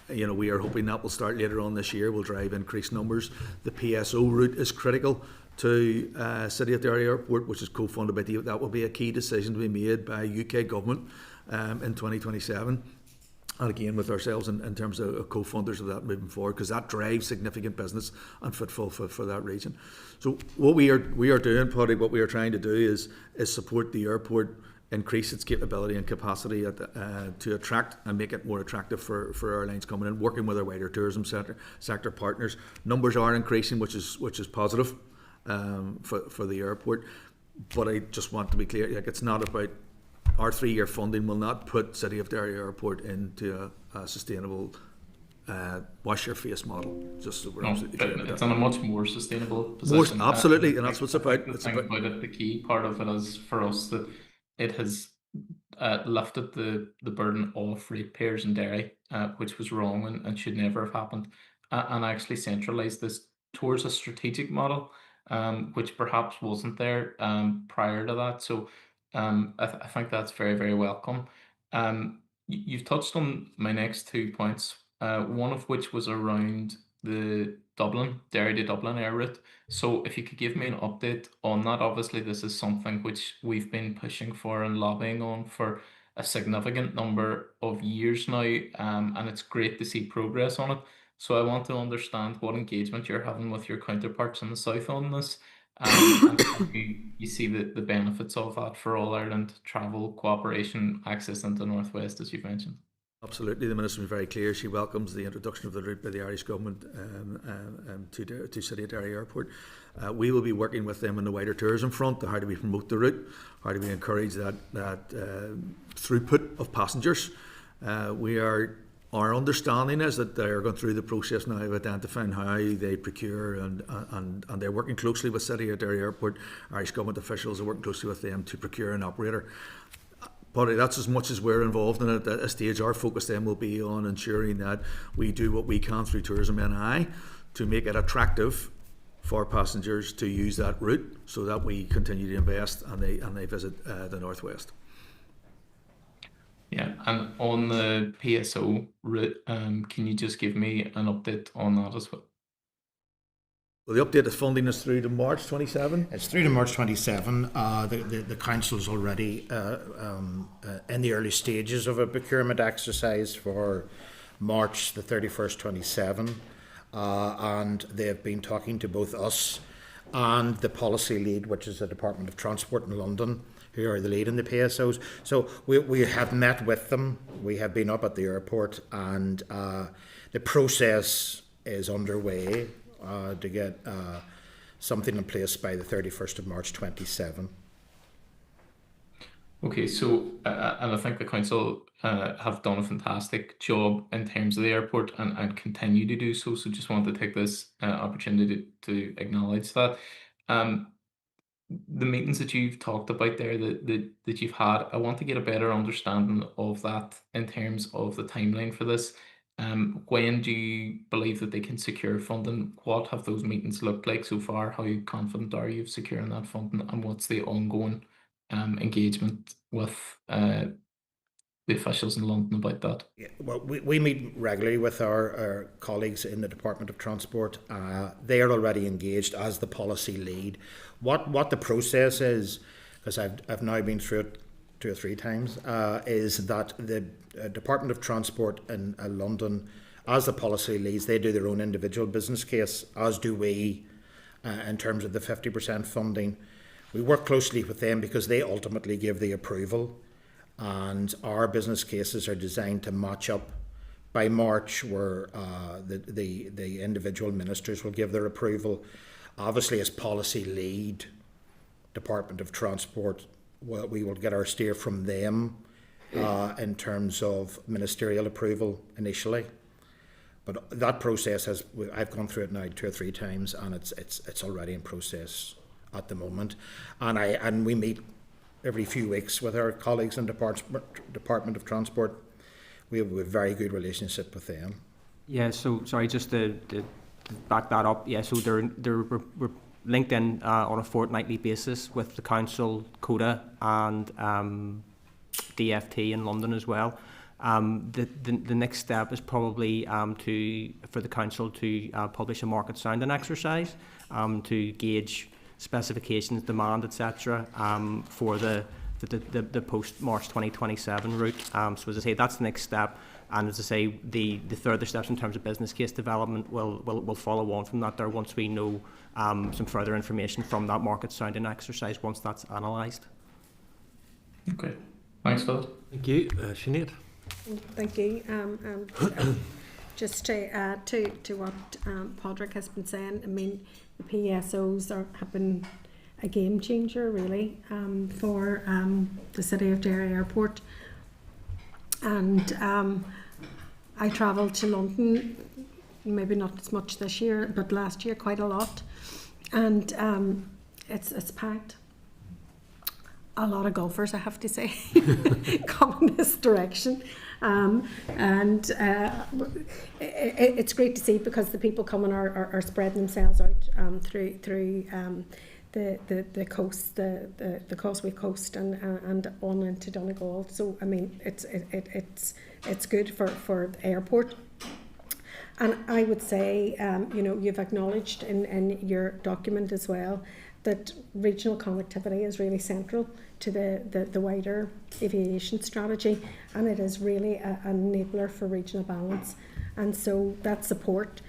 we are hoping that will start later on this year, will drive increased numbers. The PSO route is critical to City of Derry Airport, which is co-funded by that will be a key decision to be made by UK government in 2027. And again, with ourselves in terms of co-funders of that moving forward, because that drives significant business and footfall for that region. So what we are doing, Paddy, what we are trying to do is support the airport, increase its capability and capacity to attract and make it more attractive for airlines coming in, working with our wider tourism sector partners. Numbers are increasing, which is positive for the airport. But I just want to be clear, it's not about our 3-year funding will not put City of Derry Airport into a sustainable wash your face model. Just so we're absolutely clear about it's that. in a much more sustainable position. Absolutely, and that's what's about. The key part of it is for us that it has lifted the burden off ratepayers in Derry, which was wrong and should never have happened, and actually centralised this towards a strategic model, which perhaps wasn't there prior to that. So I think that's very, very welcome. You've touched on my next 2 points, one of which was around the Derry to Dublin air route. So if you could give me an update on that. Obviously, this is something which we've been pushing for and lobbying on for a significant number of years now, and it's great to see progress on it. So I want to understand what engagement you're having with your counterparts in the south on this, and how you see the benefits of that for all Ireland travel, cooperation, access into the North West, as you've mentioned. Absolutely, the Minister was very clear. She welcomes the introduction of the route by the Irish Government to City of Derry Airport. We will be working with them on the wider tourism front, how do we promote the route, how do we encourage that throughput of passengers. Our understanding is that they're going through the process now of identifying how they procure and they're working closely with City of Derry Airport. Irish Government officials are working closely with them to procure an operator. But that's as much as we're involved in it. At this stage, our focus then will be on ensuring that we do what we can through Tourism NI to make it attractive for passengers to use that route, so that we continue to invest and they visit the North West. Yeah, and on the PSO route, can you just give me an update on that as well? Well, the update is funding is through to March 27. It's through to March 27. The council is already in the early stages of a procurement exercise for March the 31st, 27, and they've been talking to both us and the policy lead, which is the Department of Transport in London, who are the lead in the PSOs. So we have met with them. We have been up at the airport, and the process is underway to get something in place by the 31st of March 27. Okay, so and I think the council have done a fantastic job in terms of the airport and continue to do so. So just wanted to take this opportunity to acknowledge that. The meetings that you've talked about there that you've had, I want to get a better understanding of that in terms of the timeline for this. When do you believe that they can secure funding? What have those meetings looked like so far? How confident are you of securing that funding? And what's the ongoing engagement with the officials in London about that? Yeah, well, we meet regularly with our colleagues in the Department of Transport. They are already engaged as the policy lead. What the process is, because I've now been through it 2 or 3 times, is that the Department of Transport in London, as the policy leads, they do their own individual business case, as do we, in terms of the 50% funding. We work closely with them because they ultimately give the approval, and our business cases are designed to match up by March, where the individual ministers will give their approval. Obviously, as policy lead, Department of Transport, we will get our steer from them in terms of ministerial approval initially. But that process I've gone through it now 2 or 3 times, and it's already in process at the moment. And we meet every few weeks with our colleagues in Department of Transport. We have a very good relationship with them. Yeah, so sorry, just to back that up. Yeah, so we're linked in on a fortnightly basis with the council, CODA, and DFT in London as well. The next step is probably for the council to publish a market sounding exercise to gauge specifications, demand, etc. For the post March 2027 route. So as I say, that's the next step. And as I say, the further steps in terms of business case development will follow on from that there once we know some further information from that market sounding exercise once that's analysed. Okay, thanks Phil. Thank you. Sinead. Thank you. Just to add to what Padraig has been saying, I mean, the PSOs have been a game changer really for the City of Derry Airport. And I travelled to London, maybe not as much this year, but last year quite a lot. And it's packed. A lot of golfers, I have to say, come in this direction. It's great to see because the people coming are spreading themselves out through the coast, the Causeway Coast, and on into Donegal. So I mean, it's good for the airport. And I would say, you've acknowledged in your document as well that regional connectivity is really central to the wider aviation strategy, and it is really an enabler for regional balance. And so that support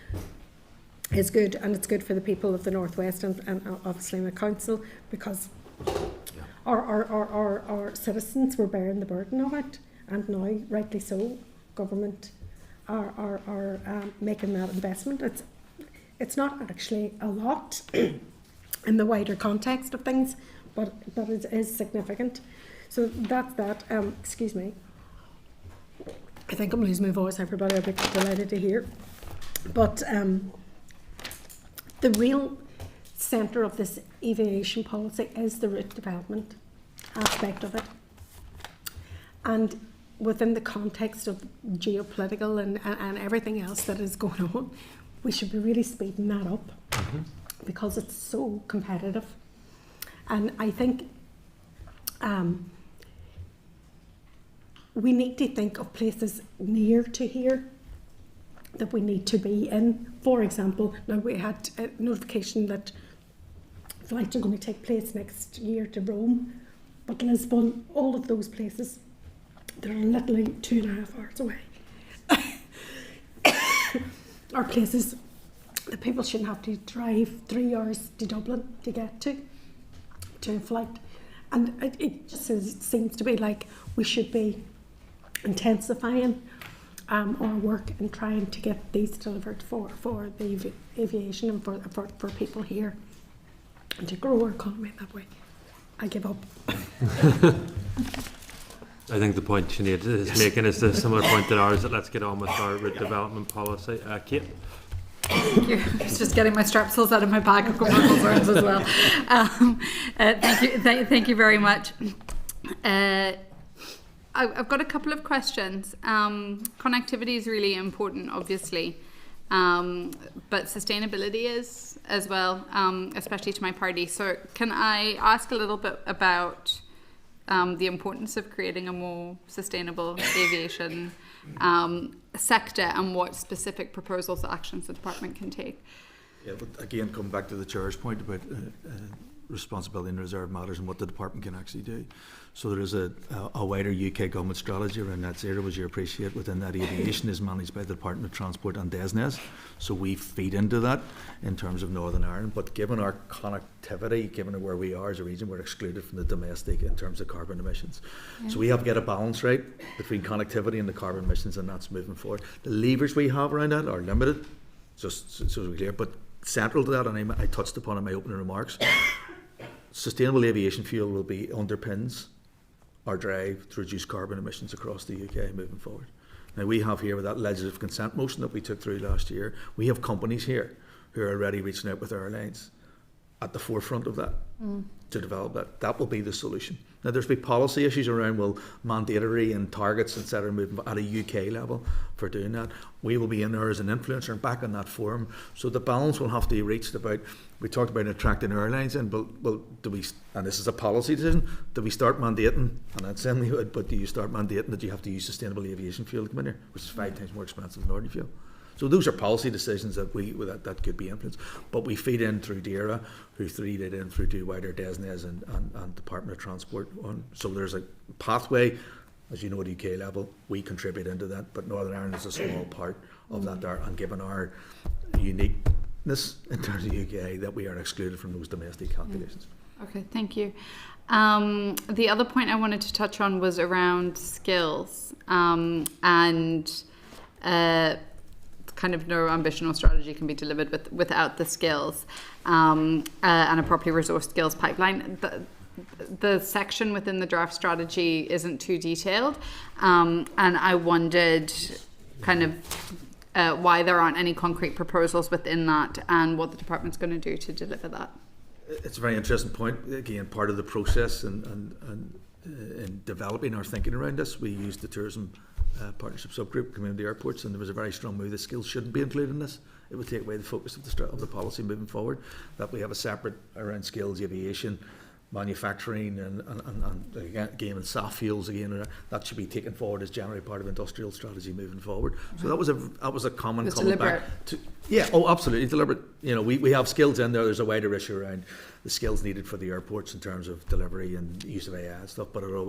is good, and it's good for the people of the Northwest and obviously the council, because our citizens were bearing the burden of it, and now, rightly so, government are making that investment. It's not actually a lot in the wider context of things, but it is significant. So that's that. Excuse me. I think I'm losing my voice. Everybody will be delighted to hear. But the real centre of this aviation policy is the route development aspect of it. And within the context of geopolitical and everything else that is going on, we should be really speeding that up because it's so competitive. And I think we need to think of places near to here that we need to be in. For example, now we had a notification that flights are going to take place next year to Rome, but Lisbon, all of those places, they're literally 2.5 hours away. Are places that people shouldn't have to drive 3 hours to Dublin to get to a flight. And it just seems to be like we should be intensifying our work and trying to get these delivered for the aviation and for people here, and to grow our economy that way. I give up. I think the point Sinead is making is a similar point to ours, that let's get on with our route development policy. Kate? Thank you. I was just getting my strepsils out of my bag of commercial concerns as well. Thank you very much. I've got a couple of questions. Connectivity is really important, obviously, but sustainability is as well, especially to my party. So can I ask a little bit about the importance of creating a more sustainable aviation sector, and what specific proposals or actions the department can take? Yeah, but again, coming back to the Chair's point about responsibility and reserve matters and what the department can actually do. So there is a wider UK government strategy around net zero, as you appreciate. Within that, aviation is managed by the Department of Transport and DESNES, so we feed into that in terms of Northern Ireland. But given our connectivity, given where we are as a region, we're excluded from the domestic in terms of carbon emissions. Yeah. So we have to get a balance right between connectivity and the carbon emissions, and that's moving forward. The levers we have around that are limited, just so we're clear, but central to that, and I touched upon in my opening remarks, sustainable aviation fuel will be underpins our drive to reduce carbon emissions across the UK moving forward. Now we have here, with that legislative consent motion that we took through last year, we have companies here who are already reaching out with airlines at the forefront of that, to develop that. That will be the solution. Now, there's been policy issues around, well, mandatory and targets, etc., moving at a UK level for doing that. We will be in there as an influencer and back on that forum. So the balance will have to be reached about, we talked about attracting airlines in, but well, do we, and this is a policy decision, do we start mandating, and I'd say we would, but do you start mandating that you have to use sustainable aviation fuel to come in here, which is 5 times more expensive than ordinary fuel? So those are policy decisions that that could be influenced. But we feed in through DERA, who feed it in through wider DESNES and Department of Transport. So there's a pathway, as you know, at UK level, we contribute into that, but Northern Ireland is a small part of that there, and given our uniqueness in terms of UK, that we are excluded from those domestic calculations. Okay, thank you. The other point I wanted to touch on was around skills and kind of no ambition or strategy can be delivered without the skills and a properly resourced skills pipeline. The section within the draft strategy isn't too detailed, and I wondered kind of why there aren't any concrete proposals within that and what the department's going to do to deliver that. It's a very interesting point. Again, part of the process and in developing our thinking around this, we used the tourism partnership subgroup, community airports, and there was a very strong move that skills shouldn't be included in this. It would take away the focus of the policy moving forward, that we have a separate around skills, aviation, manufacturing and game and SAF fuels again, that should be taken forward as generally part of industrial strategy moving forward. So that was a common coming back to, absolutely deliberate. You know, we have skills in there. There's a wider issue around the skills needed for the airports in terms of delivery and use of AI and stuff, but on a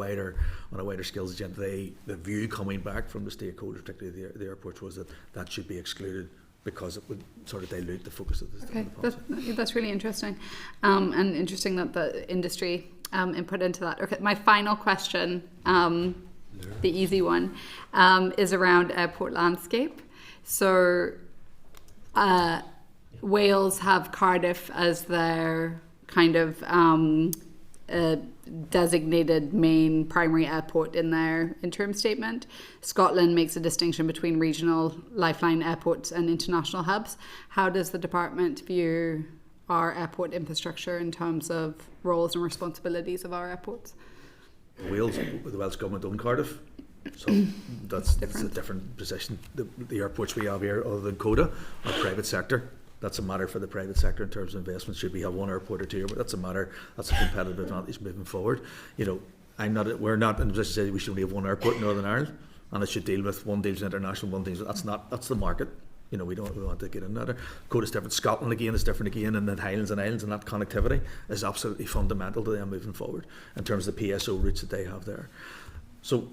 wider skills agenda, the view coming back from the stakeholders, particularly the airports, was that should be excluded, because it would sort of dilute the focus of the policy. That's really interesting, and interesting that the industry input into that. Okay, my final question, the easy one, is around airport landscape. So Wales have Cardiff as their kind of designated main primary airport in their interim statement. Scotland makes a distinction between regional lifeline airports and international hubs. How does the department view our airport infrastructure in terms of roles and responsibilities of our airports? Wales, the Welsh government own Cardiff, so that's a different position. The airports we have here, other than CODA, are private sector. That's a matter for the private sector in terms of investment. Should we have one airport or two? But that's a competitive advantage moving forward. You know, we're not in a position to say we should only have one airport in Northern Ireland, and it should deal with one deals international, one deals. That's the market. You know, we want to get in that. CODA's different. Scotland again is different again, and then Highlands and Islands, and that connectivity is absolutely fundamental to them moving forward in terms of the PSO routes that they have there. So,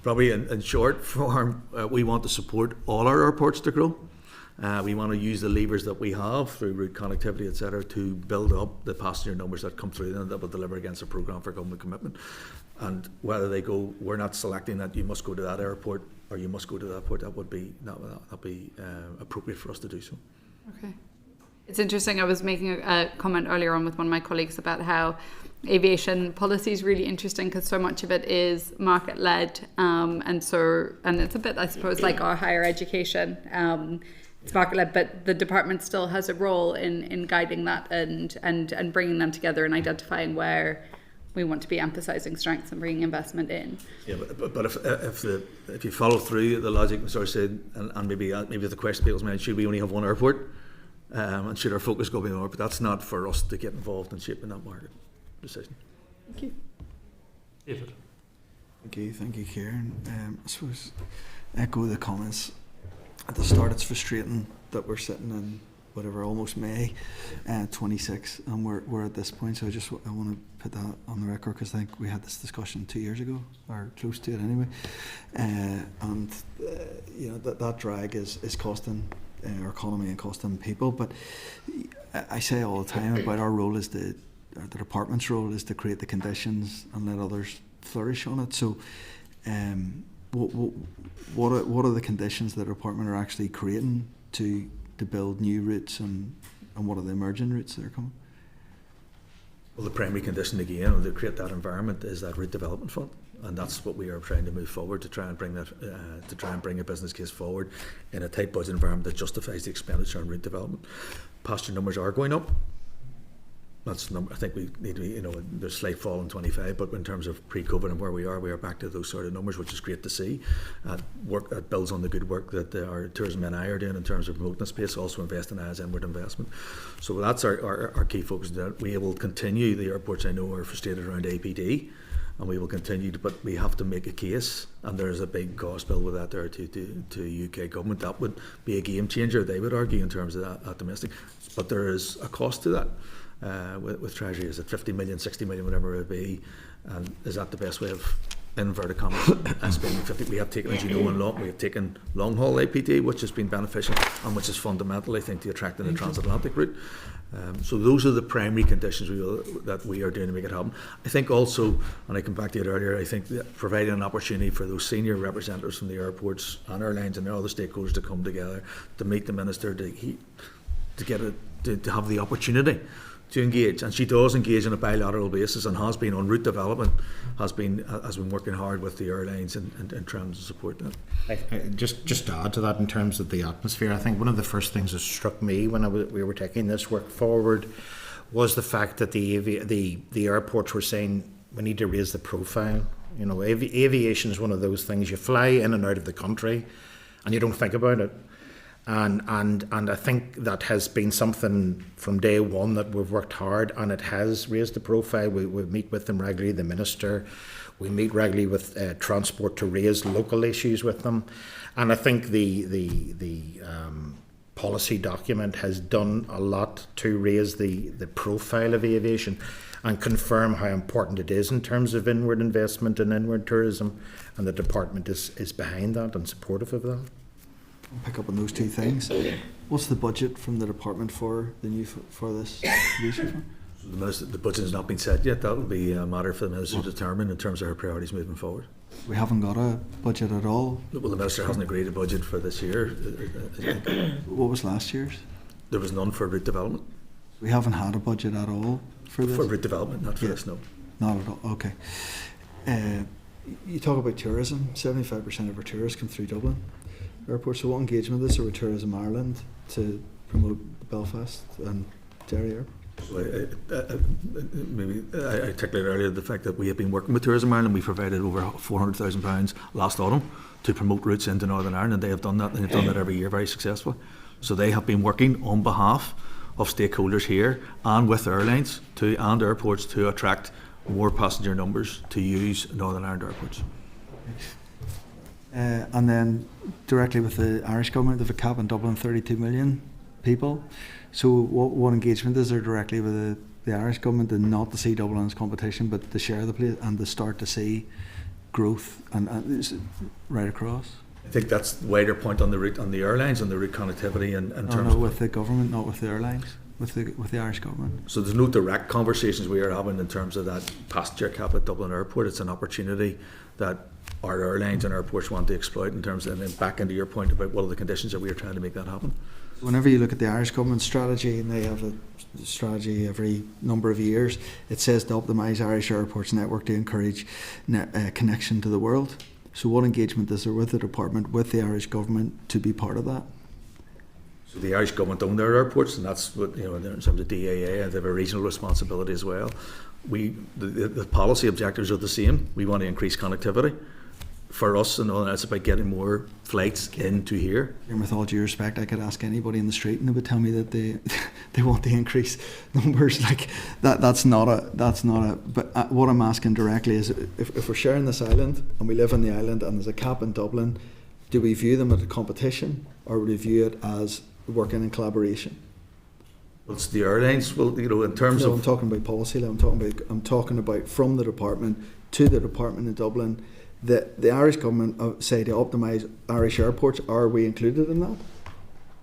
probably in short form, we want to support all our airports to grow. We want to use the levers that we have through route connectivity, etc., to build up the passenger numbers that come through them that will deliver against a programme for government commitment. And whether they go, we're not selecting that you must go to that airport or you must go to that airport. That would be appropriate for us to do so. Okay. It's interesting. I was making a comment earlier on with one of my colleagues about how aviation policy is really interesting because so much of it is market led, and it's a bit, I suppose, like our higher education. It's market led, but the department still has a role in guiding that and bringing them together and identifying where we want to be emphasising strengths and bringing investment in. Yeah, but if you follow through the logic, sort of said, and maybe the question people's mind, should we only have one airport, and should our focus go beyond? But that's not for us to get involved in shaping that market decision. Thank you. David. Thank you, Kieran. I suppose echo the comments at the start. It's frustrating that we're sitting in almost May 26, and we're at this point. So I want to put that on the record because I think we had this discussion 2 years ago, or close to it anyway. That drag is costing our economy and costing people. But I say all the time about our role is the department's role is to create the conditions and let others flourish on it. So, what are the conditions that the department are actually creating to build new routes, and what are the emerging routes that are coming? Well, the primary condition again to create that environment is that route development fund, and that's what we are trying to move forward to try and bring a business case forward in a tight budget environment that justifies the expenditure on route development. Passenger numbers are going up. that's the number. I think we need to be, there's a slight fall in 25, but in terms of pre-COVID and where we are back to those sort of numbers, which is great to see. That builds on the good work that our tourism and I are doing in terms of promoting the space, also investing as inward investment. So that's our key focus. That we will continue. The airports, I know, are frustrated around APD, and we will continue to, but we have to make a case, and there's a big cost bill with that there to UK government. That would be a game changer, they would argue, in terms of that domestic. But there is a cost to that. With Treasury, is it 50 million, 60 million, whatever it would be, and is that the best way of, inverted commas, spending 50? We have taken, as you know, we have taken long haul APD, which has been beneficial and which is fundamental, I think, to attracting the transatlantic route. So those are the primary conditions that we are doing to make it happen. I think also, and I come back to it earlier, I think that providing an opportunity for those senior representatives from the airports and airlines and other stakeholders to come together to meet the minister, to have the opportunity to engage, and she does engage on a bilateral basis, and has been on route development, has been working hard with the airlines and trying to support that. Just to add to that, in terms of the atmosphere, I think one of the first things that struck me when we were taking this work forward was the fact that the airports were saying we need to raise the profile. Aviation is one of those things, you fly in and out of the country and you don't think about it. And I think that has been something from day one that we've worked hard, and it has raised the profile. We meet with them regularly, the minister. We meet regularly with transport to raise local issues with them. And I think the policy document has done a lot to raise the profile of aviation and confirm how important it is in terms of inward investment and inward tourism. And the department is behind that and supportive of that. Pick up on those two things. What's the budget from the department for this aviation fund? The budget has not been set yet. That will be a matter for the minister to determine in terms of her priorities moving forward. We haven't got a budget at all. Well, the minister hasn't agreed a budget for this year. What was last year's? There was none for route development. We haven't had a budget at all for this? For route development, not for this, no. Not at all, okay. You talk about tourism. 75% of our tourists come through Dublin Airport. So what engagement is there with Tourism Ireland to promote Belfast and Derry Airport? Maybe I articulated earlier the fact that we have been working with Tourism Ireland. We provided over £400,000 last autumn to promote routes into Northern Ireland, and they have done that, and they've done that every year very successfully. So they have been working on behalf of stakeholders here and with airlines and airports to attract more passenger numbers to use Northern Ireland airports. And then directly with the Irish government, they have a cap in Dublin, 32 million people. So what engagement is there directly with the Irish government, and not to see Dublin as competition, but to share the place and to start to see growth and right across? I think that's the wider point on the route, on the airlines and the route connectivity in terms of with the government, not with the airlines. With the Irish government. So there's no direct conversations we are having in terms of that passenger cap at Dublin Airport. It's an opportunity that our airlines and airports want to exploit in terms of, and then back into your point about what are the conditions that we are trying to make that happen. Whenever you look at the Irish government strategy, and they have a strategy every number of years, it says to optimise Irish airports network to encourage connection to the world. So what engagement is there with the department, with the Irish government, to be part of that? So the Irish government own their airports, and that's what, in terms of DAA, they have a regional responsibility as well. The policy objectives are the same. We want to increase connectivity. For us, and all that's about getting more flights into here. And with all due respect, I could ask anybody in the street, and they would tell me that they want to increase numbers. Like that's not a. But what I'm asking directly is, if we're sharing this island and we live on the island and there's a cap in Dublin, do we view them as a competition, or would we view it as working in collaboration? Well, it's the airlines. Well, in terms of, I'm talking about policy. I'm talking about from the department to the department in Dublin. The Irish government say to optimise Irish airports. Are we included in that?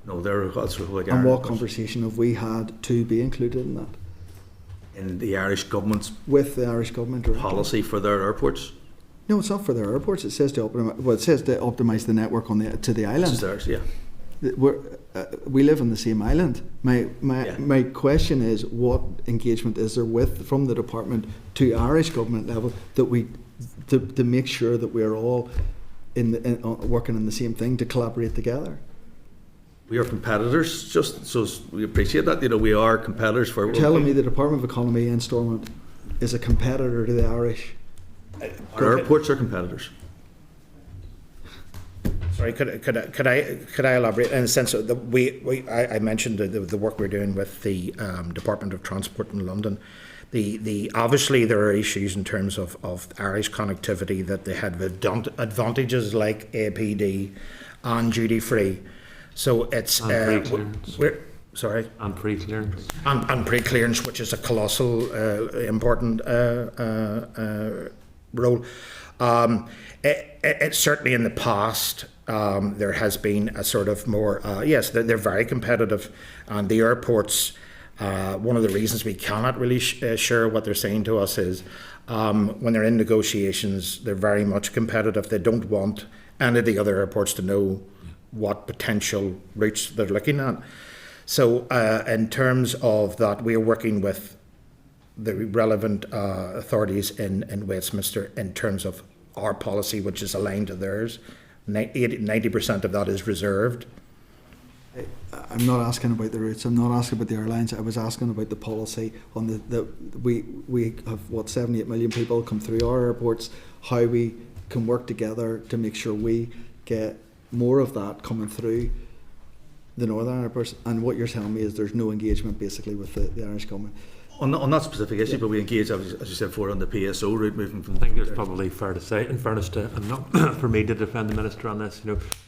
No, that's like. And what conversation have we had to be included in that? In the Irish government's with the Irish government policy for their airports. No, it's not for their airports. It says to optimise the network to the island. It's theirs, yeah. We live on the same island. My question is, what engagement is there from the department to Irish government level that we to make sure that we're all working on the same thing, to collaborate together? We are competitors, just so we appreciate that. We are competitors for. You're telling me the Department of Economy in Stormont is a competitor to the Irish? Our airports are competitors. Sorry, could I elaborate in the sense that I mentioned the work we're doing with the Department of Transport in London. The obviously there are issues in terms of Irish connectivity, that they had advantages like APD and duty free. So it's sorry, and pre-clearance, and pre-clearance, which is a colossal important role. It's certainly in the past. There has been a sort of more, yes, they're very competitive, and the airports, one of the reasons we cannot really share what they're saying to us is when they're in negotiations, they're very much competitive. They don't want any of the other airports to know what potential routes they're looking at. So in terms of that, we are working with the relevant authorities in Westminster in terms of our policy, which is aligned to theirs. 90% of that is reserved. I'm not asking about the routes. I'm not asking about the airlines. I was asking about the policy on we have 7-8 million people come through our airports. How we can work together to make sure we get more of that coming through the Northern airports. And what you're telling me is there's no engagement basically with the Irish government. On that specific issue, but we engage, as you said before, on the PSO route moving from. I think it's probably fair to say, in fairness to, and not for me to defend the Minister on this,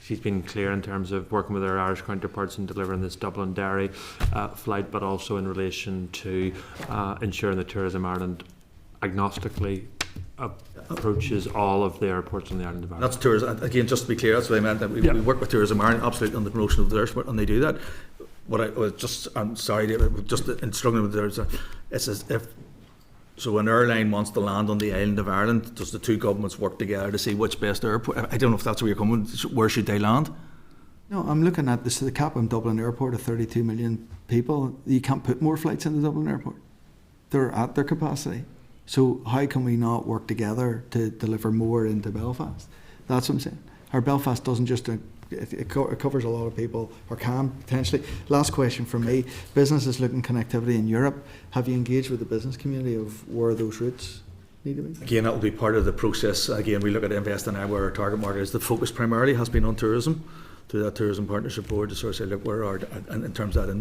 she's been clear in terms of working with her Irish counterparts in delivering this Dublin-Derry flight, but also in relation to ensuring that Tourism Ireland agnostically approaches all of the airports on the island of Ireland. That's tourism. Again, just to be clear, that's what I meant. That we work with Tourism Ireland absolutely on the promotion of the airport, and they do that. I'm sorry, just in struggling with there's it's as if so an airline wants to land on the island of Ireland, does the two governments work together to see which best airport? I don't know if that's where you're coming. Where should they land? No, I'm looking at this. The cap on Dublin Airport of 32 million people. You can't put more flights in the Dublin Airport. They're at their capacity. So how can we not work together to deliver more into Belfast? That's what I'm saying. Our Belfast doesn't just it covers a lot of people, or can potentially. Last question from me. Businesses looking connectivity in Europe. Have you engaged with the business community of where those routes need to be? Again, that will be part of the process. Again, we look at Invest in Now, where our target market is. The focus primarily has been on tourism, through that tourism partnership board to sort of say, look, where are, and in terms of that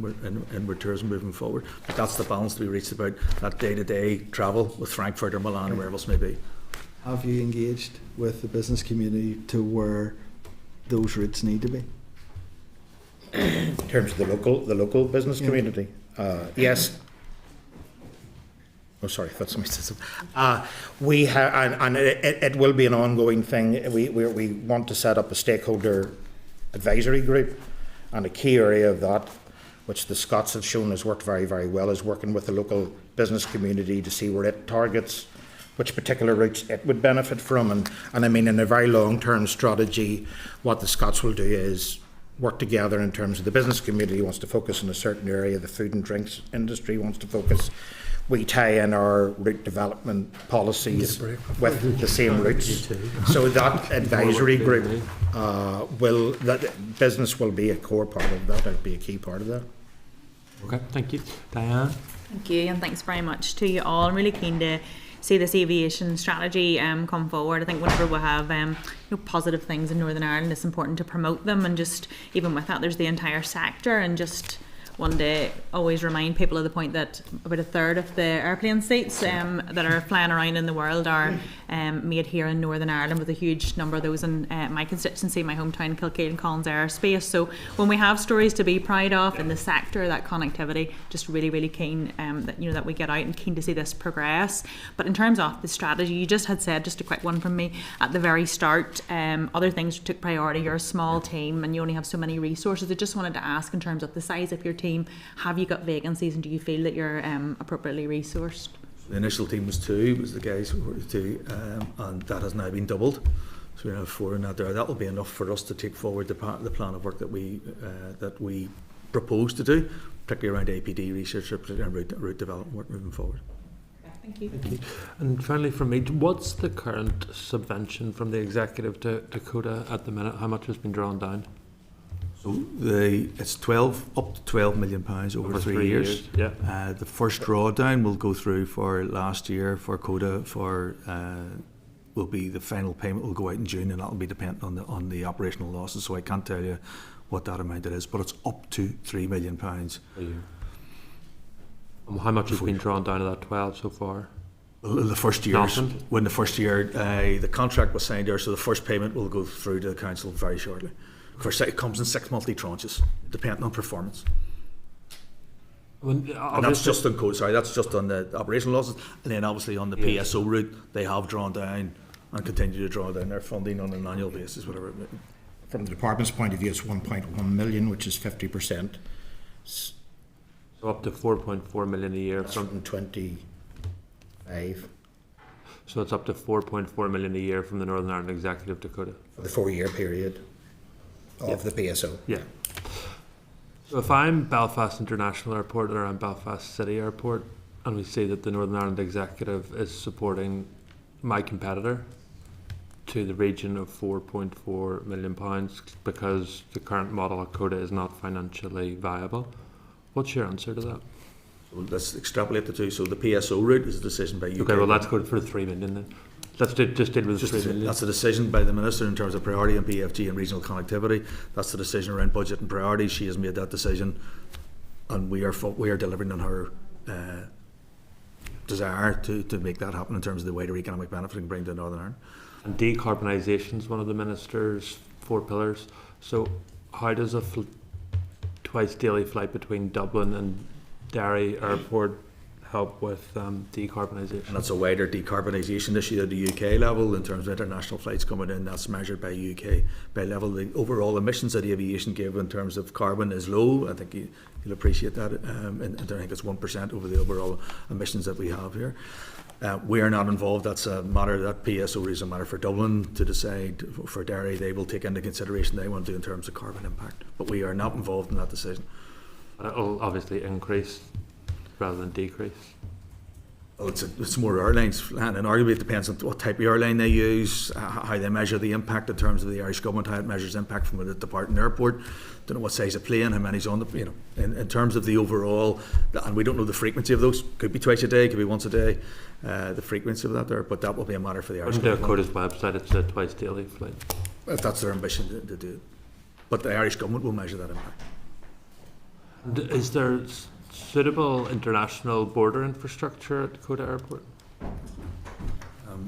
inward tourism moving forward. But that's the balance to be reached about that day-to-day travel with Frankfurt or Milan or wherever else may be. Have you engaged with the business community to where those routes need to be? In terms of the local business community, yes. Oh, sorry, that's my system. We have, and it will be an ongoing thing. We want to set up a stakeholder advisory group, and a key area of that, which the Scots have shown has worked very, very well, is working with the local business community to see where it targets which particular routes it would benefit from. And I mean, in a very long-term strategy, what the Scots will do is work together in terms of the business community wants to focus on a certain area, the food and drinks industry wants to focus. We tie in our route development policies with the same routes. So that advisory group that business will be a core part of that, it'll be a key part of that. Okay, thank you. Diane? Thank you, and thanks very much to you all. I'm really keen to see this aviation strategy come forward. I think whenever we have positive things in Northern Ireland, it's important to promote them, and just even with that, there's the entire sector, and just one day always remind people of the point that about a third of the airplane seats that are flying around in the world are made here in Northern Ireland, with a huge number of those in my constituency, my hometown, Lecale and Collins airspace. So when we have stories to be proud of in the sector, that connectivity, just really, really keen that we get out, and keen to see this progress. But in terms of the strategy, you just had said, just a quick one from me at the very start, other things took priority. You're a small team and you only have so many resources. I just wanted to ask, in terms of the size of your team, have you got vacancies, and do you feel that you're appropriately resourced? The initial team was 2, was the guys who were 2, and that has now been doubled. So we have 4 in that there. That will be enough for us to take forward the plan of work that we propose to do, particularly around APD research and route development work moving forward. Thank you. Thank you. And finally from me, what's the current subvention from the executive to Dakota at the minute? How much has been drawn down? So it's 12 up to 12 million pounds over 3 years. Yeah. The first drawdown will go through for last year for CODA will be the final payment will go out in June, and that will be dependent on the operational losses. So I can't tell you what that amount it is, but it's up to £3 million a year. And how much has been drawn down of that 12 so far? The first year, when the first year the contract was signed there, so the first payment will go through to the council very shortly. It comes in 6 monthly tranches, depending on performance. And that's just on code. Sorry, that's just on the operational losses, and then obviously on the PSO route, they have drawn down and continue to draw down their funding on an annual basis, whatever. From the department's point of view, it's 1.1 million, which is 50%. So up to 4.4 million a year from 25. So it's up to 4.4 million a year from the Northern Ireland Executive to CODA for the 4-year period of the PSO. Yeah. So if I'm Belfast International Airport or I'm Belfast City Airport, and we see that the Northern Ireland Executive is supporting my competitor to the region of £4.4 million because the current model of CODA is not financially viable, what's your answer to that? So let's extrapolate the two. So the PSO route is a decision by UK. Okay, well let's go for 3 million then. Let's just deal with the 3 million. That's a decision by the Minister in terms of priority and PFG and regional connectivity. That's the decision around budget and priorities. She has made that decision, and we are delivering on her desire to make that happen in terms of the wider economic benefit it can bring to Northern Ireland. And decarbonisation is one of the Minister's 4 pillars. So how does a twice daily flight between Dublin and Derry Airport help with decarbonisation? And that's a wider decarbonisation issue at the UK level in terms of international flights coming in. That's measured by UK by level. The overall emissions that aviation give in terms of carbon is low. I think you'll appreciate that. And I think it's 1% over the overall emissions that we have here. We are not involved. That's a matter, that PSO is a matter for Dublin to decide. For Derry, they will take into consideration they want to do in terms of carbon impact. But we are not involved in that decision. And it will obviously increase rather than decrease. Well, it's more airlines, and arguably it depends on what type of airline they use, how they measure the impact in terms of the Irish government, how it measures impact from the departing airport. Don't know what size of plane, how many's on the, in terms of the overall, and we don't know the frequency of those. Could be twice a day, could be once a day, the frequency of that there, but that will be a matter for the Irish government. Coda's website, it's a twice daily flight. If that's their ambition to do it. But the Irish government will measure that impact. And is there suitable international border infrastructure at CODA Airport?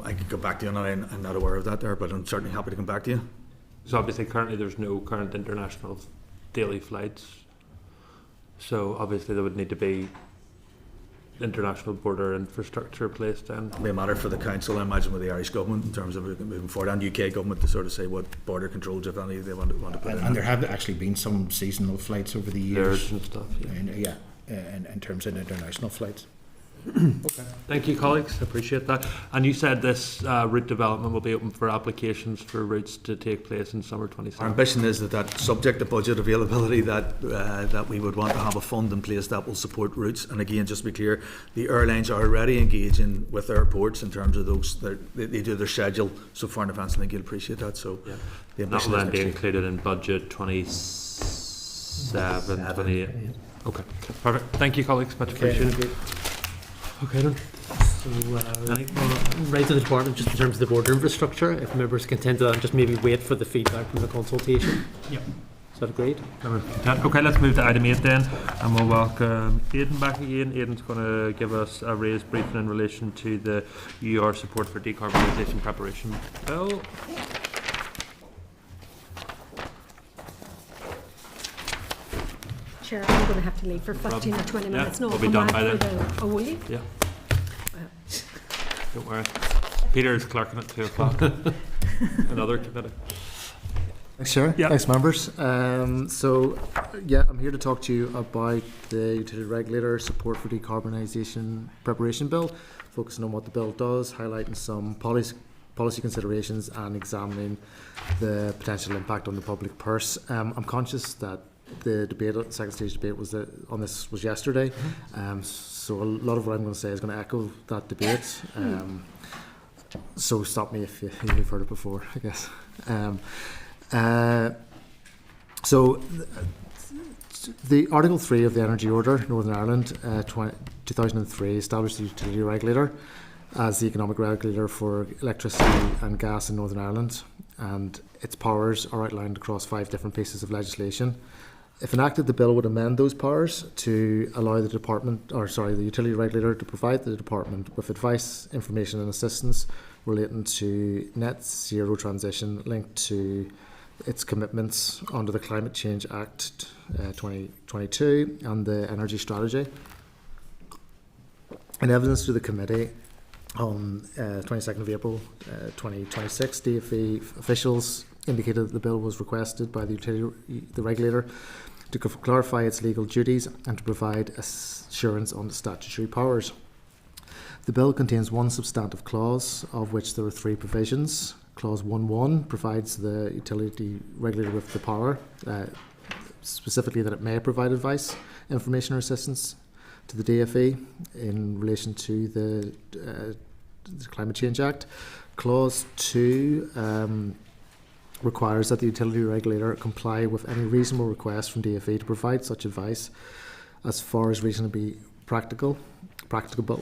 I could go back to you, and I'm not aware of that there, but I'm certainly happy to come back to you. So obviously currently there's no current international daily flights, so obviously there would need to be international border infrastructure placed in. It'll be a matter for the council, I imagine, with the Irish government in terms of moving forward, and UK government to sort of say what border controls, if any, they want to put in. And there have actually been some seasonal flights over the years. And stuff, in terms of international flights. Okay. Thank you, colleagues. I appreciate that. And you said this route development will be open for applications for routes to take place in summer 27. Our ambition is that subject to budget availability, that we would want to have a fund in place that will support routes. And again, just to be clear, the airlines are already engaging with airports in terms of those. They do their schedule so far in advance, and I think you'll appreciate that. So the ambition that will then is be included in budget 27, 28. Okay, perfect. Thank you, colleagues. Much appreciated. Okay, then. So, right to the department, just in terms of the border infrastructure, if members can tend to that, and just maybe wait for the feedback from the consultation. Yep. Is that agreed? Okay, let's move to item 8 then, and we'll welcome Aidan back again. Aidan's going to give us a raised briefing in relation to the UR support for decarbonisation preparation bill. Chair, I'm going to have to leave for 15 or 20 minutes. No, we'll be done by then. Oh, will you? Yeah. Don't worry. Peter is clerking at 2 o'clock. Another committee. Thanks, Chair. Yeah. Thanks, members. I'm here to talk to you about the Utility Regulator Support for Decarbonisation Preparation Bill, focusing on what the bill does, highlighting some policy considerations and examining the potential impact on the public purse. I'm conscious that the debate, second stage debate, on this was yesterday. So a lot of what I'm going to say is going to echo that debate. So stop me if you've heard it before, I guess. So the Article 3 of the Energy Order, Northern Ireland, 2003, established the utility regulator as the economic regulator for electricity and gas in Northern Ireland, and its powers are outlined across 5 different pieces of legislation. If enacted, the bill would amend those powers to allow the the utility regulator to provide the department with advice, information and assistance relating to net zero transition linked to its commitments under the Climate Change Act 2022 and the Energy Strategy. In evidence to the committee, on 22nd of April 2026, DFE officials indicated that the bill was requested by the regulator to clarify its legal duties and to provide assurance on the statutory powers. The bill contains one substantive clause, of which there are 3 provisions. Clause 1.1 provides the utility regulator with the power, specifically that it may provide advice, information or assistance to the DFE in relation to the Climate Change Act. Clause 2 requires that the utility regulator comply with any reasonable request from DFE to provide such advice as far as reasonably practicable. The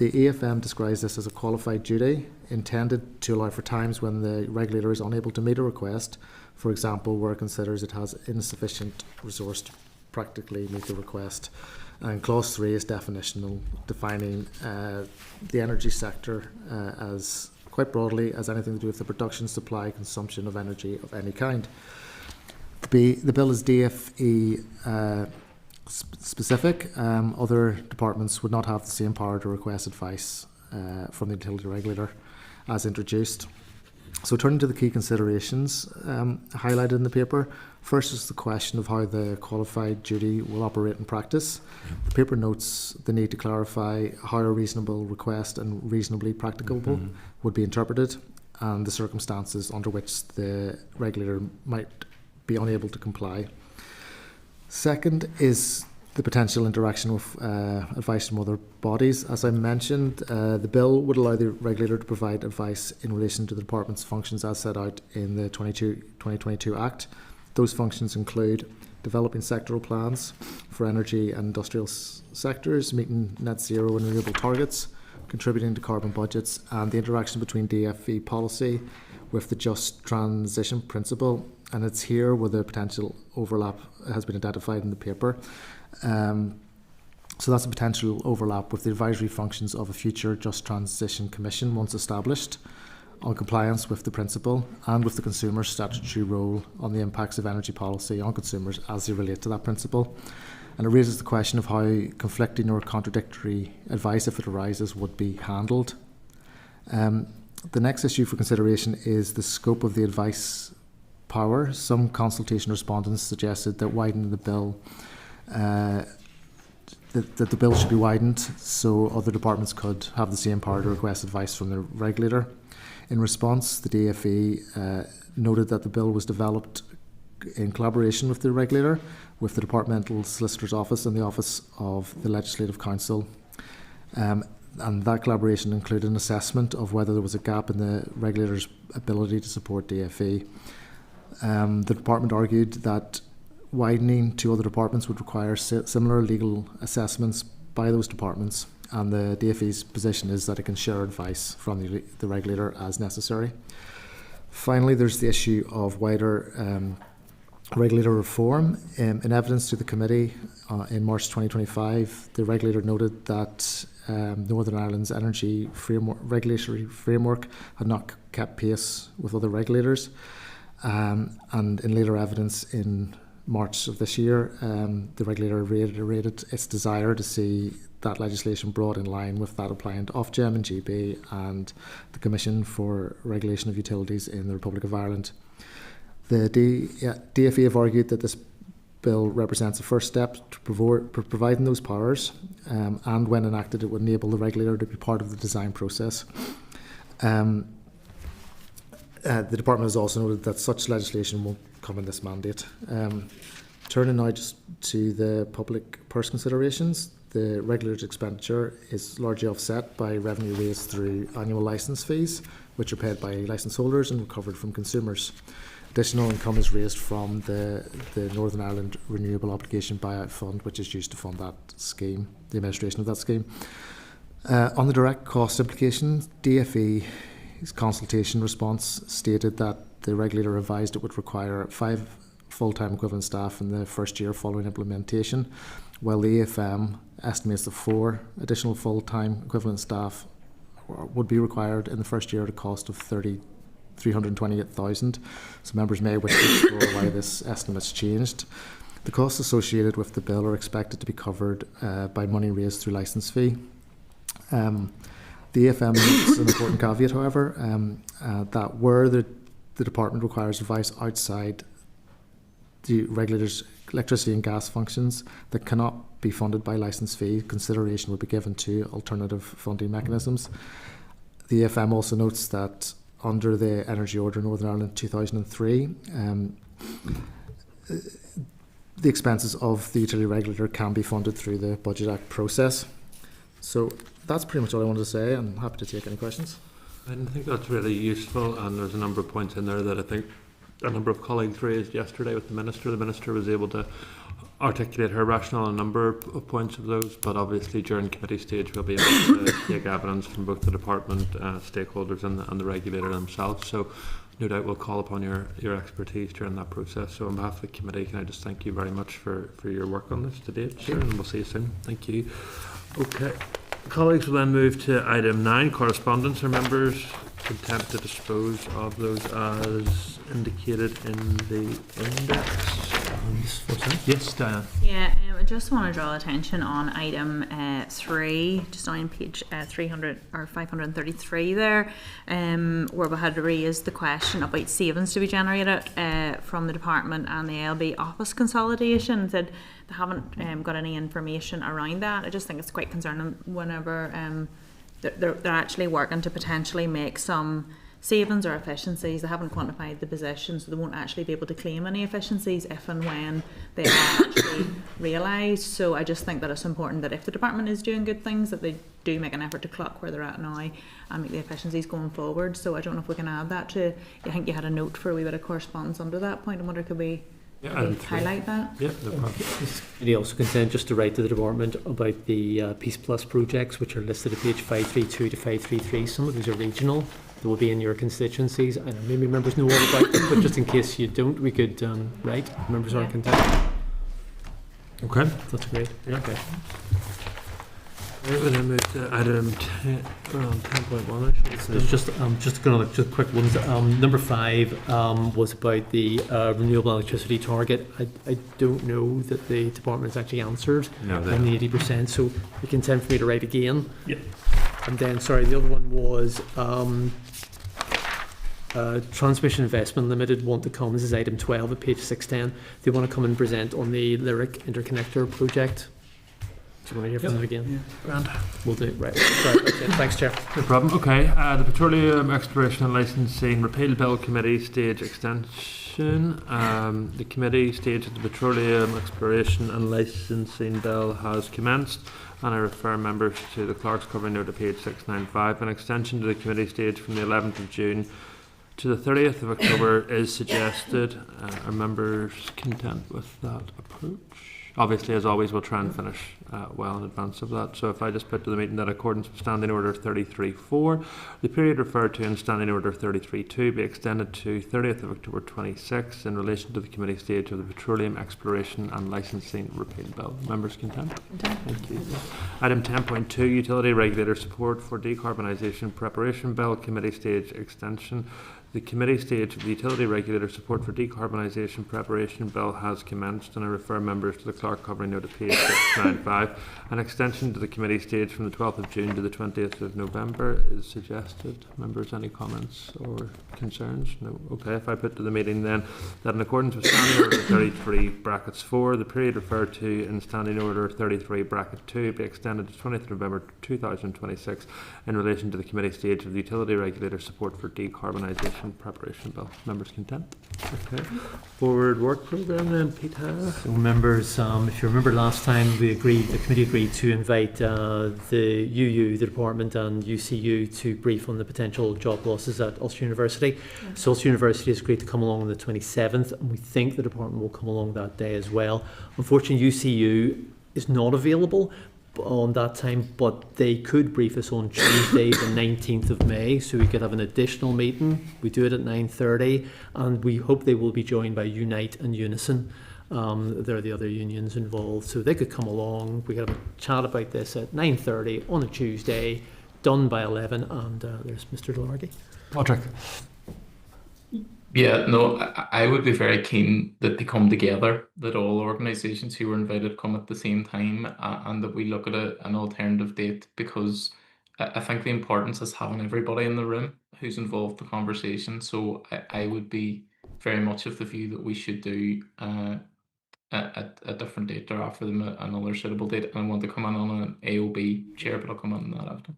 EFM describes this as a qualified duty intended to allow for times when the regulator is unable to meet a request, for example, where it considers it has insufficient resource to practically meet the request. And clause 3 is definitional, defining the energy sector as quite broadly as anything to do with the production, supply, consumption of energy of any kind. The bill is DFE specific. Other departments would not have the same power to request advice from the utility regulator as introduced. So turning to the key considerations highlighted in the paper, first is the question of how the qualified duty will operate in practice. The paper notes the need to clarify how a reasonable request and reasonably practicable would be interpreted, and the circumstances under which the regulator might be unable to comply. Second is the potential interaction with advice from other bodies. As I mentioned, the bill would allow the regulator to provide advice in relation to the department's functions as set out in the 2022 Act. Those functions include developing sectoral plans for energy and industrial sectors, meeting net zero and renewable targets, contributing to carbon budgets, and the interaction between DFE policy with the just transition principle. And it's here where the potential overlap has been identified in the paper. So that's a potential overlap with the advisory functions of a future Just Transition Commission once established on compliance with the principle and with the consumer's statutory role on the impacts of energy policy on consumers as they relate to that principle. And it raises the question of how conflicting or contradictory advice, if it arises, would be handled. The next issue for consideration is the scope of the advice power. Some consultation respondents suggested that widening the bill that the bill should be widened so other departments could have the same power to request advice from the regulator. In response, the DFE noted that the bill was developed in collaboration with the regulator, with the Departmental Solicitor's Office and the Office of the Legislative Council. And that collaboration included an assessment of whether there was a gap in the regulator's ability to support DFE. The department argued that widening to other departments would require similar legal assessments by those departments, and the DFE's position is that it can share advice from the regulator as necessary. Finally, there's the issue of wider regulator reform. In evidence to the committee in March 2025, the regulator noted that Northern Ireland's energy regulatory framework had not kept pace with other regulators. And in later evidence in March of this year, the regulator reiterated its desire to see that legislation brought in line with that applying to Ofgem and GB and the Commission for Regulation of Utilities in the Republic of Ireland. The DFE have argued that this bill represents a first step to providing those powers, and when enacted it would enable the regulator to be part of the design process. The department has also noted that such legislation won't come in this mandate. Turning now just to the public purse considerations, the regulator's expenditure is largely offset by revenue raised through annual licence fees, which are paid by licence holders and recovered from consumers. Additional income is raised from the Northern Ireland Renewable Obligation Buyout Fund, which is used to fund that scheme, the administration of that scheme. On the direct cost implications, DFE's consultation response stated that the regulator revised it would require 5 full-time equivalent staff in the first year following implementation, while the AFM estimates that 4 additional full-time equivalent staff would be required in the first year at a cost of 328,000. So members may wish to explore why this estimate's changed. The costs associated with the bill are expected to be covered by money raised through licence fee. The AFM makes an important caveat, however, that where the department requires advice outside the regulator's electricity and gas functions that cannot be funded by licence fee, consideration will be given to alternative funding mechanisms. The AFM also notes that under the Energy Order Northern Ireland 2003, the expenses of the utility regulator can be funded through the Budget Act process. So that's pretty much all I wanted to say. I'm happy to take any questions. I think that's really useful, and there's a number of points in there that I think a number of colleagues raised yesterday with the Minister. The Minister was able to articulate her rationale on a number of points of those, but obviously during committee stage we'll be able to take evidence from both the department, stakeholders and the regulator themselves. So no doubt we'll call upon your expertise during that process. So on behalf of the committee, can I just thank you very much for your work on this to date, Chair, and we'll see you soon. Thank you. Okay. Colleagues will then move to item 9, correspondence. Are members content to dispose of those as indicated in the index? Yes, Diane. Yeah, I just want to draw attention on item 3, just on page 300 or 533 there, where we had raised the question about savings to be generated from the department and the LB office consolidation. Said they haven't got any information around that. I just think it's quite concerning whenever they're actually working to potentially make some savings or efficiencies. They haven't quantified the position, so they won't actually be able to claim any efficiencies if and when they are actually realised. So I just think that it's important that if the department is doing good things, that they do make an effort to clock where they're at now and make the efficiencies going forward. So I don't know if we can add that to, I think you had a note for a wee bit of correspondence under that point. I wonder, could we highlight that? Yeah, no problem. He also consent just to write to the department about the Peace Plus projects, which are listed at page 532 to 533. Some of these are regional. They will be in your constituencies. I know maybe members know all about them, but just in case you don't, we could write. Members are content. Okay. That's great. Yeah. Okay. Right, we'll then move to item 10.1 actually. So there's just quick ones. Number 5 was about the renewable electricity target. I don't know that the department has actually answered on the 80%, so you can tend for me to write again. Yeah. And then, sorry, the other one was Transmission Investment Limited want to come. This is item 12 at page 610. They want to come and present on the Lyric Interconnector project. Do you want to hear from them again? Yeah. Grand. We'll do it. Right. Sorry. Okay. Thanks, Chair. No problem. Okay. The Petroleum Exploration and Licensing Repeal Bill Committee Stage Extension. The committee stage of the Petroleum Exploration and Licensing Bill has commenced, and I refer members to the clerk's covering note at page 695. An extension to the committee stage from the 11th of June to the 30th of October is suggested. Are members content with that approach? Obviously, as always, we'll try and finish well in advance of that. So if I just put to the meeting that in accordance with Standing Order 33.4, the period referred to in Standing Order 33.2 be extended to 30th of October 26 in relation to the committee stage of the Petroleum Exploration and Licensing Repeal Bill. Members content? Thank you. Item 10.2, Utility Regulator Support for Decarbonisation Preparation Bill, Committee Stage Extension. The committee stage of the Utility Regulator Support for Decarbonisation Preparation Bill has commenced, and I refer members to the clerk covering note at page 695. An extension to the committee stage from the 12th of June to the 20th of November is suggested. Members, any comments or concerns? No? Okay, if I put to the meeting then that in accordance with Standing Order 33 brackets 4, the period referred to in Standing Order 33 bracket 2 be extended to 20th November 2026 in relation to the committee stage of the Utility Regulator Support for Decarbonisation Education Preparation Bill. Members content? Okay. Forward Work Programme then, Peter. So members, if you remember last time the committee agreed to invite the UU, the department, and UCU to brief on the potential job losses at Ulster University. So Ulster University has agreed to come along on the 27th, and we think the department will come along that day as well. Unfortunately, UCU is not available on that time, but they could brief us on Tuesday the 19th of May, so we could have an additional meeting. We do it at 9:30, and we hope they will be joined by Unite and Unison. They're the other unions involved, so they could come along. We could have a chat about this at 9:30 on a Tuesday, done by 11, and there's Mr. Delargy. Patrick. Yeah, no, I would be very keen that they come together, that all organisations who were invited come at the same time, and that we look at an alternative date, because I think the importance is having everybody in the room who's involved in the conversation. So I would be very much of the view that we should do a different date or offer them another suitable date. And I want to come in on an AOB chair, but I'll come in that after.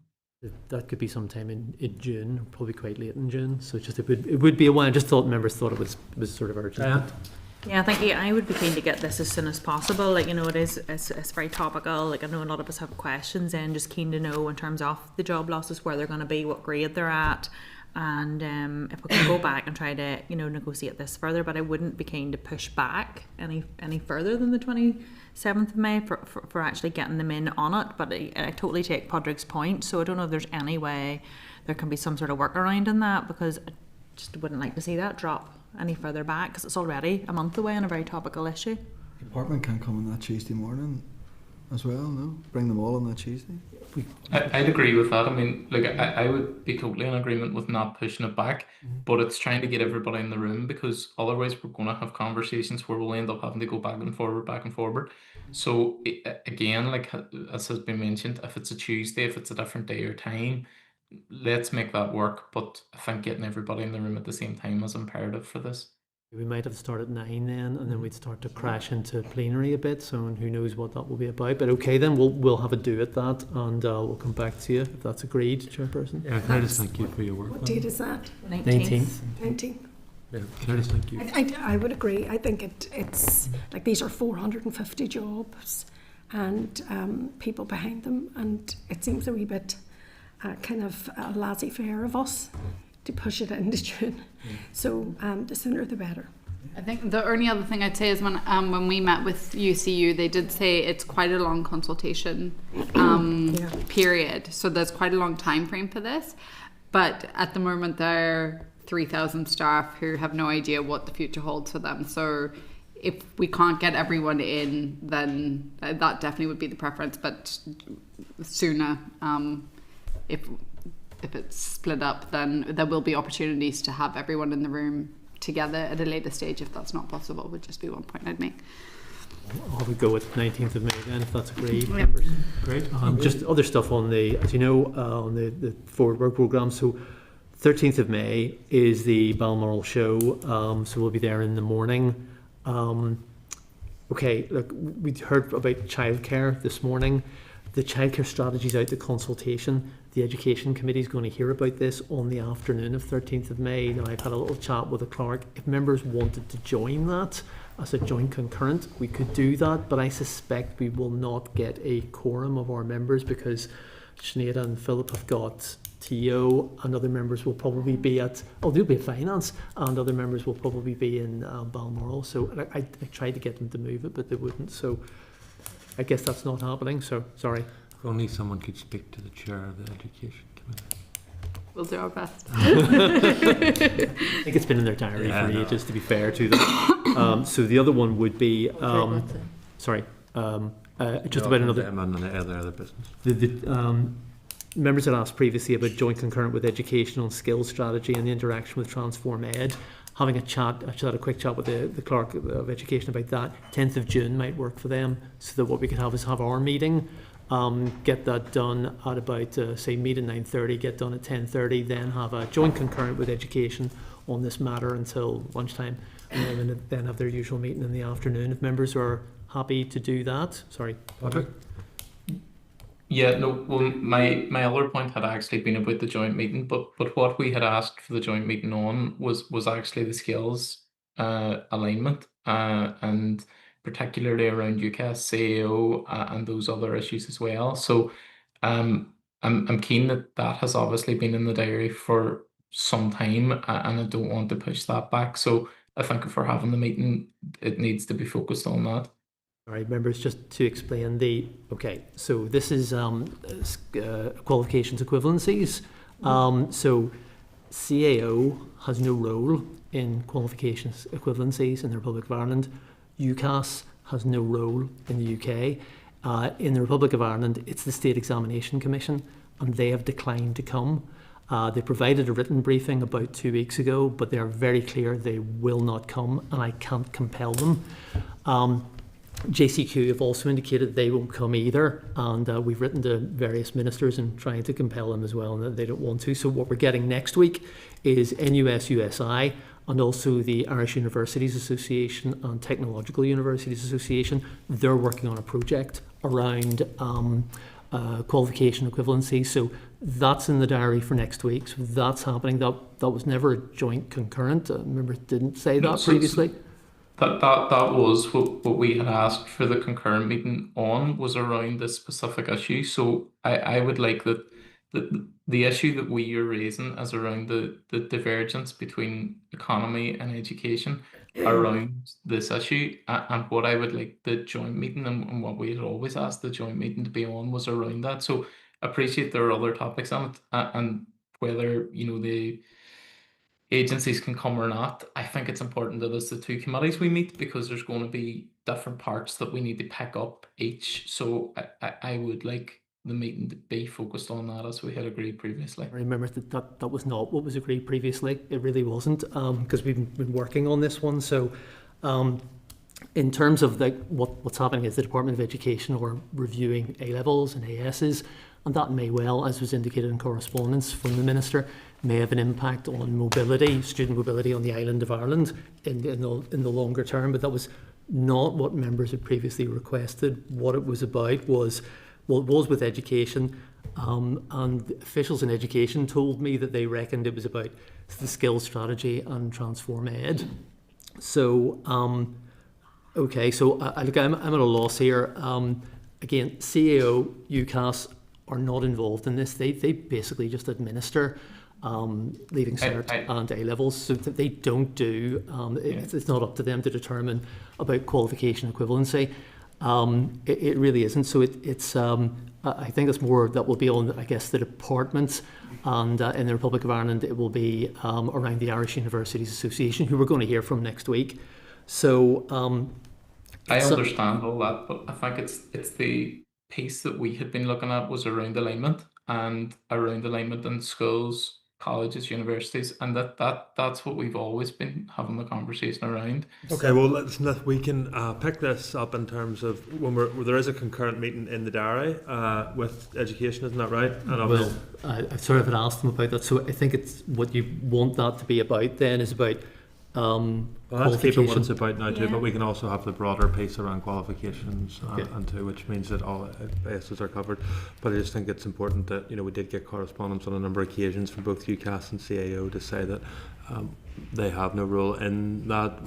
That could be sometime in June, probably quite late in June. So just it would be a while. I just thought members thought it was sort of urgent. Yeah, thank you. I would be keen to get this as soon as possible. Like, you know, it's very topical. Like, I know a lot of us have questions, and just keen to know in terms of the job losses, where they're going to be, what grade they're at, and if we can go back and try to, you know, negotiate this further. But I wouldn't be keen to push back any further than the 27th of May for actually getting them in on it. But I totally take Padraig's point. So I don't know if there's any way there can be some sort of workaround in that, because I just wouldn't like to see that drop any further back, because it's already a month away on a very topical issue. The department can come on that Tuesday morning as well, no? Bring them all on that Tuesday. I'd agree with that. I mean, like, I would be totally in agreement with not pushing it back, but it's trying to get everybody in the room, because otherwise we're going to have conversations where we'll end up having to go back and forward. So again, like as has been mentioned, if it's a Tuesday, if it's a different day or time, let's make that work. But I think getting everybody in the room at the same time is imperative for this. We might have started at 9 then, and then we'd start to crash into plenary a bit, so who knows what that will be about. But okay, then we'll have a do at that, and we'll come back to you if that's agreed, Chairperson. Yeah, can I just thank you for your work? What date is that? 19th. 19th. Yeah, can I just thank you? I would agree. I think it's like these are 450 jobs and people behind them, and it seems a wee bit kind of laissez-faire of us to push it into June. So the sooner the better. I think the only other thing I'd say is when we met with UCU, they did say it's quite a long consultation period. So there's quite a long time frame for this. But at the moment, there are 3,000 staff who have no idea what the future holds for them. So if we can't get everyone in, then that definitely would be the preference. But sooner, if it's split up, then there will be opportunities to have everyone in the room together at a later stage. If that's not possible, would just be one point I'd make. I would go with 19th of May then, if that's agreed, members. Great. Just other stuff on the, as you know, on the forward work programme. So 13th of May is the Balmoral show, so we'll be there in the morning. Okay, look, we heard about childcare this morning. The childcare strategy's out to consultation. The Education Committee is going to hear about this on the afternoon of 13th of May. Now, I've had a little chat with the clerk. If members wanted to join that as a joint concurrent, we could do that, but I suspect we will not get a quorum of our members, because Sinead and Philip have got TO, and other members will probably be at, they'll be at Finance, and other members will probably be in Balmoral. So I tried to get them to move it, but they wouldn't. So I guess that's not happening, so sorry. If only someone could speak to the chair of the Education Committee. We'll do our best. I think it's been in their diary for ages, to be fair to them. So the other one would be, just about another... other business. The members had asked previously about joint concurrent with educational and skills strategy and the interaction with Transform Ed. Having a chat, I just had a quick chat with the clerk of education about that. 10th of June might work for them, so that what we could have is have our meeting, get that done at about, say, meet at 9:30, get done at 10:30, then have a joint concurrent with education on this matter until lunchtime, and then have their usual meeting in the afternoon. If members are happy to do that. Sorry, Patrick. Yeah, no, well, my other point had actually been about the joint meeting, but what we had asked for the joint meeting on was actually the skills alignment, and particularly around UCAS, CAO, and those other issues as well. So I'm keen that that has obviously been in the diary for some time, and I don't want to push that back. So I think if we're having the meeting, it needs to be focused on that. All right, members, just to explain okay, so this is qualifications equivalencies. So CAO has no role in qualifications equivalencies in the Republic of Ireland. UCAS has no role in the UK. In the Republic of Ireland, it's the State Examination Commission, and they have declined to come. They provided a written briefing about 2 weeks ago, but they are very clear they will not come, and I can't compel them. JCQ have also indicated they won't come either, and we've written to various ministers and trying to compel them as well, and that they don't want to. So what we're getting next week is NUS-USI and also the Irish Universities Association and Technological Universities Association. They're working on a project around qualification equivalency. So that's in the diary for next week. So that's happening. That was never a joint concurrent. I remember it didn't say that previously. That was what we had asked for the concurrent meeting on, was around this specific issue. So I would like that the issue that we are raising is around the divergence between economy and education around this issue. And what I would like the joint meeting, and what we had always asked the joint meeting to be on, was around that. So I appreciate there are other topics on it, and whether the agencies can come or not. I think it's important that it's the two committees we meet, because there's going to be different parts that we need to pick up each. So I would like the meeting to be focused on that, as we had agreed previously. I remember that was not what was agreed previously. It really wasn't, because we've been working on this one. So in terms of what's happening is the Department of Education are reviewing A-levels and ASs, and that may well, as was indicated in correspondence from the Minister, may have an impact on mobility, student mobility on the island of Ireland in the longer term. But that was not what members had previously requested. What it was about was, well, it was with education, and officials in education told me that they reckoned it was about the skills strategy and Transform Ed. So, okay, so look, I'm at a loss here. Again, CAO, UCAS are not involved in this. They basically just administer Leaving Cert and A-levels, so that they don't do, it's not up to them to determine about qualification equivalency. It really isn't. So it's I think it's more that will be on, I guess, the departments, and in the Republic of Ireland it will be around the Irish Universities Association, who we're going to hear from next week. So I understand all that, but I think it's the piece that we had been looking at was around alignment, and around alignment in schools, colleges, universities, and that's what we've always been having the conversation around. Okay, well, we can pick this up in terms of when there is a concurrent meeting in the diary with education, isn't that right? And well, I sort of had asked them about that, so I think it's what you want that to be about then is about well, let's keep it what it's about now too, but we can also have the broader piece around qualifications and too, which means that all bases are covered. But I just think it's important that we did get correspondence on a number of occasions from both UCAS and CAO to say that they have no role in that.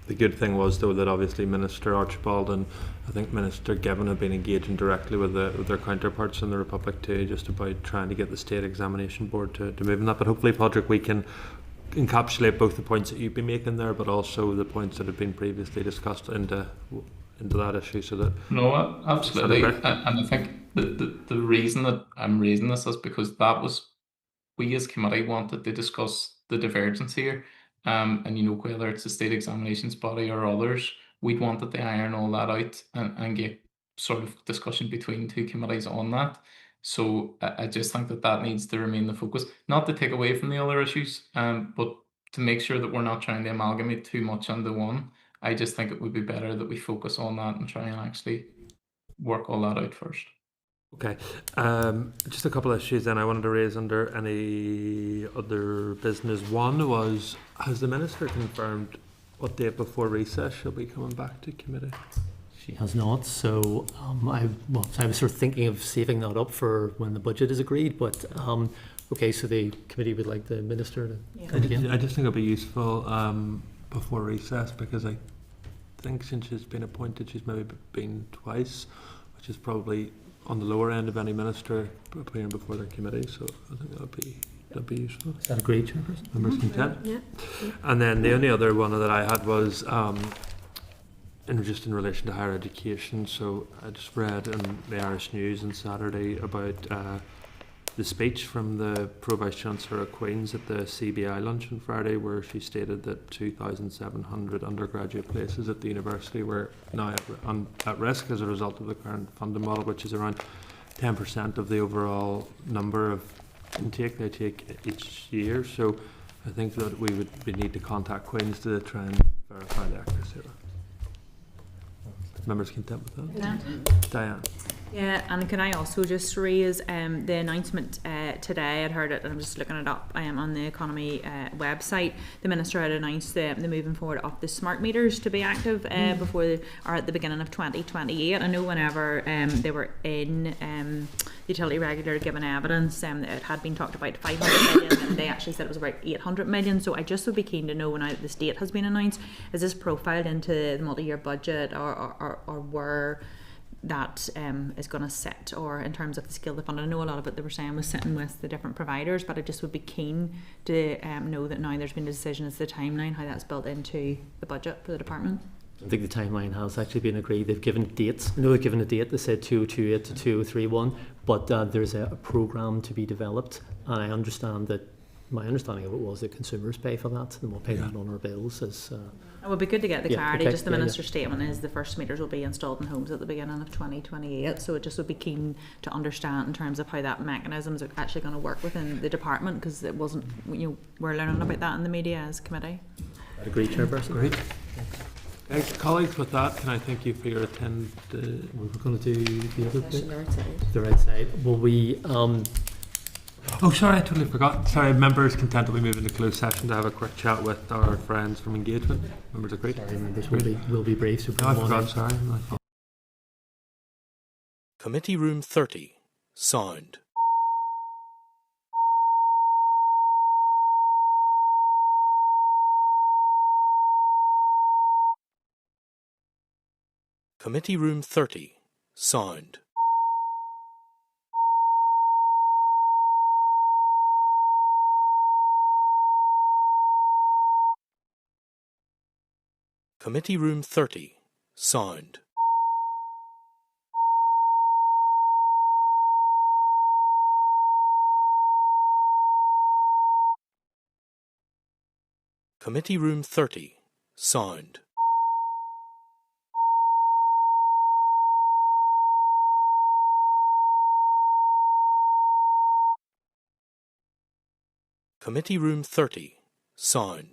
The good thing was though that obviously Minister Archibald and I think Minister Gibbon have been engaging directly with their counterparts in the Republic too, just about trying to get the State Examination Board to move in that. But hopefully, Padraig, we can encapsulate both the points that you've been making there, but also the points that have been previously discussed into that issue, so that no, absolutely. And I think the reason that I'm raising this is because that was we as committee wanted to discuss the divergence here, and whether it's the state examinations body or others, we'd wanted to iron all that out and get sort of discussion between two committees on that. So I just think that needs to remain the focus, not to take away from the other issues, but to make sure that we're not trying to amalgamate too much into one. I just think it would be better that we focus on that and try and actually work all that out first. Okay, just a couple of issues then I wanted to raise under any other business. One was, has the Minister confirmed what date before recess she'll be coming back to committee? She has not. So I was sort of thinking of saving that up for when the budget is agreed. But okay, so the committee would like the minister to come again. I just think it'll be useful before recess, because I think since she's been appointed, she's maybe been twice, which is probably on the lower end of any minister appearing before their committee. So I think that'd be useful. Is that agreed, Chairperson? Members content? Yeah. And then the only other one that I had was just in relation to higher education. So I just read in the Irish News on Saturday about the speech from the Pro Vice Chancellor of Queen's at the CBI lunch on Friday, where she stated that 2,700 undergraduate places at the university were now at risk as a result of the current funding model, which is around 10% of the overall number of intake they take each year. So I think that we need to contact Queen's to try and verify the accuracy of that. Members content with that? Yeah. Diane. Yeah, and can I also just raise the announcement today? I'd heard it, and I'm just looking it up on the economy website. The minister had announced the moving forward of the smart meters to be active or at the beginning of 2028. I know whenever they were in the utility regulator giving evidence, it had been talked about 500 million, and they actually said it was about 800 million. So I just would be keen to know, when this date has been announced, is this profiled into the multi-year budget, or where that is going to sit, or in terms of the scale of the fund? I know a lot of it they were saying was sitting with the different providers, but I just would be keen to know that now there's been a decision as the timeline, how that's built into the budget for the department. I think the timeline has actually been agreed. They've given dates. I know they've given a date. They said 2028 to 2031, but there's a programme to be developed, and I understand that my understanding of it was that consumers pay for that, and we'll pay that on our bills. It would be good to get the clarity. Okay, Just the minister's statement is the first meters will be installed in homes at the beginning of 2028. So it just would be keen to understand in terms of how that mechanism is actually going to work within the department, because it wasn't. We're learning about that in the media as committee. Agreed, Chairperson. Great. Thanks, colleagues. With that, can I thank you for your attendance? We're going to do the other bit. The right side. The right side. Will we? Oh, sorry, I totally forgot. Sorry, members content that we move into closed session to have a quick chat with our friends from Engagement. Members agreed? Sorry, members will be brief. So no, I forgot, sorry. Committee Room 30. Sound. Committee Room 30. Sound. Committee Room 30. Sound. Committee Room 30. Sound.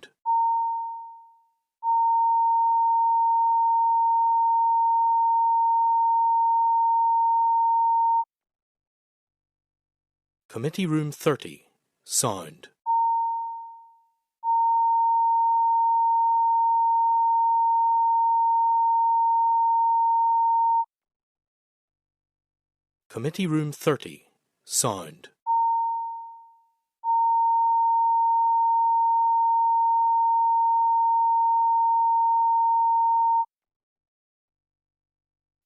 Committee Room 30. Sound. Committee Room 30. Sound.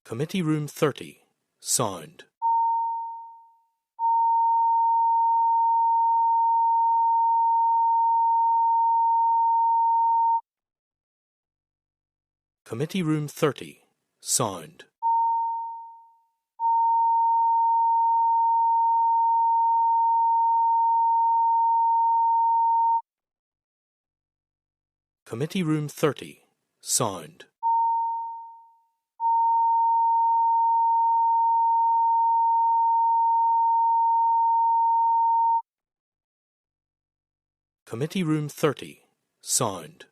Committee Room 30. Sound. Committee Room 30. Sound. Committee Room 30. Sound. Committee Room 30. Sound. Committee Room 30. Sound.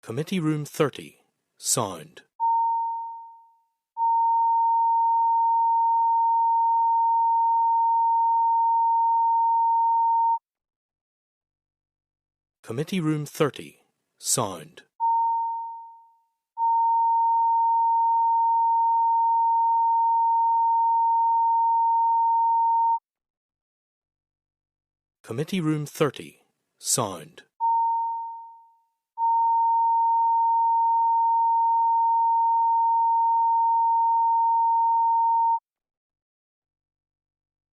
Committee Room 30. Sound. Committee Room 30, Sound. Committee Room 30, Sound.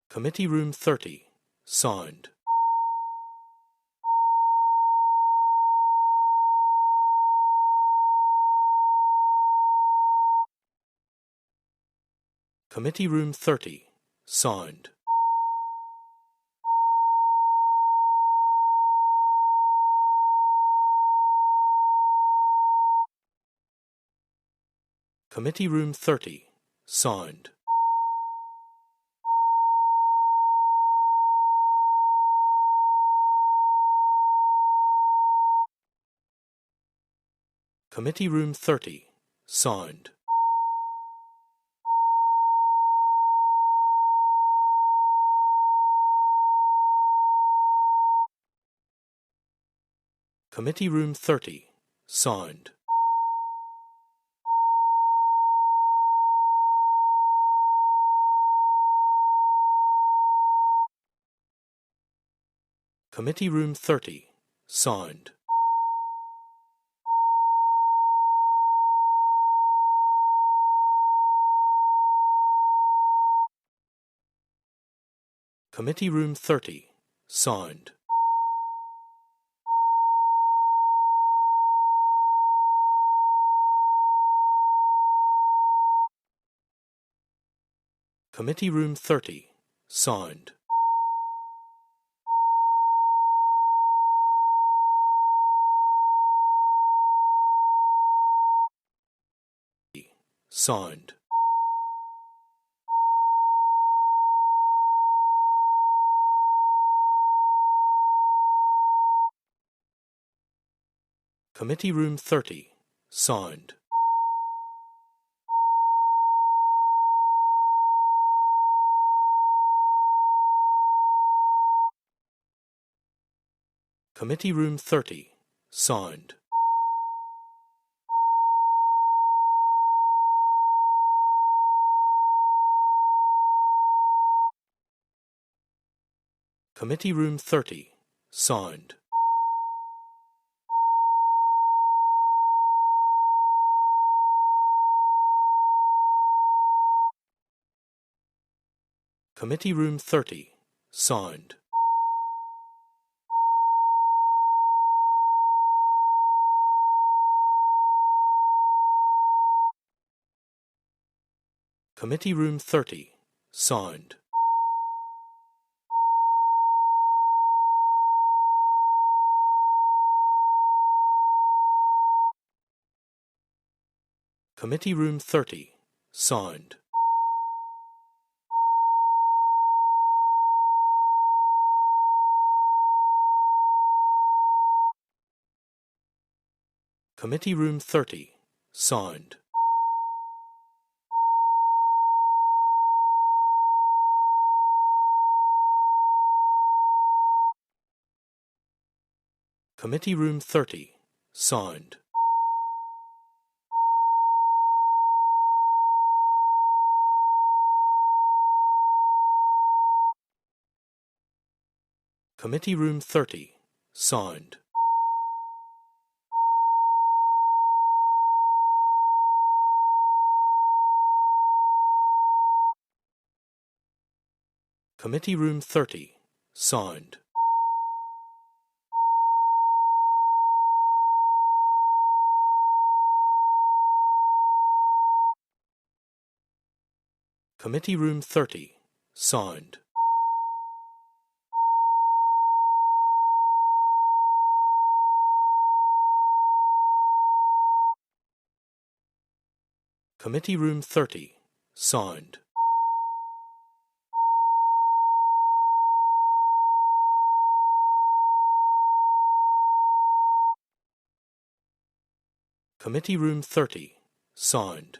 Committee Room 30, Sound. Committee Room 30, Sound. Committee Room 30, Sound. Committee Room 30, Sound. Committee Room 30, Sound. Committee Room 30, Sound. Committee Room 30, Sound. Committee Room 30, Sound. Sound. Committee Room 30, Sound. Committee Room 30, Sound. Committee Room 30, Sound. Committee Room 30, Sound. Committee Room 30, Sound. Committee Room 30, Sound. Committee Room 30, Sound. Committee Room 30, Sound. Committee Room 30, Sound. Committee Room 30, Sound. Committee Room 30, Sound. Committee Room 30, Sound. Committee Room 30, Sound.